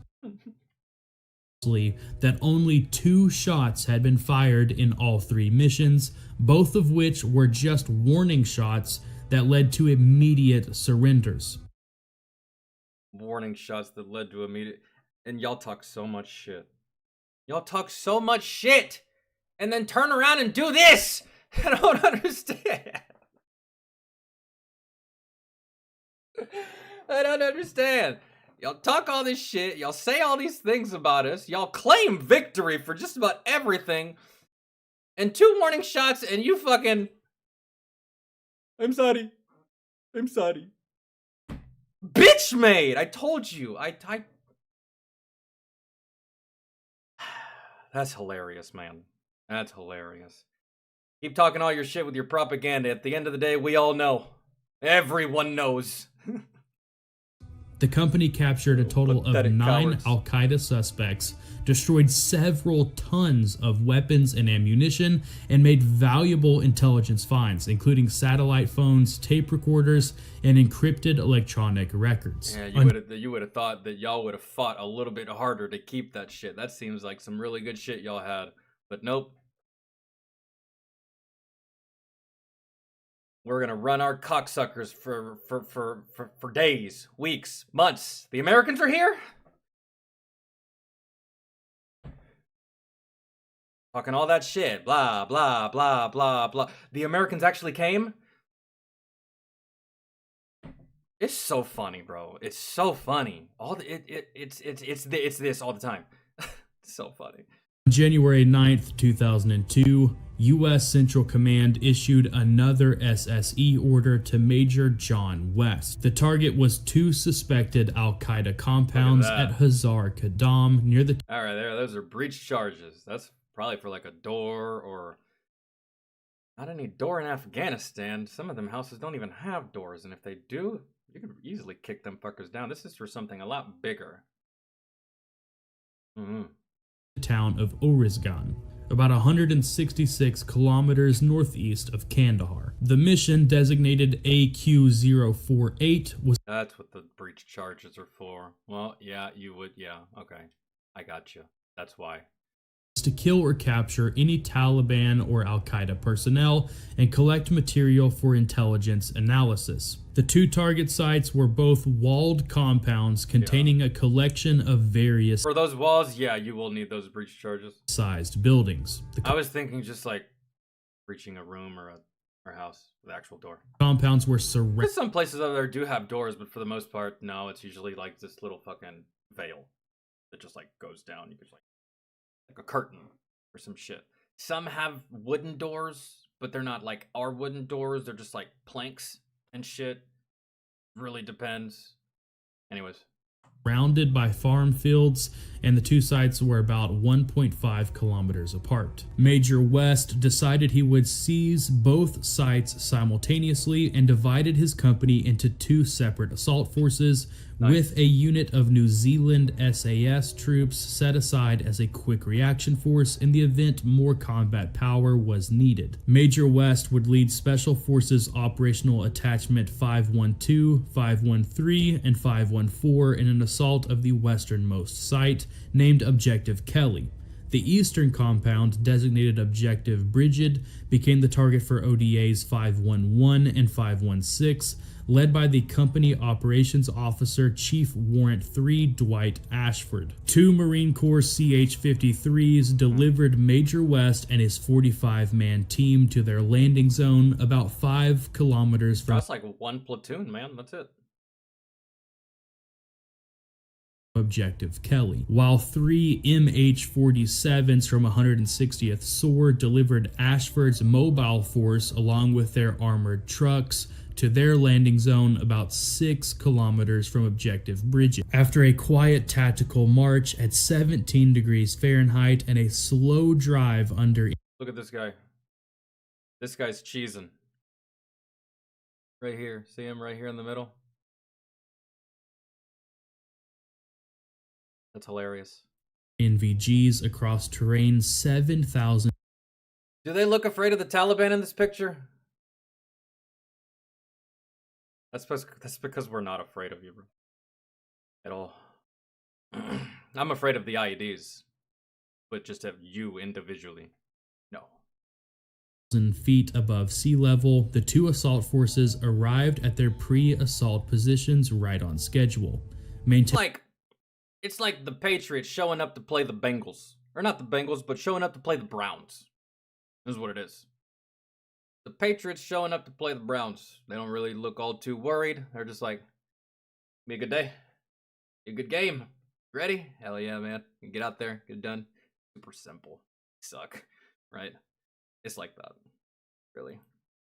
Speaker 12: That only 2 shots had been fired in all 3 missions, both of which were just warning shots that led to immediate surrenders.
Speaker 1: Warning shots that led to immediate— and y'all talk so much shit. Y'all talk so much shit, and then turn around and do this! I don't understand. I don't understand. Y'all talk all this shit, y'all say all these things about us, y'all claim victory for just about everything, and 2 warning shots and you fucking— I'm sorry. I'm sorry. Bitch made! I told you. I That's hilarious, man. That's hilarious. Keep talking all your shit with your propaganda. At the end of the day, we all know. Everyone knows.
Speaker 12: The company captured a total of 9 Al-Qaeda suspects, destroyed several tons of weapons and ammunition, and made valuable intelligence finds, including satellite phones, tape recorders, and encrypted electronic records.
Speaker 1: Yeah, you would have thought that y'all would have fought a little bit harder to keep that shit. That seems like some really good shit y'all had, but nope. We're gonna run our cocksuckers for days, weeks, months. The Americans are here? Talking all that shit, blah, blah, blah, blah, blah. The Americans actually came? It's so funny, bro. It's so funny. It's this all the time. It's so funny.
Speaker 12: January 9th, 2002, U.S. Central Command issued another SSE order to Major John West. The target was 2 suspected Al-Qaeda compounds at Hazar Qadam near the...
Speaker 1: All right, those are breach charges. That's probably for like a door or... Not any door in Afghanistan. Some of them houses don't even have doors, and if they do, you can easily kick them fuckers down. This is for something a lot bigger.
Speaker 12: Town of Orizgan, about 166 kilometers northeast of Kandahar. The mission, designated AQ-048, was...
Speaker 1: That's what the breach charges are for. Well, yeah, you would, yeah, okay. I got you. That's why.
Speaker 12: To kill or capture any Taliban or Al-Qaeda personnel and collect material for intelligence analysis. The 2 target sites were both walled compounds containing a collection of various...
Speaker 1: For those walls, yeah, you will need those breach charges.
Speaker 12: ...sized buildings.
Speaker 1: I was thinking just like breaching a room or a house with an actual door.
Speaker 12: Compounds were surrounded...
Speaker 1: Some places out there do have doors, but for the most part, no, it's usually like this little fucking veil that just like goes down. You could like a curtain or some shit. Some have wooden doors, but they're not like our wooden doors. They're just like planks and shit. Really depends. Anyways.
Speaker 12: Surrounded by farm fields, and the 2 sites were about 1.5 kilometers apart. Major West decided he would seize both sites simultaneously and divided his company into 2 separate assault forces, with a unit of New Zealand SAS troops set aside as a quick reaction force in the event more combat power was needed. Major West would lead Special Forces Operational Attachment 512, 513, and 514 in an assault of the westernmost site, named Objective Kelly. The eastern compound, designated Objective Bridget, became the target for ODAs 511 and 516, led by the company operations officer Chief Warrant 3 Dwight Ashford. 2 Marine Corps CH-53s delivered Major West and his 45-man team to their landing zone about 5 kilometers from...
Speaker 1: That's like 1 platoon, man. That's it.
Speaker 12: Objective Kelly, while 3 MH-47s from 160th SOAR delivered Ashford's mobile force along with their armored trucks to their landing zone about 6 kilometers from Objective Bridget. After a quiet tactical march at 17 degrees Fahrenheit and a slow drive under...
Speaker 1: Look at this guy. This guy's cheesing. Right here. See him right here in the middle? That's hilarious.
Speaker 12: NVGs across terrain 7,000.
Speaker 1: Do they look afraid of the Taliban in this picture? That's because we're not afraid of you, bro. At all. I'm afraid of the IEDs, but just of you individually. No.
Speaker 12: Feet above sea level, the 2 assault forces arrived at their pre-assault positions right on schedule.
Speaker 1: It's like the Patriots showing up to play the Bengals. Or not the Bengals, but showing up to play the Browns. This is what it is. The Patriots showing up to play the Browns. They don't really look all too worried. They're just like, be a good day. Be a good game. Ready? Hell yeah, man. You get out there, get it done. Super simple. Suck. Right? It's like that. Really.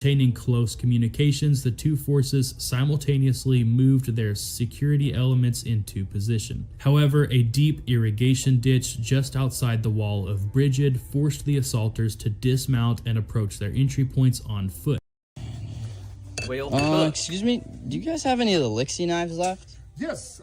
Speaker 12: Maintaining close communications, the 2 forces simultaneously moved their security elements into position. However, a deep irrigation ditch just outside the wall of Bridget forced the assaulters to dismount and approach their entry points on foot.
Speaker 13: Excuse me, do you guys have any of the Lixie knives left? Yes.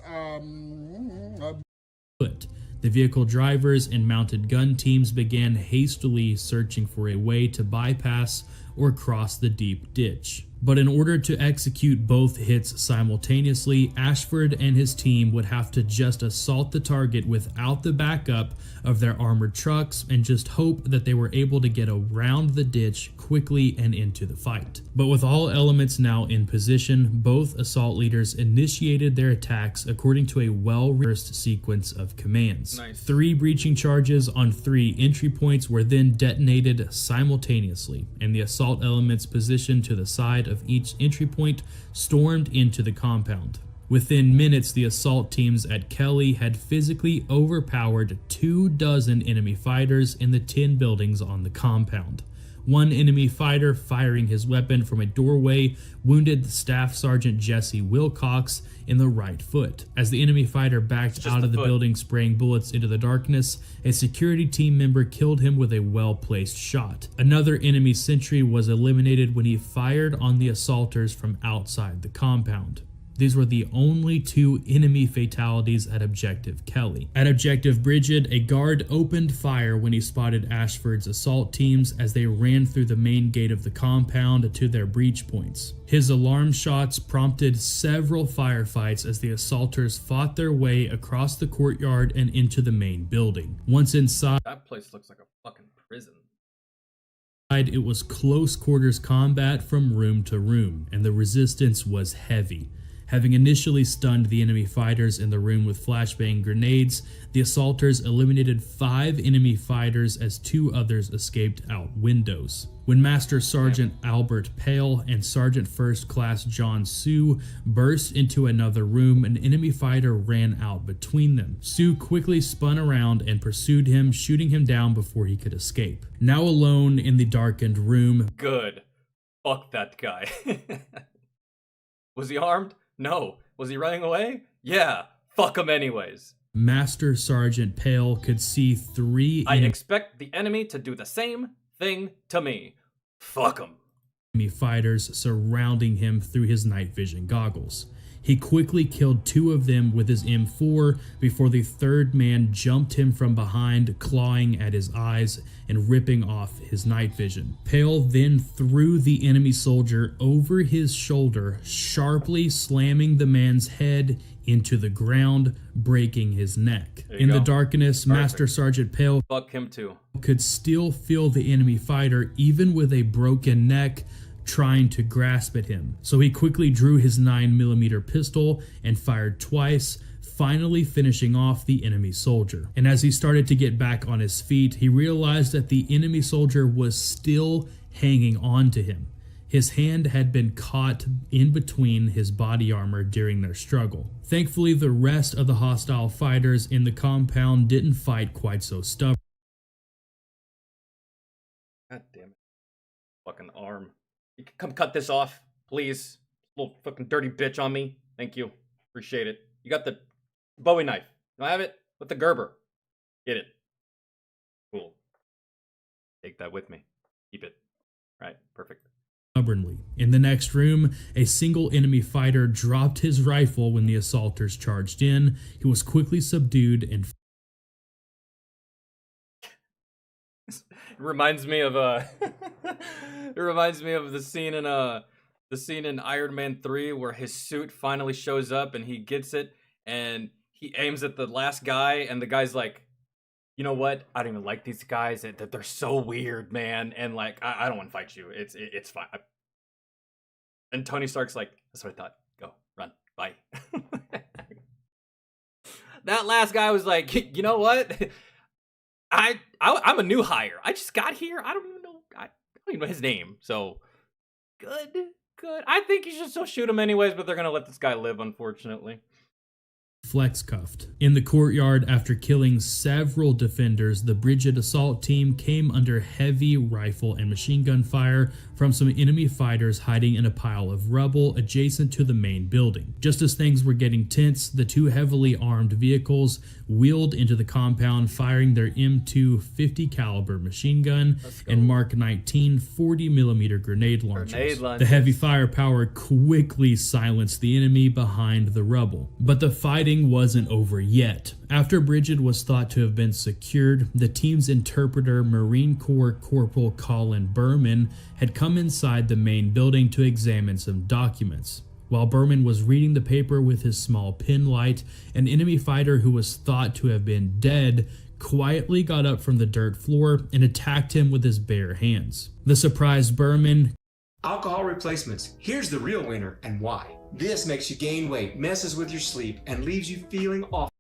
Speaker 12: Foot. The vehicle drivers and mounted gun teams began hastily searching for a way to bypass or cross the deep ditch. But in order to execute both hits simultaneously, Ashford and his team would have to just assault the target without the backup of their armored trucks and just hope that they were able to get around the ditch quickly and into the fight. But with all elements now in position, both assault leaders initiated their attacks according to a well-rehearsed sequence of commands.
Speaker 1: Nice.
Speaker 12: 3 breaching charges on 3 entry points were then detonated simultaneously, and the assault elements positioned to the side of each entry point stormed into the compound. Within minutes, the assault teams at Kelly had physically overpowered 24 enemy fighters in the 10 buildings on the compound. One enemy fighter firing his weapon from a doorway wounded Staff Sergeant Jesse Wilcox in the right foot. As the enemy fighter backed out of the building spraying bullets into the darkness, a security team member killed him with a well-placed shot. Another enemy sentry was eliminated when he fired on the assaulters from outside the compound. These were the only 2 enemy fatalities at Objective Kelly. At Objective Bridget, a guard opened fire when he spotted Ashford's assault teams as they ran through the main gate of the compound to their breach points. His alarm shots prompted several firefights as the assaulters fought their way across the courtyard and into the main building. Once inside,
Speaker 1: That place looks like a fucking prison.
Speaker 12: it was close quarters combat from room to room, and the resistance was heavy. Having initially stunned the enemy fighters in the room with flashbang grenades, the assaulters eliminated 5 enemy fighters as 2 others escaped out windows. When Master Sergeant Albert Pale and Sergeant First Class John Sue burst into another room, an enemy fighter ran out between them. Sue quickly spun around and pursued him, shooting him down before he could escape. Now alone in the darkened room,
Speaker 1: Good. Fuck that guy. Was he armed? No. Was he running away? Yeah. Fuck him anyways.
Speaker 12: Master Sergeant Pale could see 3
Speaker 1: I expect the enemy to do the same thing to me. Fuck him.
Speaker 12: enemy fighters surrounding him through his night vision goggles. He quickly killed 2 of them with his M4 before the 3rd man jumped him from behind, clawing at his eyes and ripping off his night vision. Pale then threw the enemy soldier over his shoulder, sharply slamming the man's head into the ground, breaking his neck. In the darkness, Master Sergeant Pale
Speaker 1: Fuck him too.
Speaker 12: could still feel the enemy fighter, even with a broken neck, trying to grasp at him. So he quickly drew his 9mm pistol and fired twice, finally finishing off the enemy soldier. And as he started to get back on his feet, he realized that the enemy soldier was still hanging on to him. His hand had been caught in between his body armor during their struggle. Thankfully, the rest of the hostile fighters in the compound didn't fight quite so stubborn.
Speaker 1: God damn it. Fucking arm. You can come cut this off, please. Little fucking dirty bitch on me. Thank you. Appreciate it. You got the Bowie knife. Do I have it? With the Gerber. Get it. Cool. Take that with me. Keep it. Right. Perfect.
Speaker 12: Stubbornly. In the next room, a single enemy fighter dropped his rifle when the assaulters charged in. He was quickly subdued and
Speaker 1: It reminds me of it reminds me of the scene in Iron Man 3 where his suit finally shows up and he gets it and he aims at the last guy and the guy's like, you know what? I don't even like these guys. They're so weird, man. And like, I don't want to fight you. It's fine. And Tony Stark's like, that's what I thought. Go, run, bye. That last guy was like, you know what? I'm a new hire. I just got here. I don't even know his name. So good. I think you should still shoot him anyways, but they're gonna let this guy live, unfortunately.
Speaker 12: flex cuffed. In the courtyard, after killing several defenders, the Bridget assault team came under heavy rifle and machine gun fire from some enemy fighters hiding in a pile of rubble adjacent to the main building. Just as things were getting tense, the two heavily armed vehicles wheeled into the compound, firing their M2 50 caliber machine gun and Mark 19 40mm grenade launchers. The heavy firepower quickly silenced the enemy behind the rubble. But the fighting wasn't over yet. After Bridget was thought to have been secured, the team's interpreter, Marine Corps Corporal Colin Berman, had come inside the main building to examine some documents. While Berman was reading the paper with his small pen light, an enemy fighter who was thought to have been dead quietly got up from the dirt floor and attacked him with his bare hands. The surprised Berman,
Speaker 13: alcohol replacements. Here's the real winner and why. This makes you gain weight, messes with your sleep, and leaves you feeling awful.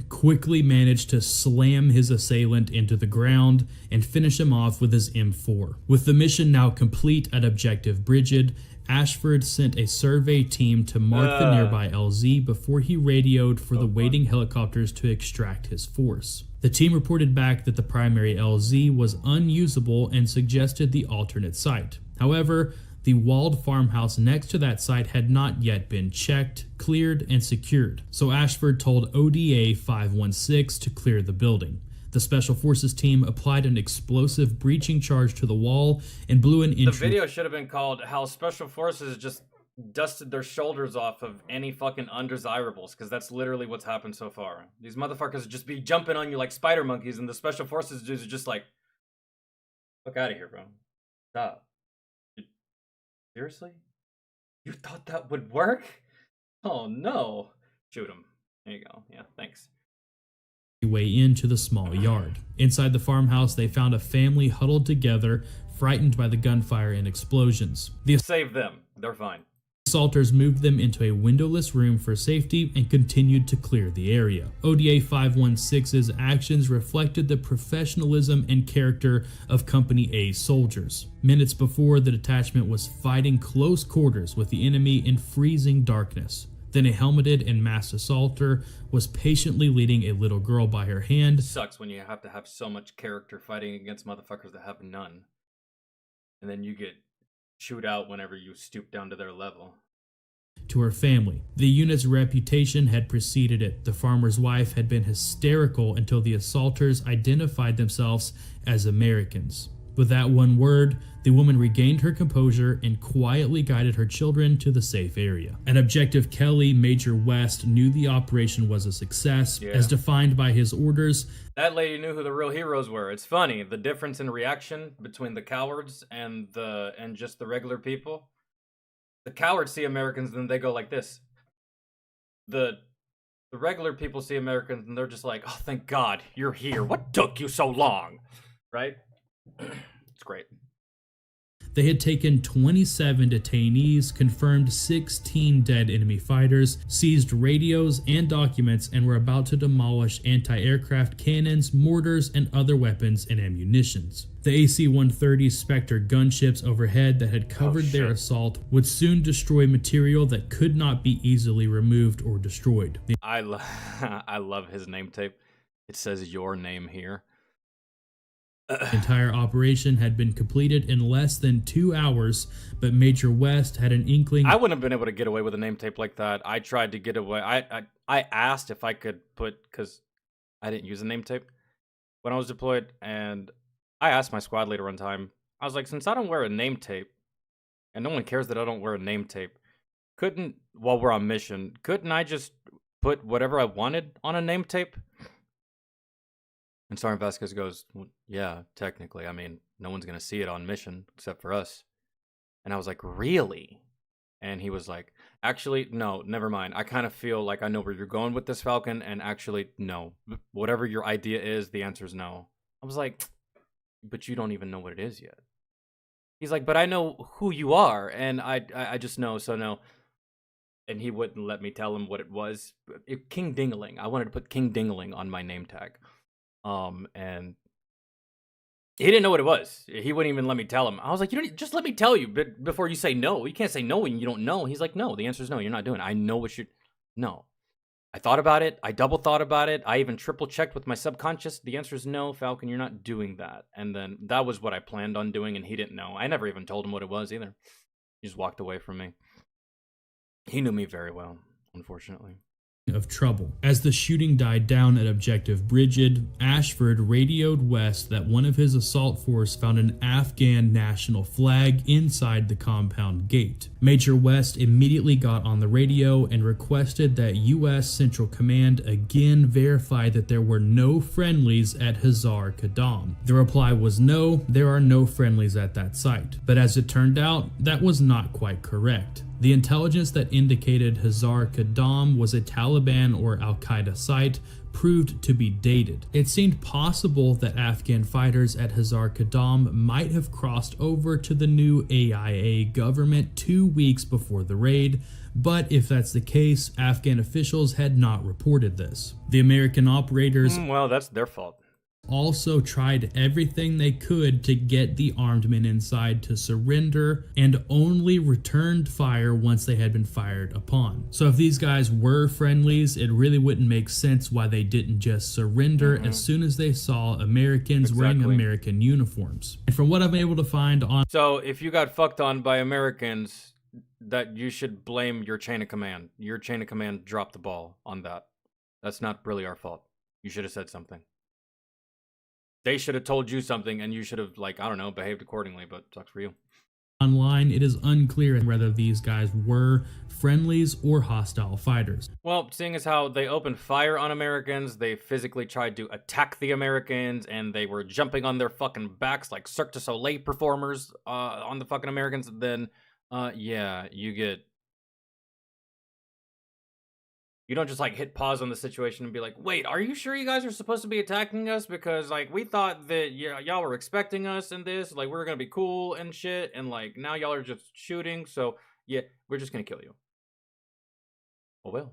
Speaker 12: Quickly managed to slam his assailant into the ground and finish him off with his M4. With the mission now complete at Objective Bridget, Ashford sent a survey team to mark the nearby LZ before he radioed for the waiting helicopters to extract his force. The team reported back that the primary LZ was unusable and suggested the alternate site. However, the walled farmhouse next to that site had not yet been checked, cleared, and secured, so Ashford told ODA 516 to clear the building. The Special Forces team applied an explosive breaching charge to the wall and blew an entry.
Speaker 1: The video should have been called How Special Forces Just Dusted Their Shoulders Off of Any Fucking Undesirables, because that's literally what's happened so far. These motherfuckers just be jumping on you like spider monkeys, and the Special Forces dudes are just like, fuck out of here, bro. Stop. Seriously? You thought that would work? Oh no. Shoot him. There you go. Yeah, thanks.
Speaker 12: Way into the small yard. Inside the farmhouse, they found a family huddled together, frightened by the gunfire and explosions.
Speaker 1: Save them. They're fine.
Speaker 12: Assaulters moved them into a windowless room for safety and continued to clear the area. ODA 516's actions reflected the professionalism and character of Company A soldiers. Minutes before, the detachment was fighting close quarters with the enemy in freezing darkness. Then a helmeted and masked assaulter was patiently leading a little girl by her hand.
Speaker 1: It sucks when you have to have so much character fighting against motherfuckers that have none. And then you get shoot out whenever you stoop down to their level.
Speaker 12: To her family. The unit's reputation had preceded it. The farmer's wife had been hysterical until the assaulters identified themselves as Americans. With that one word, the woman regained her composure and quietly guided her children to the safe area. At Objective Kelly, Major West knew the operation was a success, as defined by his orders.
Speaker 1: That lady knew who the real heroes were. It's funny, the difference in reaction between the cowards and just the regular people. The cowards see Americans and they go like this. The regular people see Americans and they're just like, oh, thank God, you're here. What took you so long? Right? It's great.
Speaker 12: They had taken 27 detainees, confirmed 16 dead enemy fighters, seized radios and documents, and were about to demolish anti-aircraft cannons, mortars, and other weapons and ammunitions. The AC-130 Spectre gunships overhead that had covered their assault would soon destroy material that could not be easily removed or destroyed.
Speaker 1: I love his name tape. It says your name here.
Speaker 12: The entire operation had been completed in less than 2 hours, but Major West had an inkling.
Speaker 1: I wouldn't have been able to get away with a name tape like that. I tried to get away. I asked if I could put, because I didn't use a name tape when I was deployed, and I asked my squad leader one time. I was like, since I don't wear a name tape, and no one cares that I don't wear a name tape, while we're on mission, couldn't I just put whatever I wanted on a name tape? And Sergeant Vasquez goes, well, yeah, technically. I mean, no one's going to see it on mission except for us. And I was like, really? And he was like, actually, no, never mind. I kind of feel like I know where you're going with this, Falcon. And actually, no. Whatever your idea is, the answer is no. I was like, but you don't even know what it is yet. He's like, but I know who you are. And I just know, so no. And he wouldn't let me tell him what it was. King Dingaling. I wanted to put King Dingaling on my name tag. And he didn't know what it was. He wouldn't even let me tell him. I was like, you don't just let me tell you before you say no. You can't say no when you don't know. He's like, no, the answer is no. You're not doing it. I know what you no. I thought about it. I double thought about it. I even triple checked with my subconscious. The answer is no, Falcon, you're not doing that. And then that was what I planned on doing, and he didn't know. I never even told him what it was either. He just walked away from me. He knew me very well, unfortunately.
Speaker 12: Of trouble. As the shooting died down at Objective Bridget, Ashford radioed West that one of his assault force found an Afghan national flag inside the compound gate. Major West immediately got on the radio and requested that U.S. Central Command again verify that there were no friendlies at Hazar Qadam. The reply was no, there are no friendlies at that site. But as it turned out, that was not quite correct. The intelligence that indicated Hazar Qadam was a Taliban or Al-Qaeda site proved to be dated. It seemed possible that Afghan fighters at Hazar Qadam might have crossed over to the new AIA government 2 weeks before the raid, but if that's the case, Afghan officials had not reported this. The American operators
Speaker 1: Well, that's their fault.
Speaker 12: also tried everything they could to get the armed men inside to surrender and only returned fire once they had been fired upon. So if these guys were friendlies, it really wouldn't make sense why they didn't just surrender as soon as they saw Americans wearing American uniforms. And from what I'm able to find on...
Speaker 1: So if you got fucked on by Americans, that you should blame your chain of command. Your chain of command dropped the ball on that. That's not really our fault. You should have said something. They should have told you something, and you should have, like, I don't know, behaved accordingly, but sucks for you.
Speaker 12: Online, it is unclear whether these guys were friendlies or hostile fighters.
Speaker 1: Well, seeing as how they opened fire on Americans, they physically tried to attack the Americans, and they were jumping on their fucking backs like Cirque du Soleil performers on the fucking Americans, then, yeah, you get... You don't just, like, hit pause on the situation and be like, wait, are you sure you guys are supposed to be attacking us? Because, like, we thought that y'all were expecting us in this. Like, we were going to be cool and shit. And, like, now y'all are just shooting. So, yeah, we're just going to kill you. Oh, well.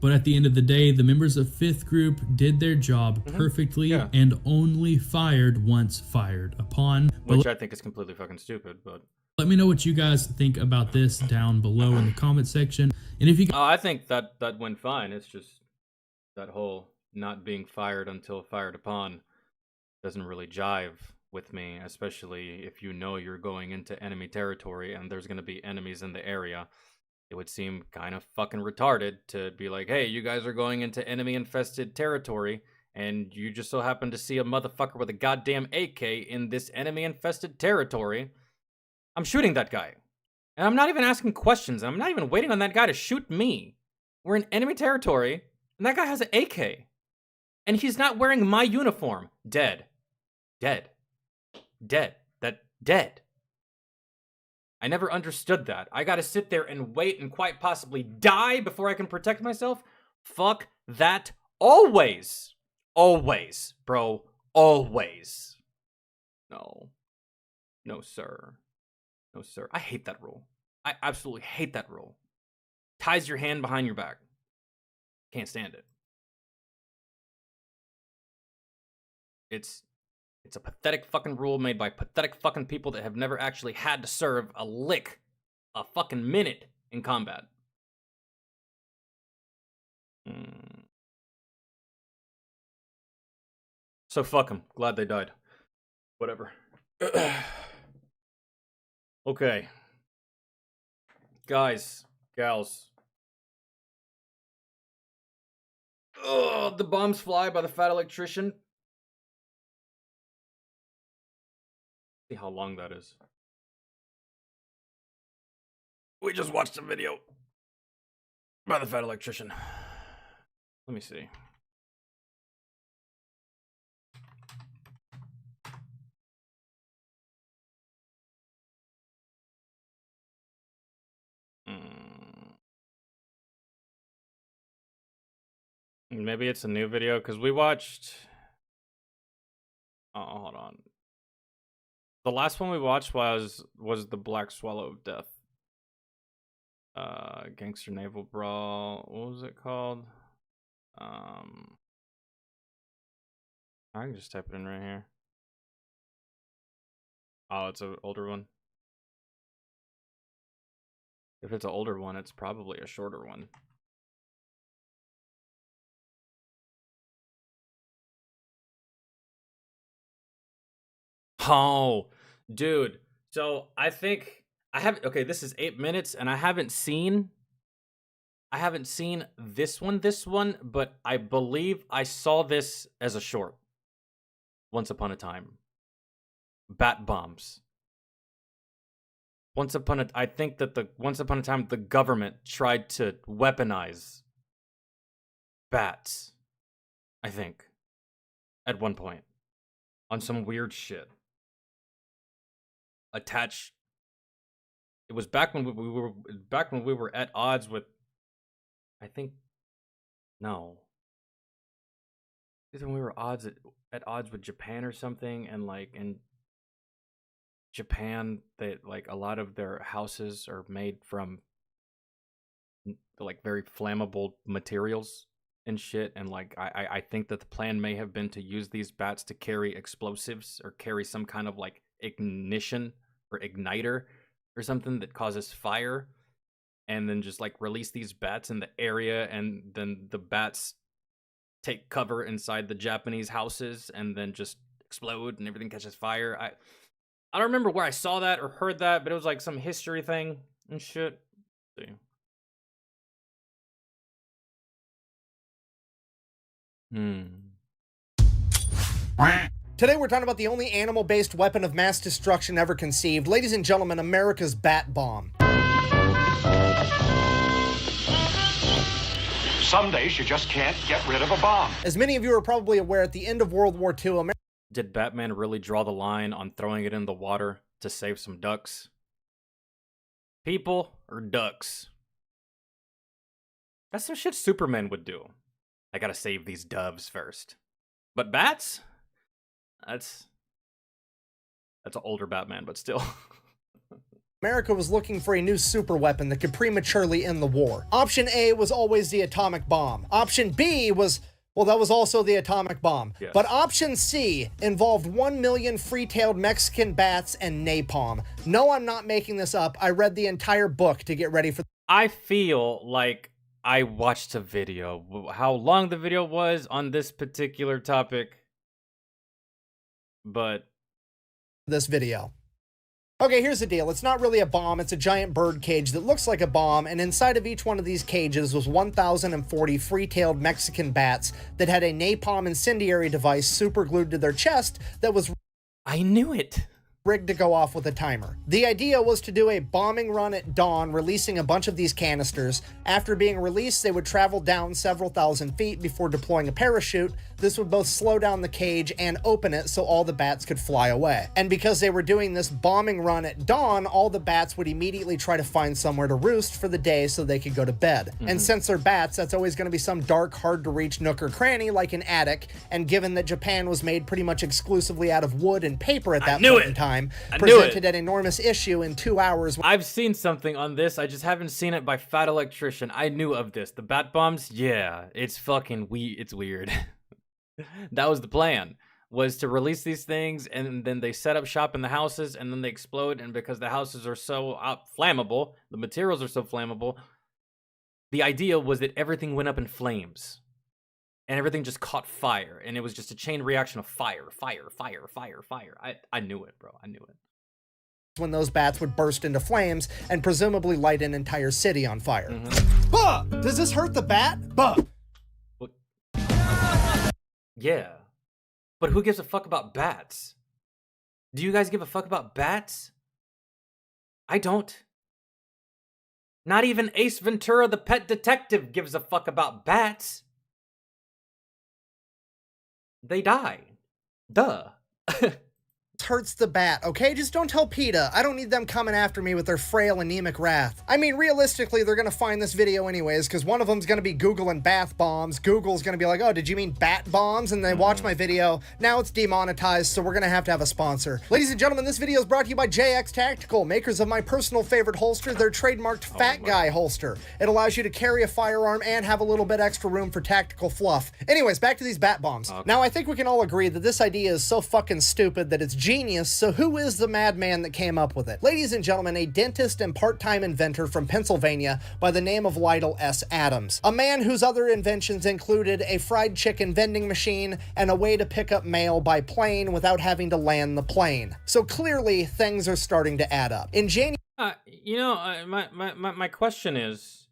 Speaker 12: But at the end of the day, the members of 5th Group did their job perfectly and only fired once fired upon.
Speaker 1: Which I think is completely fucking stupid, but...
Speaker 12: Let me know what you guys think about this down below in the comment section. And if you
Speaker 1: I think that went fine. It's just that whole not being fired until fired upon doesn't really jive with me, especially if you know you're going into enemy territory and there's going to be enemies in the area. It would seem kind of fucking retarded to be like, hey, you guys are going into enemy-infested territory, and you just so happen to see a motherfucker with a goddamn AK in this enemy-infested territory. I'm shooting that guy. And I'm not even asking questions. I'm not even waiting on that guy to shoot me. We're in enemy territory, and that guy has an AK. And he's not wearing my uniform. Dead. Dead. Dead. Dead. I never understood that. I gotta sit there and wait and quite possibly die before I can protect myself? Fuck that. Always. Always, bro. Always. No. No, sir. No, sir. I hate that rule. I absolutely hate that rule. Ties your hand behind your back. Can't stand it. It's a pathetic fucking rule made by pathetic fucking people that have never actually had to serve a fucking minute in combat. So fuck them. Glad they died. Whatever. Okay. Guys, gals. Ugh, the bombs fly by the fat electrician. See how long that is. We just watched a video by the fat electrician. Let me see. Maybe it's a new video, because we watched... Oh, hold on. The last one we watched was the Black Swallow of Death. Gangster Naval Brawl. What was it called? I can just type it in right here. Oh, it's an older one. If it's an older one, it's probably a shorter one. Oh, dude. So I think I have. Okay, this is 8 minutes, and I haven't seen this one, but I believe I saw this as a short. Once upon a time. Bat bombs. I think that once upon a time the government tried to weaponize bats. I think. At one point. On some weird shit. Attached. It was back when we were at odds with, I think, no. When we were at odds with Japan or something, and like in Japan, they like a lot of their houses are made from like very flammable materials and shit, and like I think that the plan may have been to use these bats to carry explosives or carry some kind of like ignition or igniter or something that causes fire, and then just like release these bats in the area, and then the bats take cover inside the Japanese houses and then just explode and everything catches fire. I don't remember where I saw that or heard that, but it was like some history thing and shit. Let's see.
Speaker 9: Today we're talking about the only animal-based weapon of mass destruction ever conceived. Ladies and gentlemen, America's bat bomb.
Speaker 3: Some days you just can't get rid of a bomb.
Speaker 9: As many of you are probably aware, at the end of World War II,
Speaker 1: Did Batman really draw the line on throwing it in the water to save some ducks? People or ducks? That's some shit Superman would do. I gotta save these doves first. But bats? That's an older Batman, but still.
Speaker 9: America was looking for a new super weapon that could prematurely end the war. Option A was always the atomic bomb. Option B was, well, that was also the atomic bomb.
Speaker 1: Yes.
Speaker 9: But option C involved 1 million free-tailed Mexican bats and napalm. No, I'm not making this up. I read the entire book to get ready for.
Speaker 1: I feel like I watched a video. How long the video was on this particular topic, but
Speaker 9: this video. Okay, here's the deal. It's not really a bomb. It's a giant bird cage that looks like a bomb, and inside of each one of these cages was 1,040 free-tailed Mexican bats that had a napalm incendiary device super glued to their chest that was...
Speaker 1: I knew it!
Speaker 9: ...rigged to go off with a timer. The idea was to do a bombing run at dawn, releasing a bunch of these canisters. After being released, they would travel down several thousand feet before deploying a parachute. This would both slow down the cage and open it so all the bats could fly away. And because they were doing this bombing run at dawn, all the bats would immediately try to find somewhere to roost for the day so they could go to bed. And since they're bats, that's always going to be some dark, hard-to-reach nook or cranny like an attic. And given that Japan was made pretty much exclusively out of wood and paper at that point in time, presented an enormous issue in 2 hours.
Speaker 1: I've seen something on this. I just haven't seen it by Fat Electrician. I knew of this. The bat bombs? Yeah, it's fucking it's weird. That was the plan, was to release these things, and then they set up shop in the houses, and then they explode, and because the houses are so flammable, the materials are so flammable, the idea was that everything went up in flames. And everything just caught fire, and it was just a chain reaction of fire. I knew it, bro. I knew it.
Speaker 9: When those bats would burst into flames and presumably light an entire city on fire. Bah! Does this hurt the bat? Bah!
Speaker 1: Yeah. But who gives a fuck about bats? Do you guys give a fuck about bats? I don't. Not even Ace Ventura, the pet detective, gives a fuck about bats. They die. Duh.
Speaker 9: Hurts the bat, okay? Just don't tell PETA. I don't need them coming after me with their frail, anemic wrath. I mean, realistically, they're gonna find this video anyways, because one of them's gonna be Googling bath bombs. Google's gonna be like, oh, did you mean bat bombs? And they watch my video. Now it's demonetized, so we're gonna have to have a sponsor. Ladies and gentlemen, this video is brought to you by JX Tactical, makers of my personal favorite holster, their trademarked Fat Guy holster. It allows you to carry a firearm and have a little bit extra room for tactical fluff. Anyways, back to these bat bombs. Okay. Now, I think we can all agree that this idea is so fucking stupid that it's genius, so who is the madman that came up with it? Ladies and gentlemen, a dentist and part-time inventor from Pennsylvania by the name of Lytle S. Adams. A man whose other inventions included a fried chicken vending machine and a way to pick up mail by plane without having to land the plane. So clearly, things are starting to add up. In January...
Speaker 1: my question is...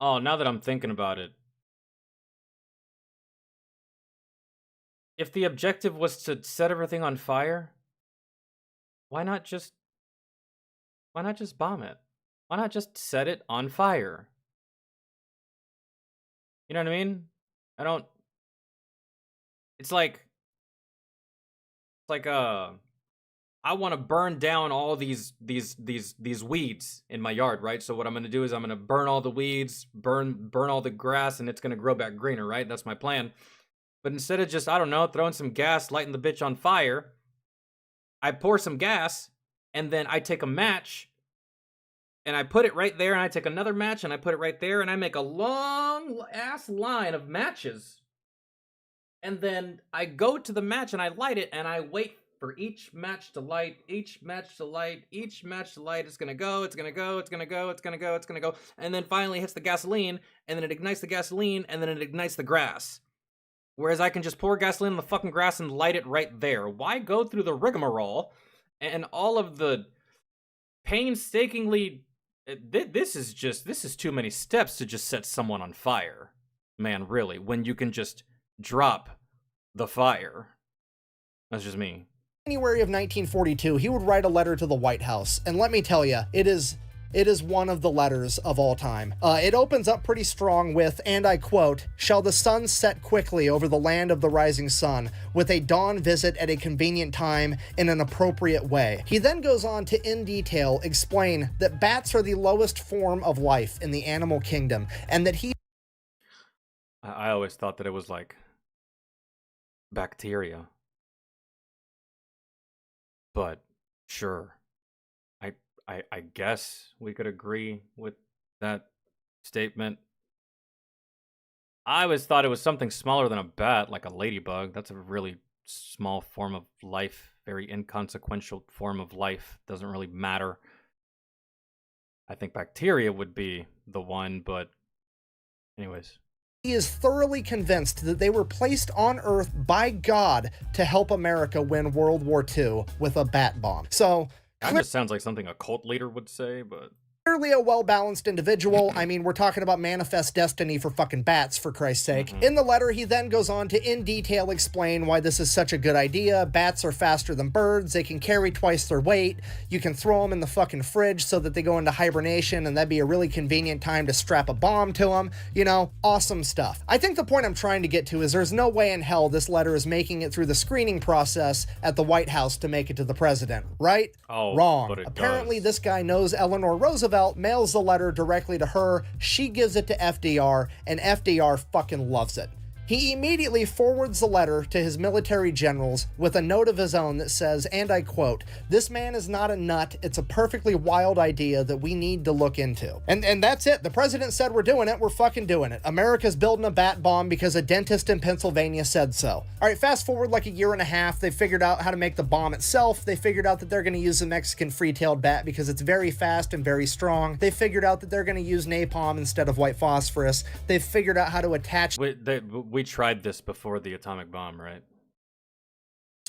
Speaker 1: Oh, now that I'm thinking about it. If the objective was to set everything on fire, why not just bomb it? Why not just set it on fire? You know what I mean? It's like I want to burn down all these weeds in my yard, right? So what I'm going to do is I'm going to burn all the weeds, burn all the grass, and it's going to grow back greener, right? That's my plan. But instead of just, I don't know, throwing some gas, lighting the bitch on fire, I pour some gas, and then I take a match, and I put it right there, and I take another match, and I put it right there, and I make a long-ass line of matches. And then I go to the match, and I light it, and I wait for each match to light, each match to light, each match to light. It's gonna go, it's gonna go, it's gonna go, it's gonna go, it's gonna go, and then finally hits the gasoline, and then it ignites the gasoline, and then it ignites the grass. Whereas I can just pour gasoline on the fucking grass and light it right there. Why go through the rigmarole and all of the painstakingly... This is too many steps to just set someone on fire. Man, really, when you can just drop the fire. That's just me.
Speaker 9: January of 1942, he would write a letter to the White House, and let me tell you, it is one of the letters of all time. It opens up pretty strong with, and I quote, "Shall the sun set quickly over the land of the rising sun, with a dawn visit at a convenient time in an appropriate way." He then goes on to, in detail, explain that bats are the lowest form of life in the animal kingdom, and that he...
Speaker 1: I always thought that it was like bacteria. But sure, I guess we could agree with that statement. I always thought it was something smaller than a bat, like a ladybug. That's a really small form of life, very inconsequential form of life. Doesn't really matter. I think bacteria would be the one, but anyways.
Speaker 9: He is thoroughly convinced that they were placed on Earth by God to help America win World War II with a bat bomb. So...
Speaker 1: That just sounds like something a cult leader would say, but...
Speaker 9: Clearly a well-balanced individual. I mean, we're talking about manifest destiny for fucking bats, for Christ's sake. In the letter, he then goes on to in detail explain why this is such a good idea. Bats are faster than birds. They can carry twice their weight. You can throw them in the fucking fridge so that they go into hibernation, and that'd be a really convenient time to strap a bomb to them. You know, awesome stuff. I think the point I'm trying to get to is there's no way in hell this letter is making it through the screening process at the White House to make it to the president, right?
Speaker 1: Oh,
Speaker 9: wrong.
Speaker 1: But it
Speaker 9: Apparently,
Speaker 1: does.
Speaker 9: This guy knows Eleanor Roosevelt, mails the letter directly to her, she gives it to FDR, and FDR fucking loves it. He immediately forwards the letter to his military generals with a note of his own that says, and I quote, "This man is not a nut. It's a perfectly wild idea that we need to look into." And that's it. The president said we're doing it. We're fucking doing it. America's building a bat bomb because a dentist in Pennsylvania said so. All right, fast forward like a year and a half. They figured out how to make the bomb itself. They figured out that they're going to use the Mexican free-tailed bat because it's very fast and very strong. They figured out that they're going to use napalm instead of white phosphorus. They've figured out how to attach...
Speaker 1: We tried this before the atomic bomb, right?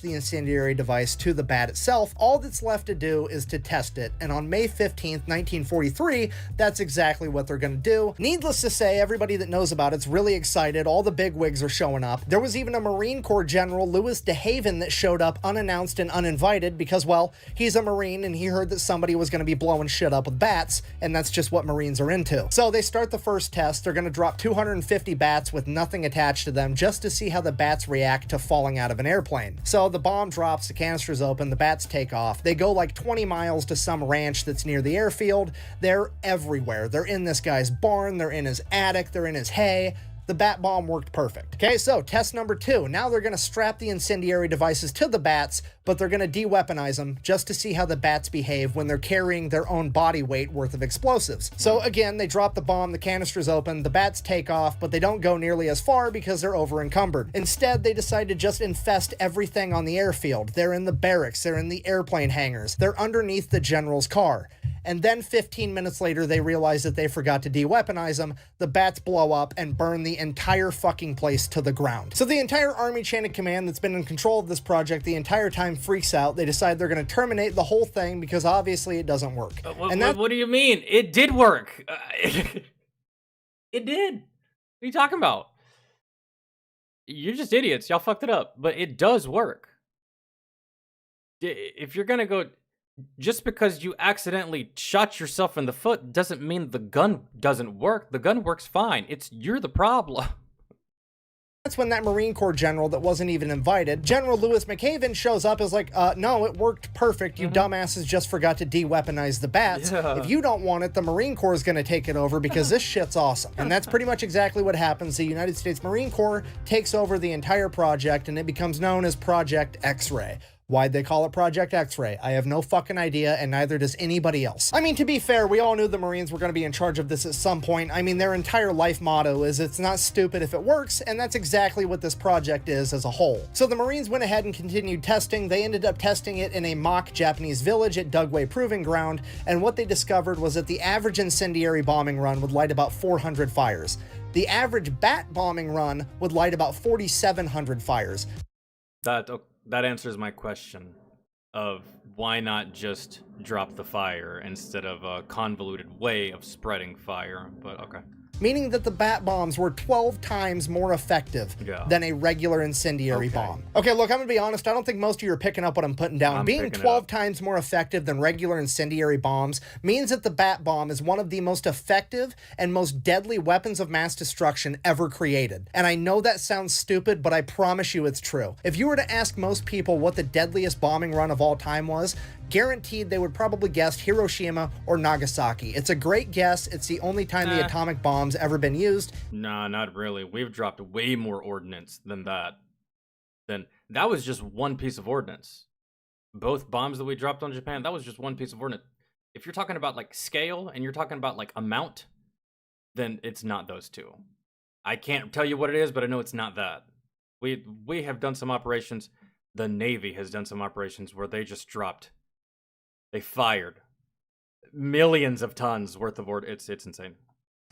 Speaker 9: The incendiary device to the bat itself. All that's left to do is to test it, and on May 15th, 1943, that's exactly what they're gonna do. Needless to say, everybody that knows about it's really excited. All the bigwigs are showing up. There was even a Marine Corps General, Louis DeHaven, that showed up unannounced and uninvited because, well, he's a Marine and he heard that somebody was gonna be blowing shit up with bats, and that's just what Marines are into. So they start the first test. They're gonna drop 250 bats with nothing attached to them just to see how the bats react to falling out of an airplane. So the bomb drops, the canister's open, the bats take off. They go like 20 miles to some ranch that's near the airfield. They're everywhere. They're in this guy's barn, they're in his attic, they're in his hay. the bat bomb worked perfect. Okay, so test number 2. Now they're going to strap the incendiary devices to the bats, but they're going to de-weaponize them just to see how the bats behave when they're carrying their own body weight worth of explosives. So again, they drop the bomb, the canister's open, the bats take off, but they don't go nearly as far because they're over encumbered. Instead, they decide to just infest everything on the airfield. They're in the barracks, they're in the airplane hangars, they're underneath the general's car. And then 15 minutes later, they realize that they forgot to de-weaponize them. The bats blow up and burn the entire fucking place to the ground. So the entire Army chain of command that's been in control of this project the entire time freaks out. They decide they're going to terminate the whole thing because obviously it doesn't work.
Speaker 14: What do you mean? It did work. It did. What are you talking about? You're just idiots. Y'all fucked it up. But it does work. If you're going to go... Just because you accidentally shot yourself in the foot doesn't mean the gun doesn't work. The gun works fine. You're the problem.
Speaker 9: That's when that Marine Corps general that wasn't even invited, General Lewis McHaven, shows up as like, no, it worked perfect. You dumbasses just forgot to de-weaponize the bats.
Speaker 14: Yeah.
Speaker 9: If you don't want it, the Marine Corps is going to take it over because this shit's awesome. And that's pretty much exactly what happens. The United States Marine Corps takes over the entire project and it becomes known as Project X-Ray. Why'd they call it Project X-Ray? I have no fucking idea, and neither does anybody else. I mean, to be fair, we all knew the Marines were going to be in charge of this at some point. I mean, their entire life motto is it's not stupid if it works, and that's exactly what this project is as a whole. So the Marines went ahead and continued testing. They ended up testing it in a mock Japanese village at Dugway Proving Ground, and what they discovered was that the average incendiary bombing run would light about 400 fires. The average bat bombing run would light about 4,700 fires.
Speaker 14: That answers my question of why not just drop the fire instead of a convoluted way of spreading fire, but okay.
Speaker 9: Meaning that the bat bombs were 12 times more effective than a regular incendiary bomb. Okay, look, I'm gonna be honest, I don't think most of you are picking up what I'm putting down. Being 12 times more effective than regular incendiary bombs means that the bat bomb is one of the most effective and most deadly weapons of mass destruction ever created. And I know that sounds stupid, but I promise you it's true. If you were to ask most people what the deadliest bombing run of all time was, guaranteed they would probably guess Hiroshima or Nagasaki. It's a great guess. It's the only time the atomic bomb's ever been used.
Speaker 14: Nah, not really. We've dropped way more ordnance than that. That was just one piece of ordnance. Both bombs that we dropped on Japan, that was just one piece of ordnance. If you're talking about like scale and you're talking about like amount, then it's not those two. I can't tell you what it is, but I know it's not that. We have done some operations. The Navy has done some operations where they just dropped. They fired millions of tons worth of ordnance. It's insane.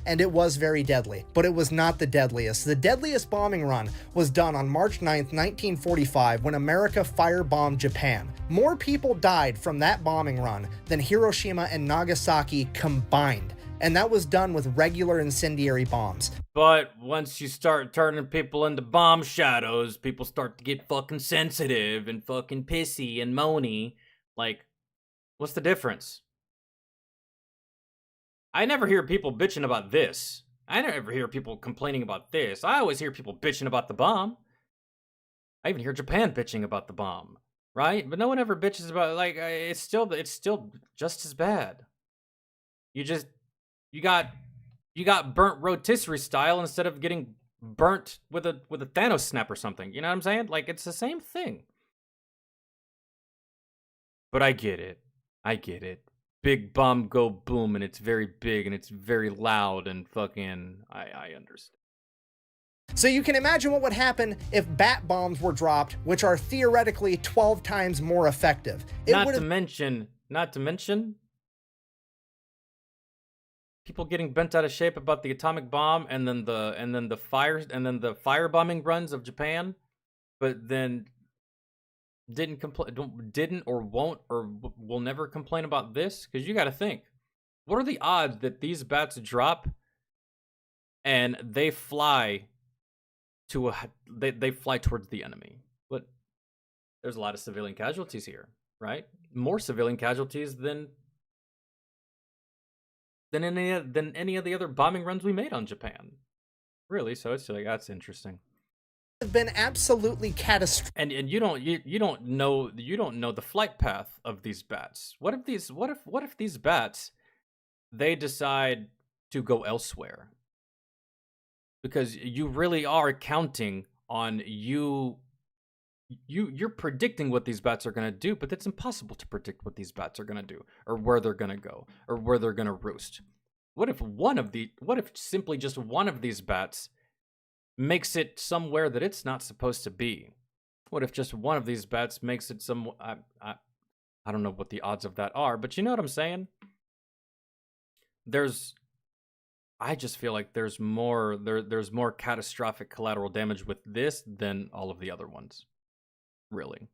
Speaker 9: And it was very deadly, but it was not the deadliest. The deadliest bombing run was done on March 9th, 1945, when America firebombed Japan. More people died from that bombing run than Hiroshima and Nagasaki combined. And that was done with regular incendiary bombs.
Speaker 14: But once you start turning people into bomb shadows, people start to get fucking sensitive and fucking pissy and moany. Like, what's the difference? I never hear people bitching about this. I never hear people complaining about this. I always hear people bitching about the bomb. I even hear Japan bitching about the bomb, right? But no one ever bitches about, like, it's still just as bad. You got burnt rotisserie style instead of getting burnt with a Thanos snap or something. You know what I'm saying? Like, it's the same thing. But I get it. Big bomb go boom, and it's very big, and it's very loud, and fucking, I understand.
Speaker 9: So you can imagine what would happen if bat bombs were dropped, which are theoretically 12 times more effective.
Speaker 14: Not to mention, people getting bent out of shape about the atomic bomb, and then the firebombing runs of Japan, but then didn't or won't or will never complain about this. Because you got to think, what are the odds that these bats drop and they fly they fly towards the enemy? But there's a lot of civilian casualties here, right? More civilian casualties than any of the other bombing runs we made on Japan, really. So it's like, that's interesting.
Speaker 9: Have been absolutely catastrophic.
Speaker 14: And you don't know the flight path of these bats. What if these bats, they decide to go elsewhere? because you really are counting on you're predicting what these bats are going to do, but it's impossible to predict what these bats are going to do, or where they're going to go, or where they're going to roost. What if simply just one of these bats makes it somewhere that it's not supposed to be? What if just one of these bats makes it I don't know what the odds of that are, but you know what I'm saying? I just feel like there's more catastrophic collateral damage with this than all of the other ones. Really.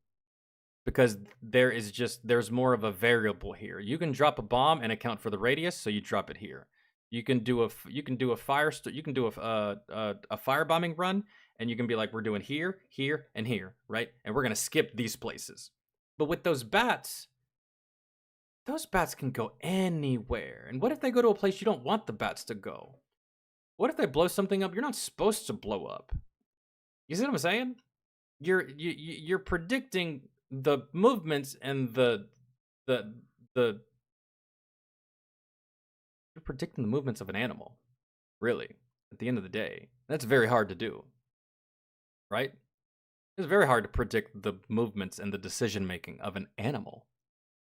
Speaker 14: Because there's more of a variable here. You can drop a bomb and account for the radius, so you drop it here. You can do a firebombing run, and you can be like, we're doing here, here, and here, right? And we're gonna skip these places. But with those bats can go anywhere. And what if they go to a place you don't want the bats to go? What if they blow something up you're not supposed to blow up? You see what I'm saying? You're predicting the movements and you're predicting the movements of an animal, really, at the end of the day. That's very hard to do, right? It's very hard to predict the movements and the decision-making of an animal,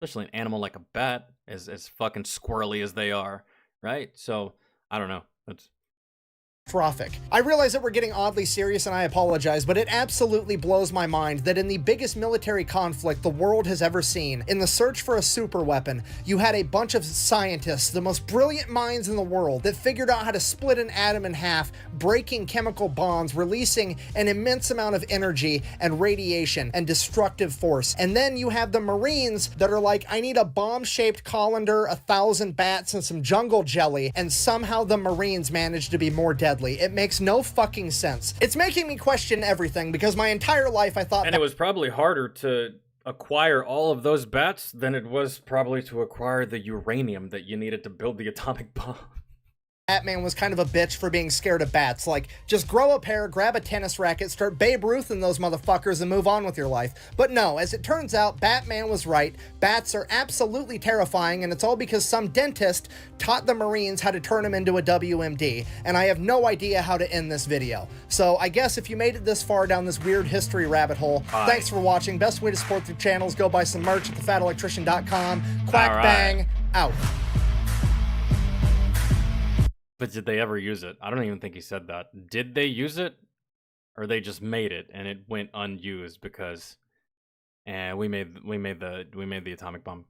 Speaker 14: especially an animal like a bat, as fucking squirrely as they are, right? So, I don't know. That's...
Speaker 9: I realize that we're getting oddly serious and I apologize, but it absolutely blows my mind that in the biggest military conflict the world has ever seen, in the search for a super weapon, you had a bunch of scientists, the most brilliant minds in the world, that figured out how to split an atom in half, breaking chemical bonds, releasing an immense amount of energy and radiation and destructive force. And then you have the Marines that are like, I need a bomb-shaped colander, 1,000 bats, and some jungle jelly, and somehow the Marines managed to be more deadly. It makes no fucking sense. It's making me question everything because my entire life I thought...
Speaker 14: And it was probably harder to acquire all of those bats than it was probably to acquire the uranium that you needed to build the atomic bomb.
Speaker 9: Batman was kind of a bitch for being scared of bats. Like, just grow a pair, grab a tennis racket, start Babe Ruth in those motherfuckers and move on with your life. But no, as it turns out, Batman was right. Bats are absolutely terrifying, and it's all because some dentist taught the Marines how to turn them into a WMD, and I have no idea how to end this video. So I guess if you made it this far down this weird history rabbit hole, thanks for watching. Best way to support the channel is go buy some merch at thefatelectrician.com. Quack bang, out.
Speaker 14: But did they ever use it? I don't even think he said that. Did they use it? Or they just made it and it went unused because we made the atomic bomb.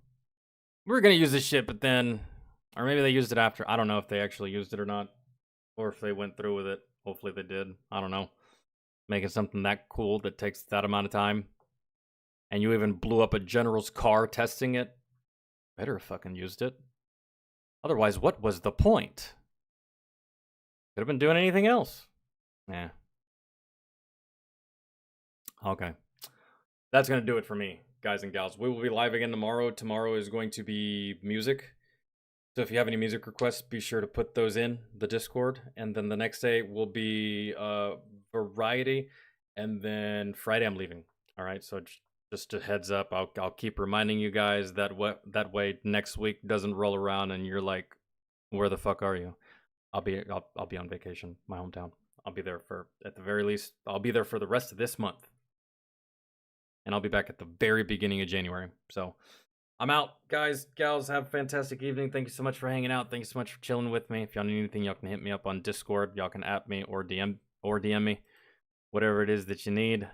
Speaker 14: We were gonna use this shit, but then, or maybe they used it after. I don't know if they actually used it or not. Or if they went through with it. Hopefully they did. I don't know. Making something that cool that takes that amount of time. And you even blew up a general's car testing it. Better have fucking used it. Otherwise, what was the point? Could have been doing anything else. Yeah. Okay. That's going to do it for me, guys and gals. We will be live again tomorrow. Tomorrow is going to be music. So if you have any music requests, be sure to put those in the Discord. And then the next day will be variety. And then Friday I'm leaving. All right. So just a heads up. I'll keep reminding you guys that way next week doesn't roll around and you're like, where the fuck are you? I'll be on vacation, my hometown. I'll be there at the very least, I'll be there for the rest of this month. And I'll be back at the very beginning of January. So I'm out, guys, gals. Have a fantastic evening. Thank you so much for hanging out. Thank you so much for chilling with me. If y'all need anything, y'all can hit me up on Discord. Y'all can @ me or DM me. Whatever it is that you need.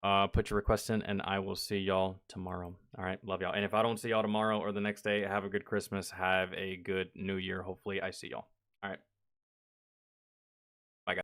Speaker 14: Put your request in and I will see y'all tomorrow. All right, love y'all. And if I don't see y'all tomorrow or the next day, have a good Christmas. Have a good New Year. Hopefully I see y'all. All right.